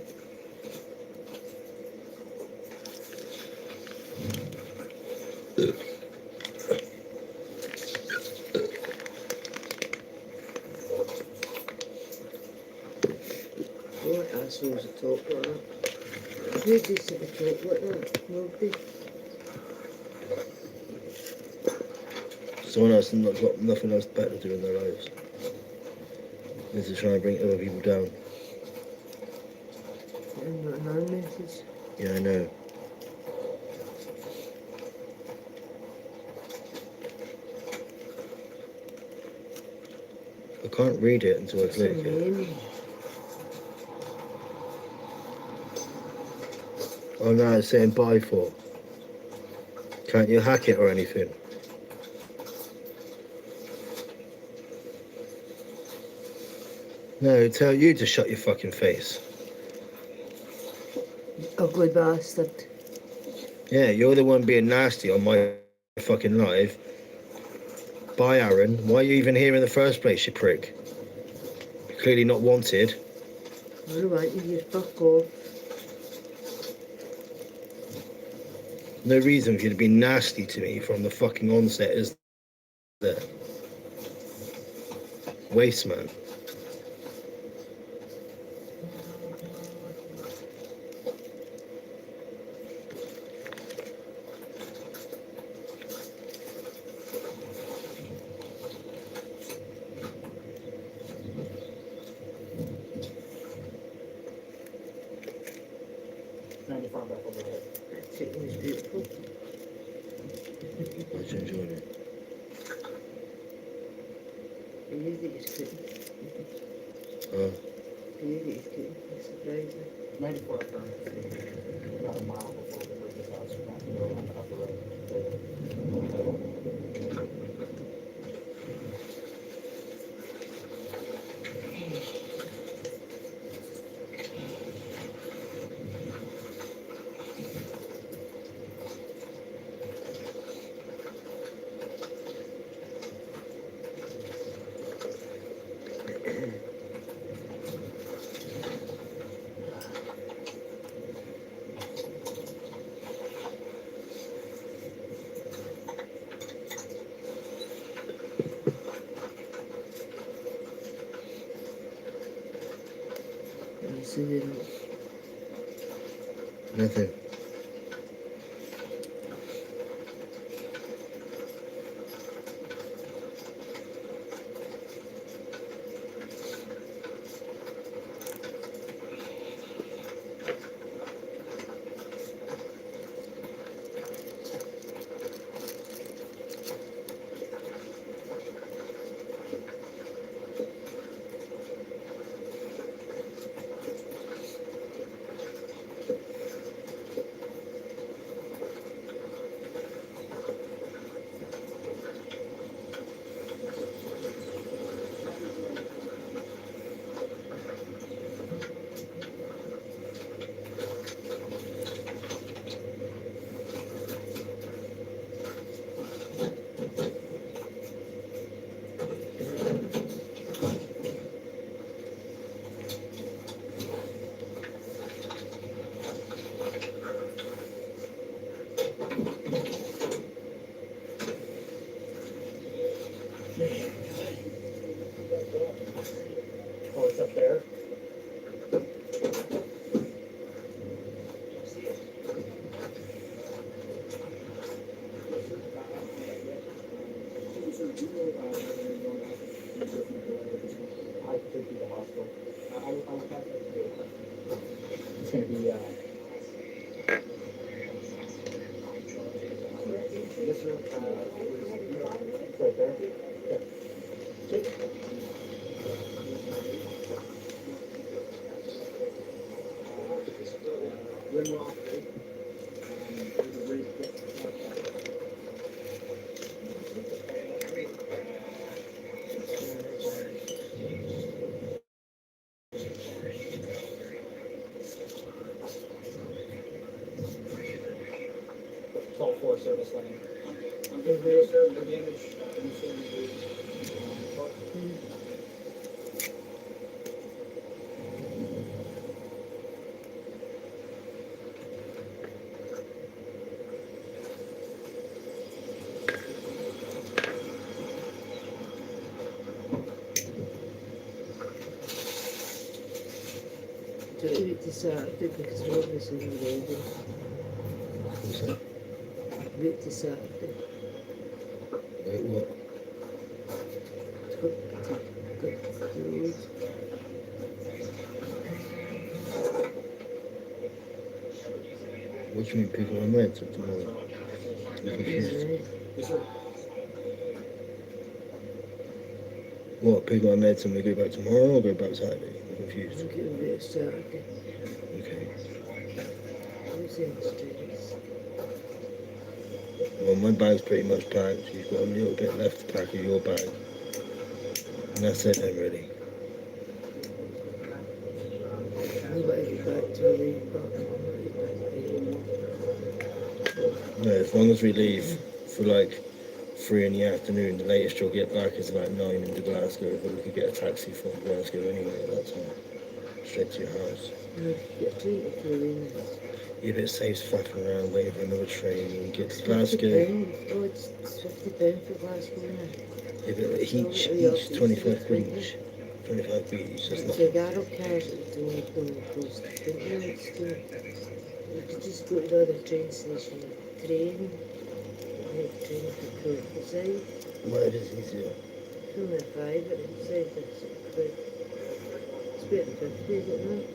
What assholes that talk like that? Who did they talk like that? Nobody. Someone else has not got nothing else better to do in their lives than to try and bring other people down. And not an message. Yeah, I know. I can't read it until I click it. Oh no, it's saying buy for. Can't you hack it or anything? No, tell you to shut your fucking face. Ugly bastard. Yeah, you're the one being nasty on my fucking live. Bye, Aaron. Why are you even here in the first place, you prick? You're clearly not wanted. I don't want you here, fuck off. No reason for you to be nasty to me from the fucking onset, is there? Waste, man. That chicken is beautiful. I just enjoyed it. I knew that he's cooking. Oh. I knew that he's cooking. It's surprising. 94 up front. About a mile before the bridge's house. You have to go around the upper road. Nothing. Oh, it's up there. I could take you to the hospital. I would have to do it. It's going to be, yes, sir. It's right there. Yeah. It's all four service lane. I'm going to do the damage. the week to Saturday because we're obviously not ready. What's that? Week to Saturday. Wait, what? Got to the road. What do you mean picking my meds up tomorrow? I'm confused. What, pick my meds and we go back tomorrow or go back Saturday? I'm confused. I'm getting a bit Saturday. Okay. Who's in the streets? Well, my bag's pretty much packed. You've got a little bit left to pack of your bag. And that's it then, really. I'm going to get back to the park. No, as long as we leave for like 3 in the afternoon, the latest you'll get back is about 9 into Glasgow, but we could get a taxi from Glasgow anyway at that time. Straight to your house. No, get treated for the Yeah, but it saves faffing around waiting for another train and you get to Glasgow. Oh, it's £50 for Glasgow now. Yeah, but each 25 quid each. 25 quid each, that's not... So Garrow cars don't make them close. Don't know what to do. You could just go to the other train station, train, and train to Courtside. Where is easier? From the 5 at the side, that's quid. It's better than 50, is it not?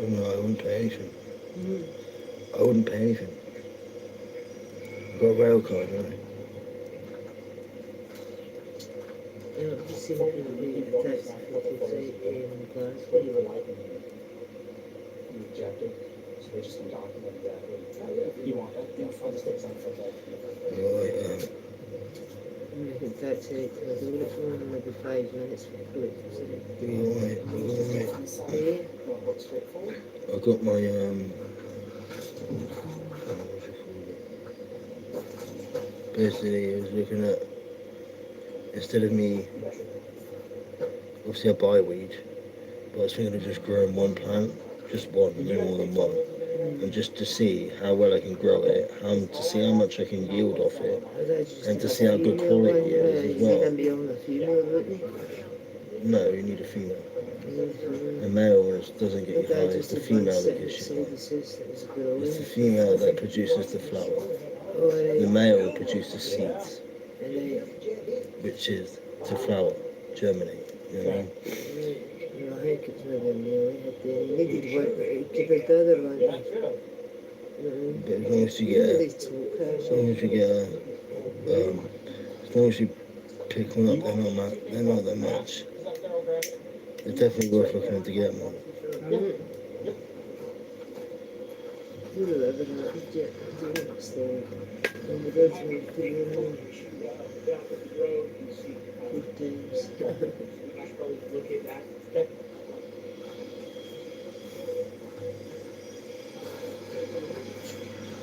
No, I wouldn't pay anything. Mm. I wouldn't pay anything. I've got a rail card, don't I? You know, you see what the taxi for Courtside in Glasgow. You rejected, so they just don't document exactly. You want that? Yeah, I'll just take something from that. Right, You can taxi right to the door for maybe 5 minutes for Courtside. alright. Stay. I got my, basically I was looking at, instead of me, obviously I buy weed, but I was thinking of just growing one plant, just one, no more than one, and just to see how well I can grow it, to see how much I can yield off it, and to see how good quality it is as well. No, you need a female. A male doesn't get you high, it's the female that gets you high. It's the female that produces the flower. The male produces seeds, which is to flower, germinate, you know what I mean? But as long as you get as long as you pick one up, they're not that much. They're definitely worth looking at to get one.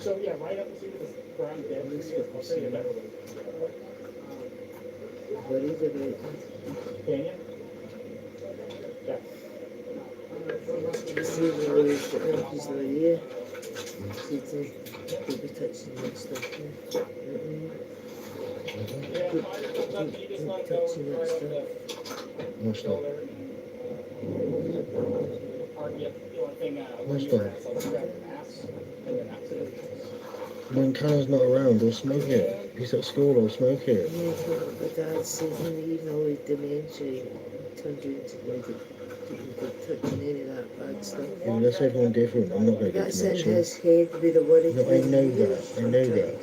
So yeah, right up to this brown dead. I'll show you a better one. What is it? Canyon? Yeah. See the way he's not here. See to be touching that stuff. Keep touching that stuff. What's that? What's that? When Connor's not around, I'll smoke it. If he's at school, I'll smoke it. Yeah, but Dad says even though with dementia, turns you into touching any of that bad stuff. Yeah, but that's everyone different. I'm not going to get That's in dementia. his head with the worry. No, I know that. I know that.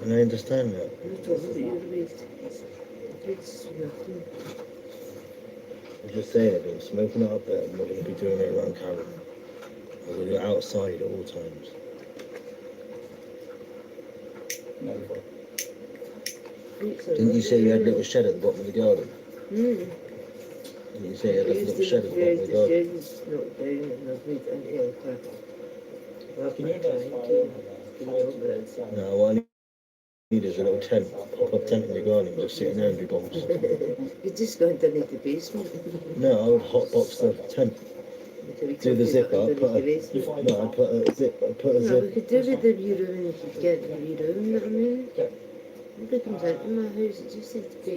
And I understand that. You're talking about your weight. It's nothing. I'm just saying it, I'm smoking it up there. I'm not going to be doing it around Karen. I'm going to do it outside at all times. Didn't you say you had a little shed at the bottom of the garden? Didn't you say you had a little shed at the bottom of the garden? It's not down and I've made an air No, what I need is a little tent, pop-up tent in your garden, just sitting there and do bombs. You just go underneath the basement. No, I would hotbox the tent. Do the zip up, put a zip. No, we could do with the wee room if you get the wee room, you know what I mean? Nobody comes into my house, it just seems to be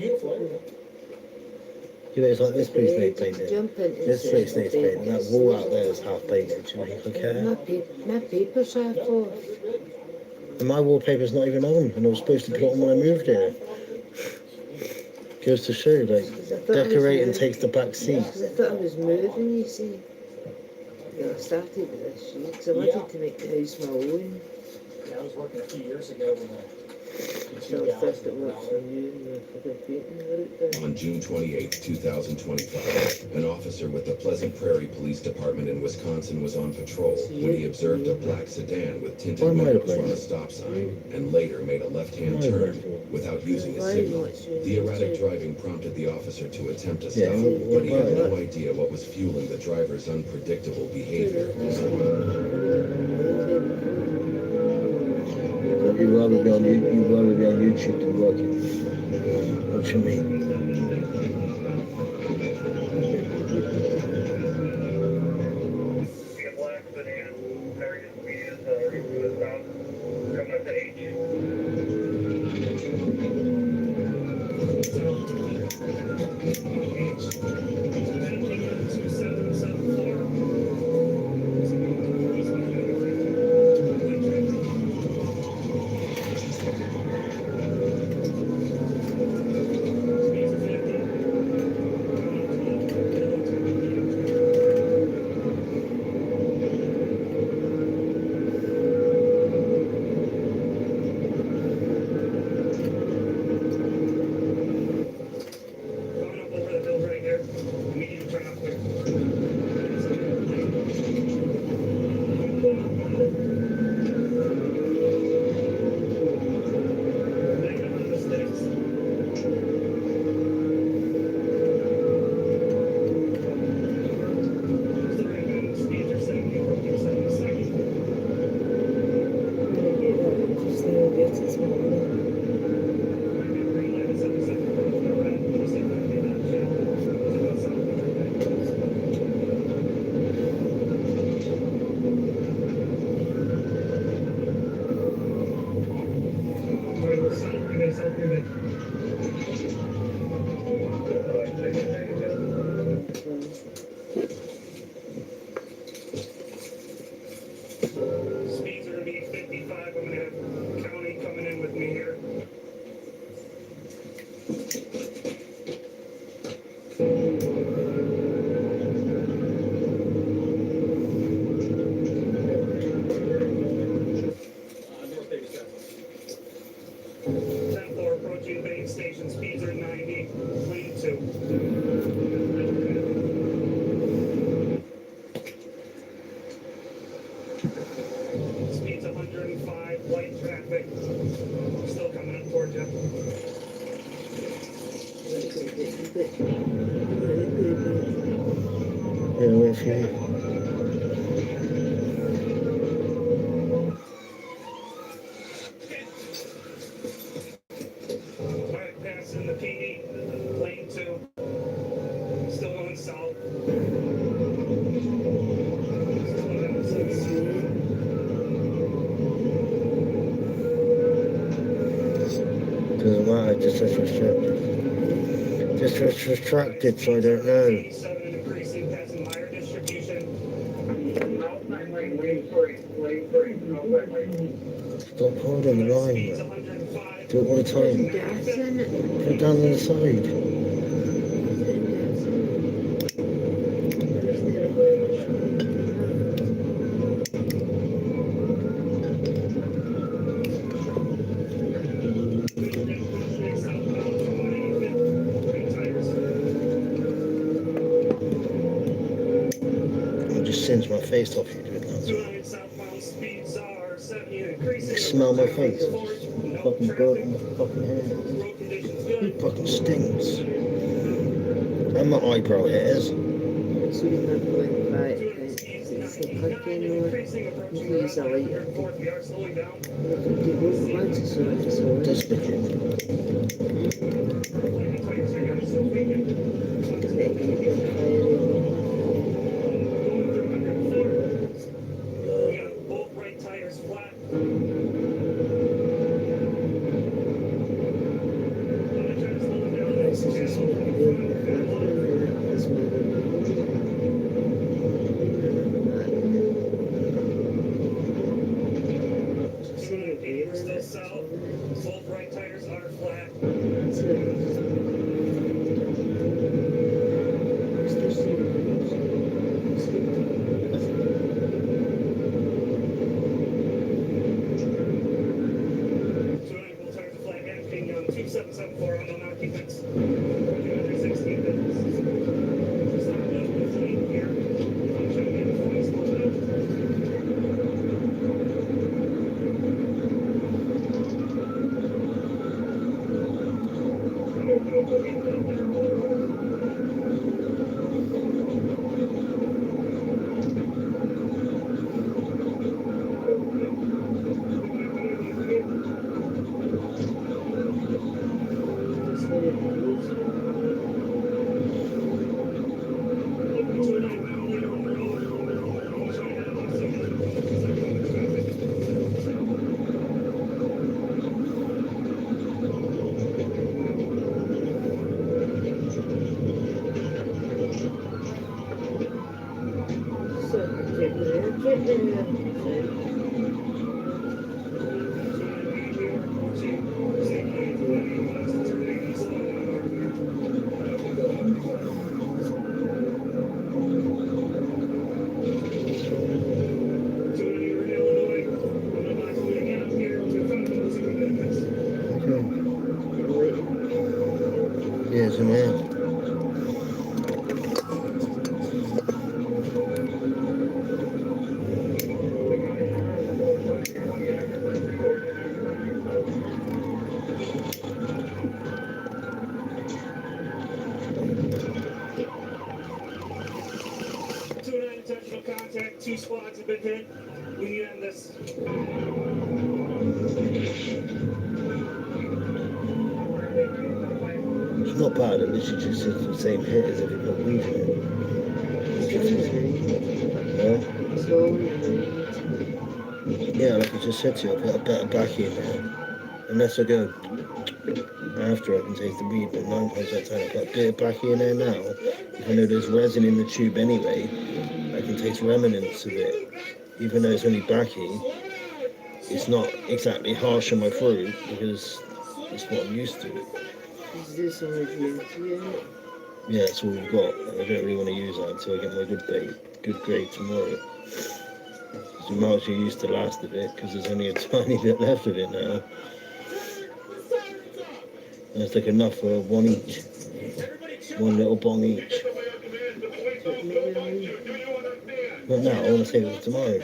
Yeah, it's like this place needs painting. Jump into This place needs painting. And that wall out there is half painted. Do you think I care? My paper's half off. And my wallpaper's not even on, and I was supposed to put it on when I moved here. Goes to show, like, decorating takes the back seat. Because I thought I was moving, you see. Yeah, I started with this year, because I wanted to make the house my own. Yeah, I was working a few years ago with So I first it worked for you, and for the painting route there. On June 28, 2025, an officer with the Pleasant Prairie Police Department in Wisconsin was on patrol when he observed a black sedan with tinted windows from a stop sign and later made a left-hand turn without using a signal. The erratic driving prompted the officer to attempt to stop, but he had no idea what was fueling the driver's unpredictable behavior. You'd rather be on YouTube than working. What you mean? Speeds are gonna be 55. I'm gonna have county coming in with me here. Tenth floor approaching Bain Station. Speeds are 90. Lane 2. Speeds 105, light traffic. Still coming up towards you. Yeah, wait for you. Alright, passing the PD, lane 2. Still going south. Doesn't matter, just restracted. Just restracted, so I don't know. 87 and increasing, passing higher distribution. Stop holding the line, man. Do it all the time. Put it down on the side. I'll just singe my face off you doing that. Southbound speeds are 70 and increasing. Smell my face. Fucking goat in my fucking hair. It fucking stinks. And my eyebrow hairs. So we have one back, it's the clicking on, you use a lighter. Just look at it. Both right tires flat. south. Both right tires are flat. Both tires are flat. Everything 2774 on the occupants. 216 business. Just on the fleet here. I'm trying to get the fleet split up. Yes, man. Intentional contact, 2 squads have been hit. We need to end this. It's not bad, it literally just is the same hit as if you've got weed in it. Yeah, like I just said to you, I've got a better backy in there. Unless I go after I can taste the weed, but 9 times out of 10 I've got a bit of backy in there now. Even though there's resin in the tube anyway, I can taste remnants of it. Even though it's only backy, it's not exactly harsh on my throat because it's what I'm used to. Is this on the DMT? Yeah, that's all we've got. I don't really want to use that until I get my good grade tomorrow. So might as well use the last of it because there's only a tiny bit left of it now. And it's like enough for one each. One little bong each. Not now, I want to save it for tomorrow.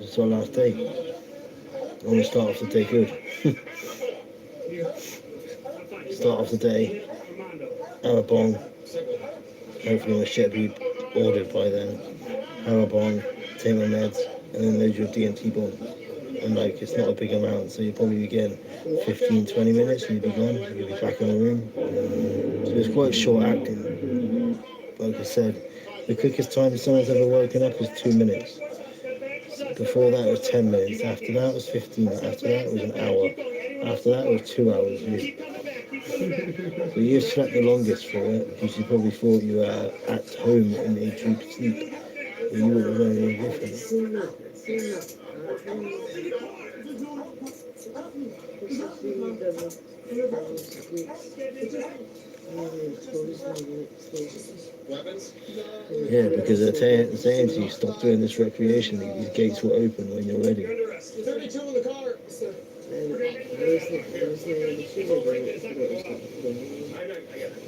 It's our last day. I want to start off the day good. Start off the day, have a bong. Hopefully my shit will be ordered by then. Have a bong, take my meds, and then load your DMT bong. And like, it's not a big amount, so you'll probably be getting 15-20 minutes and you'll be gone. You'll be back in the room. So it's quite short acting. Like I said, the quickest time someone's ever woken up is 2 minutes. Before that it was 10 minutes. After that it was 15. After that it was an hour. After that it was 2 hours. So you slept the longest for it because you probably thought you were at home in a deep sleep. But you would have known any different. Yeah, because they're saying to you, stop doing this recreationally. These gates will open when you're ready. 32 in the car.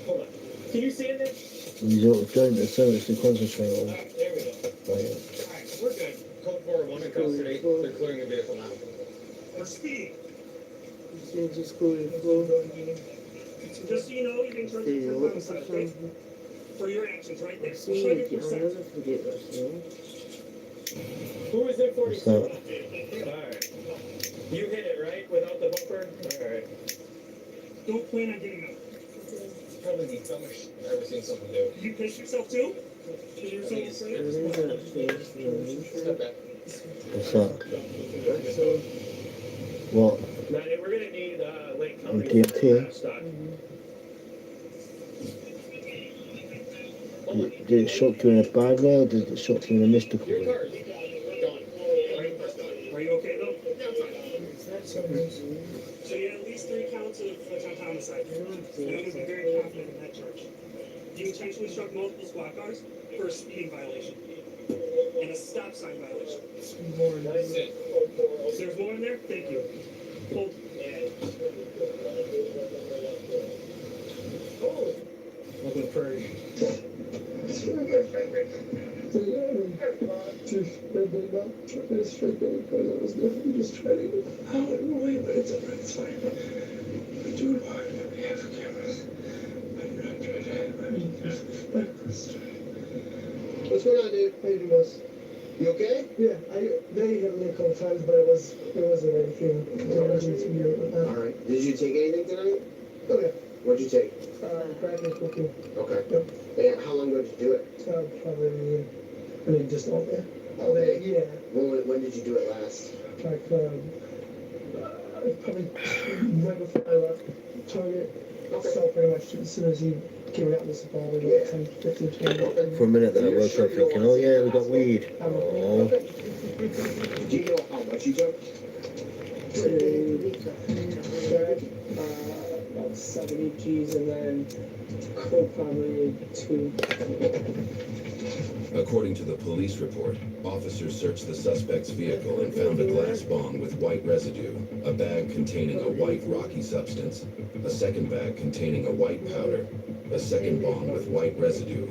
Hold on. Can you see it? You don't, there's so much to concentrate on. There we go. Alright, we're good. Code 401 in custody. They're clearing the vehicle now. We're speeding. Just go with flow. Just so you know, you can turn the side, okay? For your actions right there. See, I'll never forget that, Who is in 46? So, Alright. You hit it, right? Without the bumper? Alright. Don't plan on getting up. Probably the dumbest I've ever seen someone do. You piss yourself too? You're so afraid? Step back. what's that? What? Now, we're going to need Lake County. DMT? Did it shock you in a bad way or did it shock you in a mystical way? Are you okay though? So you had at least 3 counts of attempt homicide. And I'm very confident in that charge. You intentionally struck multiple squad cars for a speeding violation and a stop sign violation. That's it. There's more in there? Thank you. Hold. Welcome to Prairie. Just try to get out of the way, but it's alright, it's fine. We do it hard, we have cameras. I'm not trying to, I mean, What's going on, dude? How you doing, boss? You okay? Yeah, they hit me a couple times, but it wasn't anything emergency or All right. Did you take anything tonight? Oh yeah. What'd you take? Crack and cocaine. Okay. Yep. And how long ago did you do it? Probably just all day. All day? Yeah. When did you do it last? Like probably right before I left Target. Okay. So pretty much as soon as he came out, this probably Yeah. 10, 15, 20. For a minute then I woke up thinking, oh yeah, we got weed. Oh. Do you know how much you took? About 70 G's and then coke probably 2. According to the police report, officers searched the suspect's vehicle and found a glass bong with white residue, a bag containing a white rocky substance, a second bag containing a white powder, a second bong with white residue,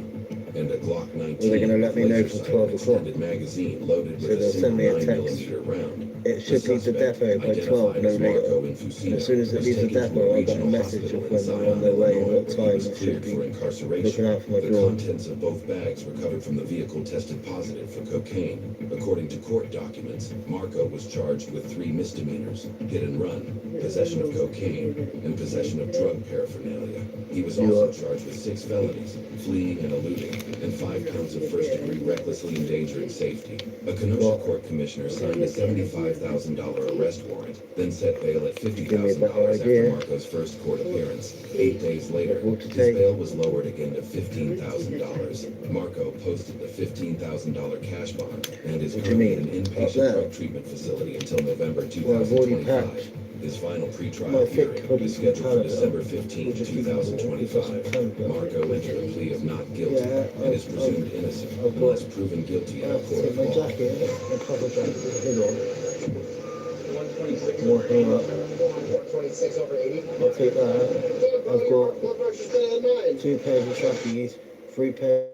and a Glock 19 They're gonna let me know for 12 o'clock. extended magazine loaded So with a they'll single send me a 9mm round. It should leave the depot by 12, no later. And as soon as it leaves the depot, I got a message of when they're on their way and what time. I should be looking out for my The drawer. contents of both bags recovered from the vehicle tested positive for cocaine. According to court documents, Marco was charged with 3 misdemeanors: hit and run, possession of cocaine, and possession of drug paraphernalia. He was also charged with 6 felonies, fleeing and eluding, and 5 counts of first-degree recklessly endangering safety. A Kenosha court commissioner signed a $75,000 arrest warrant, then set bail at $50,000 after Marco's first court appearance. 8 days later, his bail was lowered again to $15,000. Marco posted the $15,000 cash bond and is currently in an inpatient drug treatment facility until November 2025. His final pretrial hearing is scheduled for December 15, 2025. Marco entered a plea of not guilty and is presumed innocent unless proven guilty in a court of My law. jacket, my proper jacket, hood on. More hang up. 126 over 80. I'll take that. I've got 2 pairs of trackies, 3 pairs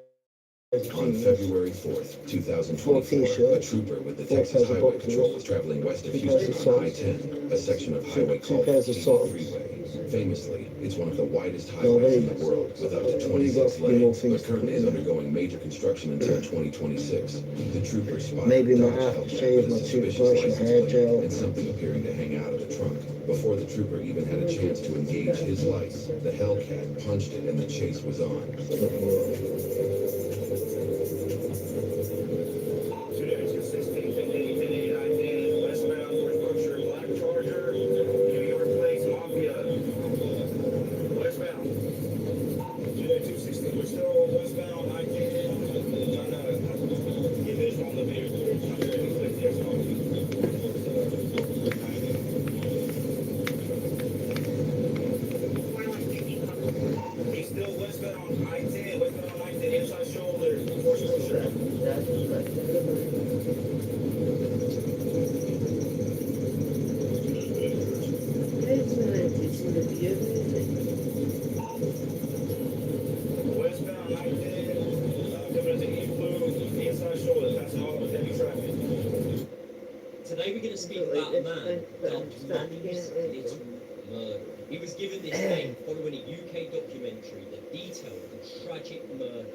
of On jeans. February 4th, 2024, a trooper with the Texas Highway Patrol was traveling west of Houston on I-10, a section of highway called the Katy Freeway. Famously, it's one of the widest highways in the world, with up to 26 lanes, but currently is undergoing major construction until 2026. The trooper spotted Maybe a my Dodge half Hellcat shave, with my a suspicious toothbrush, my license hair plate gel. and something appearing to hang out of the trunk. Before the trooper even had a chance to engage his lights, the Hellcat punched it and the chase was on. Today we're going to speak about a man dubbed Mum's Little Murder. He was given this name following a UK documentary that detailed the tragic murder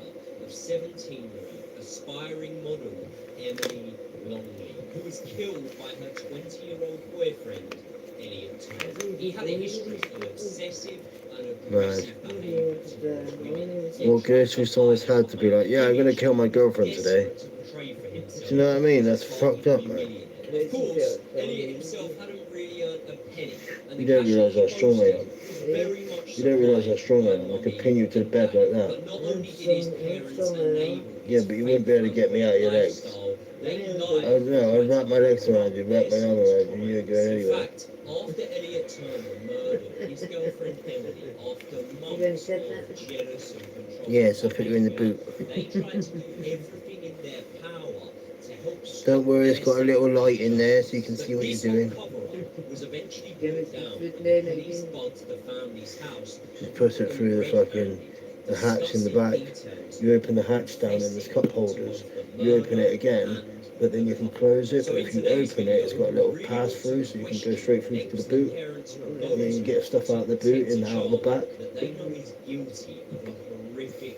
of 17-year-old aspiring model Emily Longley, who was killed by her 20-year-old boyfriend, Elliot Todd. He had a history of obsessive and aggressive behaviour. Well, Gertrude's always had to be like, yeah, I'm gonna kill my girlfriend today. Do you know what I mean? That's fucked up, man. Of course, Elliot himself hadn't really earned a penny. And You don't realise how strong I am. You don't realise how strong I am. I could pin you to the bed like that. Not only did his parents enable Yeah, but you wouldn't be able to get me out of your legs. They I lied. don't know, I wrap my legs around you, wrap my arm around you, you're going In anywhere. fact, after Elliot Turner murdered his girlfriend Emily after months of jealous and controlling Yes, I'll put you in the boot. they tried to do everything in their power to help stop Don't worry, it's got a little their light in there so you can see what you're this whole doing. cover-up was eventually brought down and the police bugged the family's house. Just push it through the hatch in the back. You open the hatch down and there's cup holders. You open it again, but then you can close it. But if you open it, it's got a little pass through so you can go straight through to the boot. And then you get stuff out of the boot and out of the back. That they know is guilty of a horrific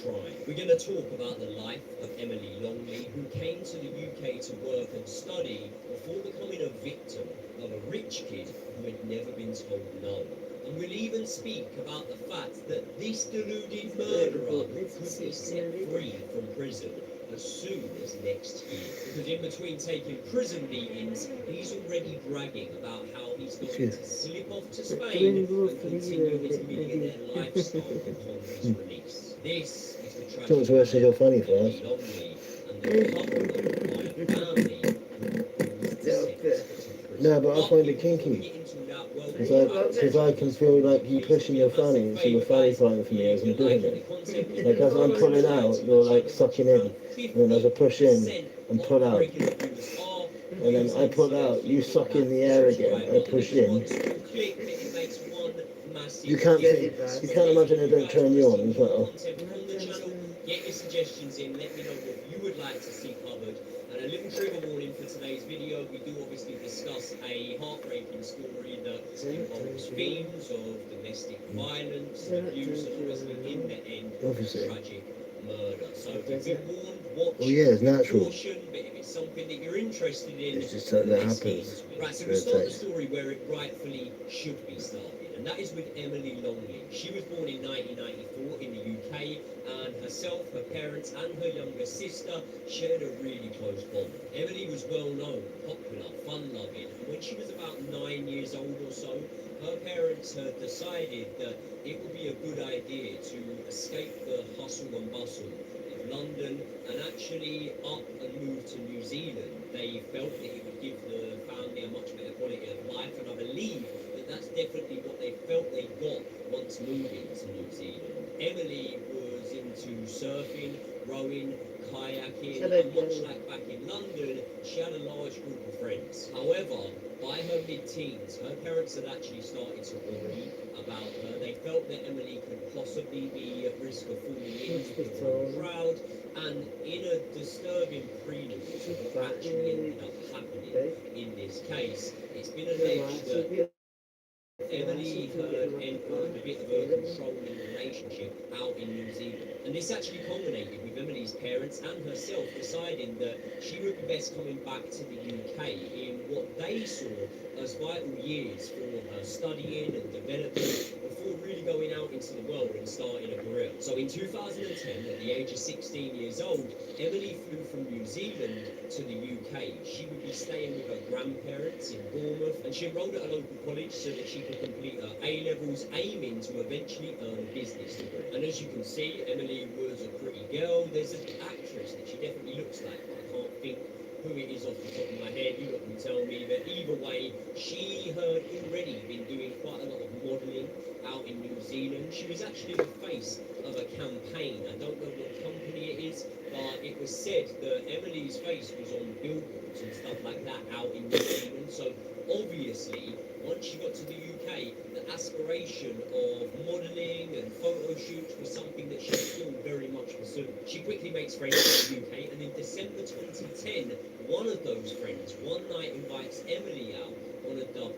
crime. We're going to talk about the life of Emily Longley, who came to the UK to work and study before becoming a victim of a rich kid who had never been told no. And we'll even speak about the fact that this deluded murderer could be set free from prison as soon as next year. Because in between taking prison meetings, he's already bragging about how he's going to slip off to Spain and continue his millionaire lifestyle upon his release. This is the It's tragic not worse as you're funny for us. Longley and the couple of my family No, but I find it kinky. Because I can feel like you pushing your fanny, so your fanny's fighting for me as I'm doing it. Like as I'm pulling out, you're like sucking in. And then as I push in and pull out, and then I pull out, you suck in the air again, I push in. You can't imagine it don't turn you on as well. Get your suggestions in, let me know what you would like to see covered. And a little trigger warning for today's video, we do obviously discuss a heartbreaking story that involves themes of domestic violence, abuse, and obviously in the end, tragic murder. So if you've been warned, watch, yeah, it's natural. caution, but if it's something that you're interested in, It's just something that happens. Right, so we'll start the story where it rightfully should be started, and that is with Emily Longley. She was born in 1994 in the UK, and herself, her parents, and her younger sister shared a really close bond. Emily was well known, popular, fun-loving, and when she was about 9 years old or so, her parents had decided that it would be a good idea to escape the hustle and bustle of London and actually up and move to New Zealand. They felt that it would give the family a much better quality of life, and I believe that that's definitely what they felt they got once moving to New Zealand. Emily was into surfing, rowing, kayaking, and much like back in London, she had a large group of friends. However, by her mid-teens, her parents had actually started to worry about her. They felt that Emily could possibly be at risk of falling into the wrong crowd, and in a disturbing prelude to what actually ended up happening in this case, it's been alleged that Emily had entered a bit of a controlling relationship out in New Zealand. And this actually culminated with Emily's parents and herself deciding that she would be best coming back to the UK in what they saw as vital years for her studying and developing before really going out into the world and starting a career. So in 2010, at the age of 16 years old, Emily flew from New Zealand to the UK. She would be staying with her grandparents in Bournemouth, and she enrolled at a local college so that she could complete her A-levels, aiming to eventually earn a business degree. And as you can see, Emily was a pretty girl. There's an actress that she definitely looks like, but I can't think who it is off the top of my head. You lot can tell me, but either way, she had already been doing quite a lot of modelling out in New Zealand. She was actually the face of a campaign. I don't know what company it is, but it was said that Emily's face was on billboards and stuff like that out in New Zealand. So obviously, once she got to the UK, the aspiration of modelling and photo shoots was something that she still very much pursued. She quickly makes friends in the UK, and in December 2010, one of those friends one night invites Emily out on a double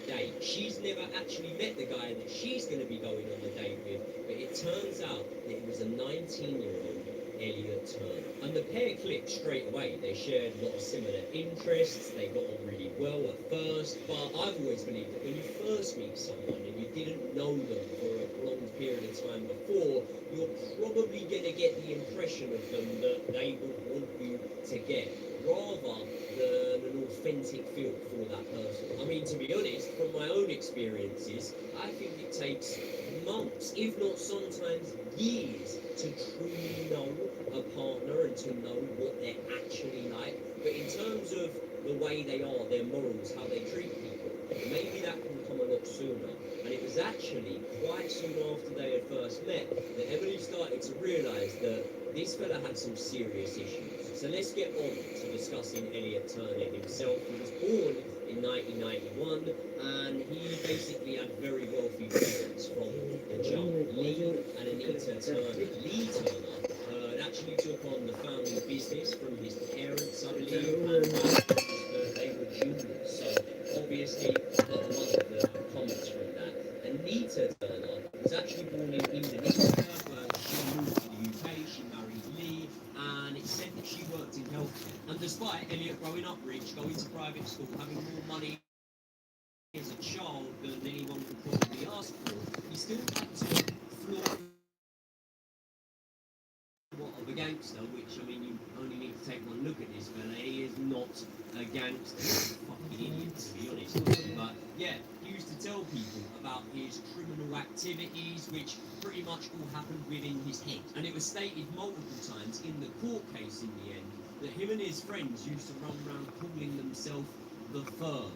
date. She's never actually met the guy that she's going to be going on the date with, but it turns out that it was a 19-year-old Elliot Turner. And the pair clicked straight away. They shared a lot of similar interests, they got on really well at first, but I've always believed that when you first meet someone and you didn't know them for a prolonged period of time before, you're probably going to get the impression of them that they would want you to get, rather than an authentic feel for that person. I mean, to be honest, from my own experiences, I think it takes months, if not sometimes years, to truly know a partner and to know what they're actually like. But in terms of the way they are, their morals, how they treat people, maybe that can come a lot sooner. And it was actually quite soon after they had first met that Emily started to realise that this fella had some serious issues. So let's get on to discussing Elliot Turner himself. He was born in 1991 and he basically had very wealthy parents from the jump. Lee and Anita Turner. Lee Turner actually took on the family business from his parents, I believe, and they were juniors. So obviously got a lot of the comments from that. Anita Turner was actually born in Indonesia, but she moved to the UK, she married Lee, and it said that she worked in healthcare. And despite Elliot growing up rich, going to private school, having more money as a child than anyone could probably ask for, he still had to flaunt of a gangster, which, I mean, you only need to take one look at this fella. He is not a gangster, he's a fucking idiot, to be honest. But yeah, he used to tell people about his criminal activities, which pretty much all happened within his head. And it was stated multiple times in the court case in the end that him and his friends used to run around calling themselves the Firm.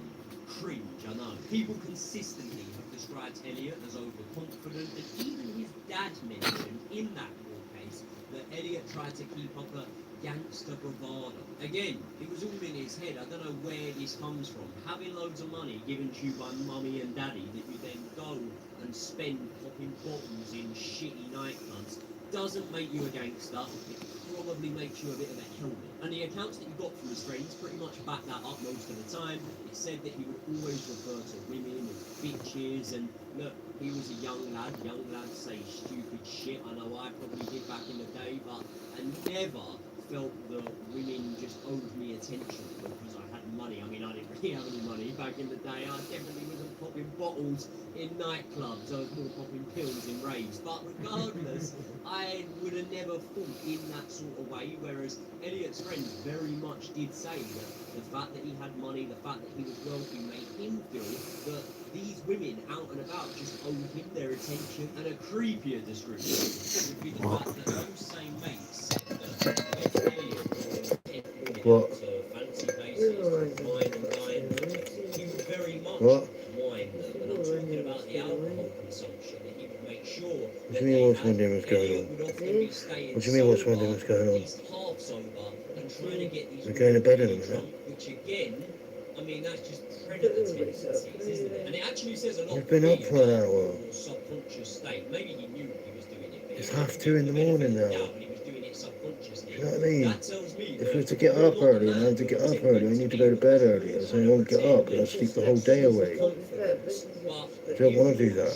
Cringe, I know. People consistently have described Elliot as overconfident, and even his dad mentioned in that court case that Elliot tried to keep up a gangster bravado. Again, it was all in his head. I don't know where this comes from. Having loads of money given to you by mummy and daddy that you then go and spend popping bottles in shitty nightclubs doesn't make you a gangster. It probably makes you a bit of a helmet. And the accounts that you got from his friends pretty much back that up most of the time. It said that he would always refer to women as bitches, and look, he was a young lad. Young lads say stupid shit. I know I probably did back in the day, but I never felt that women just owed me attention because I had money. I mean, I didn't really have any money back in the day. I definitely wasn't popping bottles in nightclubs. I was more popping pills in raves. But regardless, I would have never thought in that sort of way, whereas Elliot's friends very much did say that the fact that he had money, the fact that he was wealthy made him feel that these women out and about just owed him their attention. And a creepier description would be the fact that those same mates What? fancy places, wine and dine, he would very much wine them. And I'm talking about the alcohol consumption, that he would make sure What do you mean what's one thing was going on? What do you mean what's one thing was going on? half sober and trying to get these We're going to bed in a minute. which again, I mean, that's just predator tendencies, isn't it? And it actually says a lot. You've been up for an hour. Subconscious state. Maybe he knew he was doing it. It's 2:30 in the morning now. He was doing it subconsciously. You know what I mean? That tells me If we're to get up early, and I have to get up early, we need to go to bed early. So I won't get up, and I'll sleep the whole day away. I don't want to do that.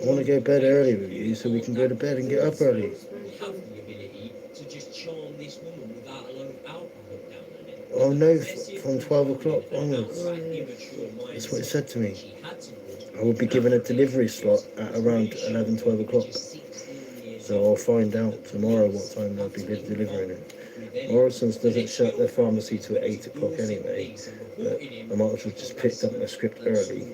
I want to go to bed early with you so we can go to bed and get up early. have the ability to just charm this woman without a load of alcohol down her neck. Oh no, from 12 o'clock onwards. That's what it said to me. I will be given a delivery slot at around 11, 12 o'clock. So I'll find out tomorrow what time they'll be delivering it. Morrison's doesn't shut their pharmacy till 8 o'clock anyway, but I might as well just picked up my script early.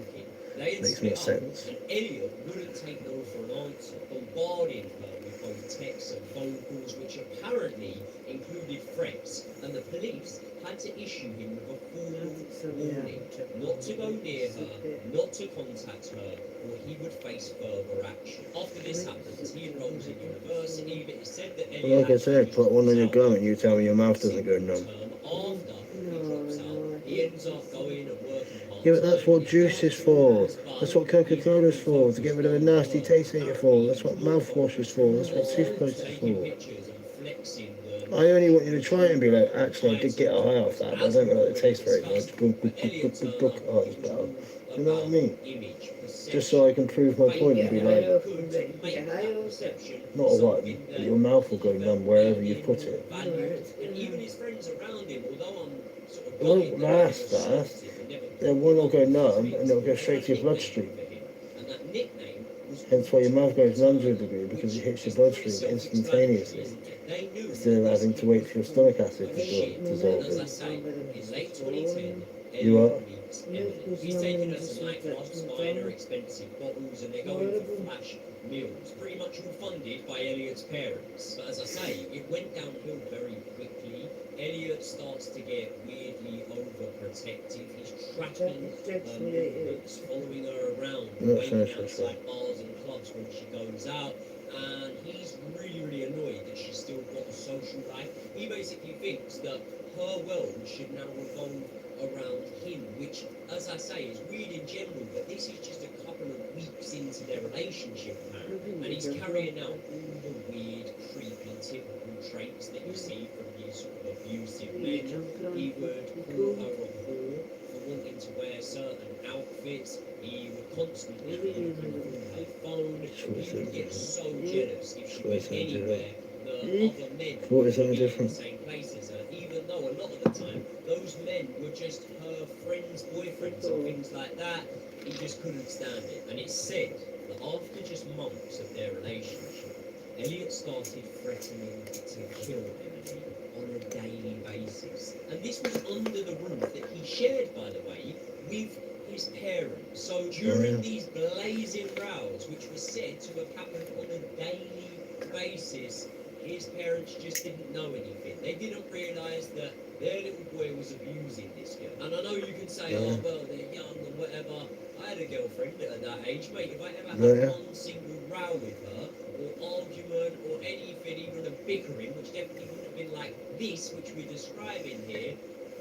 Makes more sense. Elliot wouldn't take no for an answer, bombarding her with both texts and phone calls, which apparently included threats, and the police had to issue him with a formal warning not to go near her, not to contact her, or he would face further action. After this happens, he enrolls in university, but it said that Elliot... Well, like I said, put one on your gum and you tell me your mouth doesn't go numb. After he drops out, he ends up going and working hard. Yeah, but that's what juice is for. That's what Coca-Cola's for, to get rid of a nasty taste in it for. That's what mouthwash is for. That's what toothpaste is for. I only want you to try it and be like, actually, I did get a high off that, but I don't like the taste very much. Oh, it's better. You know what I mean? Just so I can prove my point and be like, not a what, but your mouth will go numb wherever you put it. It won't last that. Then one will go numb and it'll go straight to your bloodstream. And that nickname was Hence why your mouth goes numb to a degree, because it hits your bloodstream instantaneously, instead of having to wait for your stomach acid to dissolve As I it. say, in late 2010, You are? meets Emily. He's taking her to nightclubs, buying her expensive bottles, and they're going for flash meals, pretty much all funded by Elliot's parents. But as I say, it went downhill very quickly. Elliot starts to get weirdly overprotective. He's tracking her movements, following her around, waiting outside bars and clubs when she goes out. And he's really annoyed that she's still got a social life. He basically thinks that her world should now revolve around him, which, as I say, is weird in general, but this is just a couple of weeks into their relationship now, and he's carrying out all the weird, creepy, typical traits that you see from these sort of abusive men. He would call her a whore for wanting to wear certain outfits. He would constantly be looking through her phone. He would get so jealous if she went anywhere that other men would be in the same places. Even though a lot of the time those men were just her friends' boyfriends and things like that, he just couldn't stand it. And it's said that after just months of their relationship, Elliot started threatening to kill Emily on a daily basis. And this was under the roof that he shared, by the way, with his parents. So during these blazing rows, which were said to have happened on a daily basis, his parents just didn't know anything. They didn't realise that their little boy was abusing this girl. And I know you can say, oh, well, they're young and whatever. I had a girlfriend at that age, mate. If I ever had one single row with her, or argument, or anything, even a bickering, which definitely wouldn't have been like this, which we're describing here,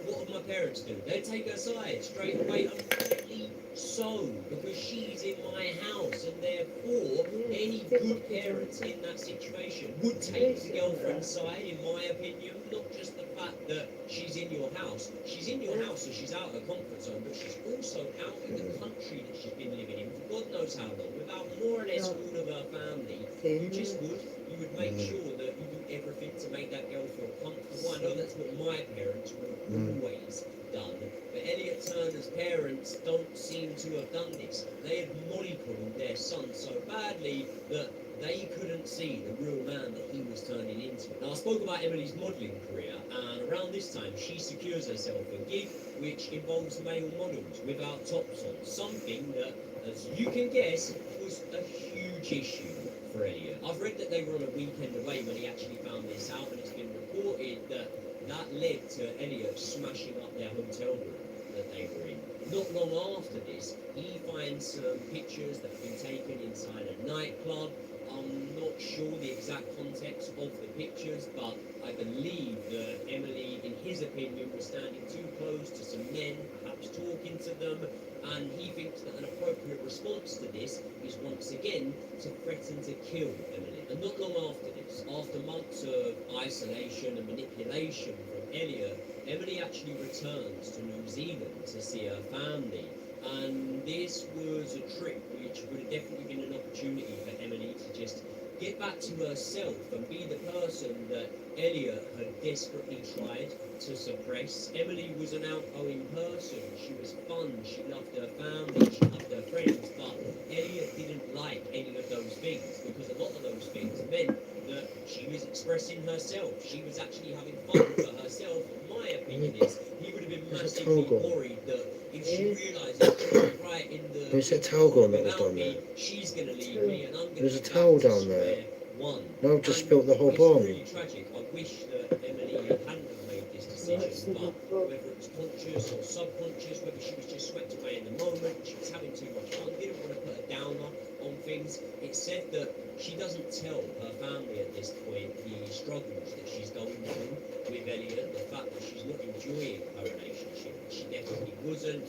what would my parents do? They'd take her side straight away, and rightly so, because she's in my house, and therefore any good parents in that situation would take the girlfriend's side, in my opinion. Not just the fact that she's in your house. She's in your house, so she's out of her comfort zone, but she's also out in the country that she's been living in for God knows how long, without more or less all of her family. You would make sure that you do everything to make that girl feel comfortable. I know that's what my parents would have always done, but Elliot Turner's parents don't seem to have done this. They had mollycoddled their son so badly that they couldn't see the real man that he was turning into. Now, I spoke about Emily's modelling career, and around this time she secures herself a gig which involves male models without tops on, something that, as you can guess, was a huge issue for Elliot. I've read that they were on a weekend away when he actually found this out, and it's been reported that that led to Elliot smashing up their hotel room that they were in. Not long after this, he finds some pictures that have been taken inside a nightclub. I'm not sure the exact context of the pictures, but I believe that Emily, in his opinion, was standing too close to some men, perhaps talking to them, and he thinks that an appropriate response to this is once again to threaten to kill Emily. And not long after this, after months of isolation and manipulation from Elliot, Emily actually returns to New Zealand to see her family. And this was a trip which would have definitely been an opportunity for Emily to just get back to herself and be the person that Elliot had desperately tried to suppress. Emily was an outgoing person. She was fun. She loved her family. She loved her friends. But Elliot didn't like any of those things, because a lot of those things meant that she was expressing herself. She was actually having fun for herself. My opinion is he would have been massively worried that if she realised that she was right in the There's a towel gone that was without done me, there. she's going to leave me, and I'm going to There's a towel down there. No, I've just spilt the whole it's bar. really tragic. I wish that Emily hadn't have made this decision, but whether it was conscious or subconscious, whether she was just swept away in the moment, she was having too much fun, didn't want to put a downer on things. It's said that she doesn't tell her family at this point the struggles that she's going through with Elliot, the fact that she's not enjoying her relationship. She definitely wasn't,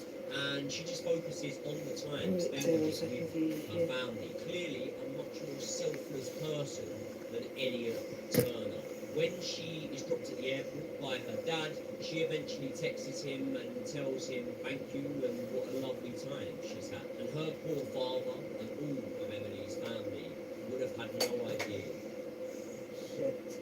and she just focuses on the time spent with her family. Clearly a much more selfless person than Elliot Turner. When she is dropped at the airport by her dad, she eventually texts him and tells him thank you and what a lovely time she's had. And her poor father and all of Emily's family would have had no idea. Shit.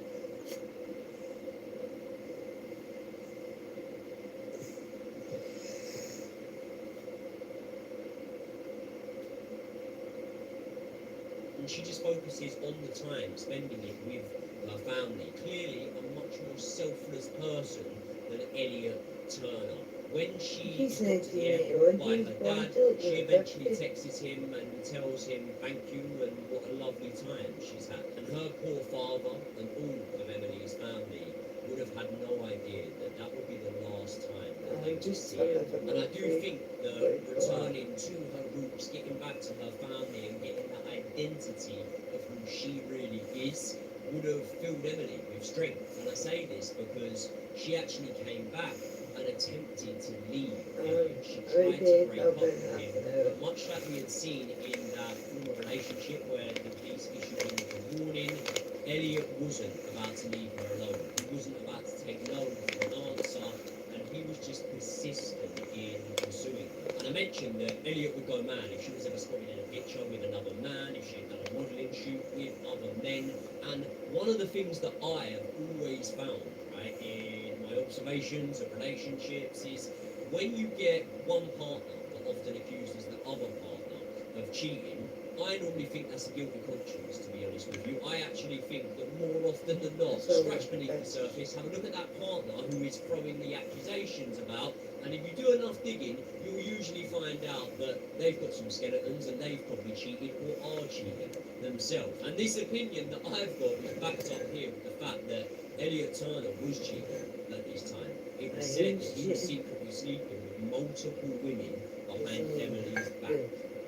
and she just focuses on the time, spending it with her family. Clearly a much more selfless person than Elliot Turner. When she is brought to the airport by her dad, she eventually texts him and tells him thank you and what a lovely time she's had. And her poor father and all of Emily's family would have had no idea that that would be the last time that they would see her. And I do think that returning to her roots, getting back to her family and getting that identity of who she really is would have filled Emily with strength. And I say this because she actually came back and attempted to leave. She tried to break up with him, but much like we had seen in that former relationship where the police issued him a warning, Elliot wasn't about to leave her alone. He wasn't about to take no for an answer, and he was just persistent in pursuing her. And I mentioned that Elliot would go mad if she was ever spotted in a picture with another man, if she had done a modelling shoot with other men. And one of the things that I have always found, right, in my observations of relationships is when you get one partner that often accuses the other partner of cheating, I normally think that's a guilty conscience, to be honest with you. I actually think that more often than not, scratch beneath the surface, have a look at that partner who is throwing the accusations about, and if you do enough digging, you'll usually find out that they've got some skeletons and they've probably cheated or are cheating themselves. And this opinion that I've got is backed up here with the fact that Elliot Turner was cheating at this time. It was said that he was secretly sleeping with multiple women behind Emily's back.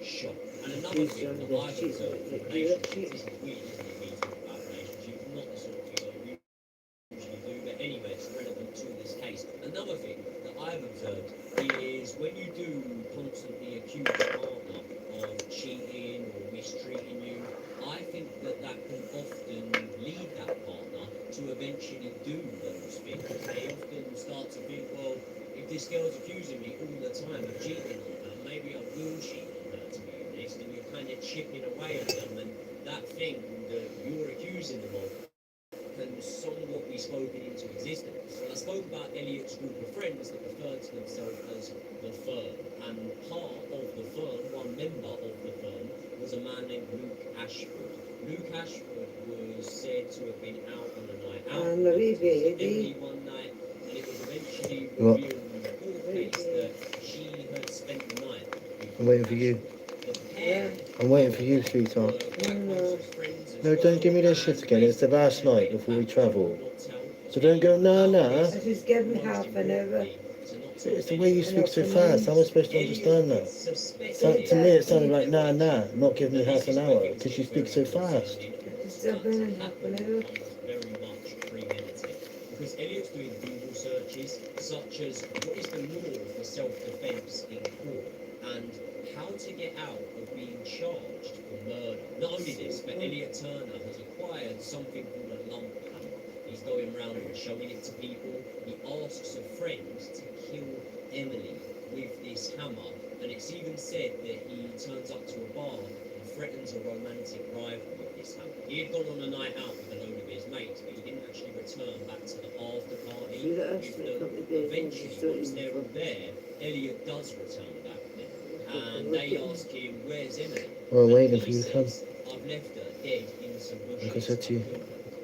Shot. And another thing that I've observed in relationships, this is weird, isn't it, me talking about relationships, not the sort of thing I usually do, but anyway, it's relevant to this case. Another thing that I've observed is when you do constantly accuse a partner of cheating or mistreating you, I think that that can often lead that partner to eventually do those things. They often start to think, well, if this girl's accusing me all the time of cheating on her, maybe I will cheat on her, to be honest, and you're kind of chipping away at them, and that thing that you're accusing them of can somewhat be spoken into existence. And I spoke about Elliot's group of friends that referred to themselves as the Firm, and part of the Firm, one member of the Firm, was a man named Luke Ashford. Luke Ashford was said to have been out on a night out with Emily one night, and it was eventually revealed in the court case that she had spent the night with I'm waiting for you. the pair. I'm waiting for you, sweetheart. No, don't give me this shit again. It's the last night before we travel. So don't go, nah. Just give me half an hour. It's the way you speak so fast. How am I supposed to understand that? So, to me, it sounded like nah, not give me half an hour, because you speak so fast. Just give me half an hour. Very much premeditated. Because Elliot's doing Google searches, such as what is the law for self-defense in court, and how to get out of being charged for murder. Not only this, but Elliot Turner has acquired something called a lump hammer. He's going around and showing it to people. He asks a friend to kill Emily with this hammer, and it's even said that he turns up to a bar and threatens a romantic rival with this hammer. He had gone on a night out with a load of his mates, but he didn't actually return back to the after party with them. Eventually, once they're all there, Elliot does return back there, and they ask him, where's Emily? Well, I'm waiting for you to come. I've left her dead in some bushes. Like I said to you.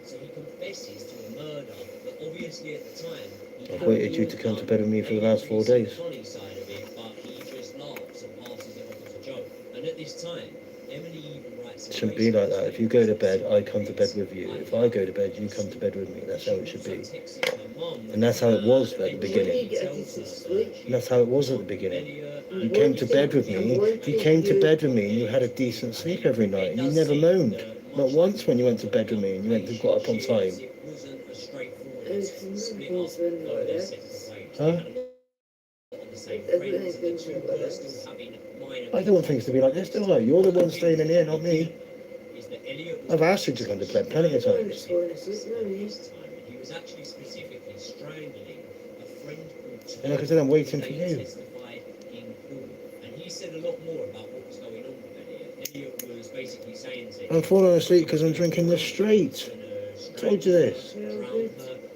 So he confesses to a murder, but obviously at the time, I've waited you to come to bed with me for the last 4 days. funny side of it, but he just laughs and passes it off as a joke. And at this time, Emily even writes It shouldn't be like that. If you go to bed, I come to bed with you. If I go to bed, you come to bed with me. That's how it should be. And that's how it was at the beginning. And that's how it was at the beginning. You came to bed with me. You came to bed with me and you had a decent sleep every night. And you never moaned. Not once when you went to bed with me and you went to got up on time. Huh? I don't want things to be like this, do I? You're the one staying in here, not me. I've asked you to come to bed plenty of times. He was actually specifically strangling a friend called And like I said, I'm waiting for you. testified in court. And he said a lot more about what was going on with Elliot. Elliot was basically saying to him, I'm falling asleep because I'm drinking this straight. I told you this. drown her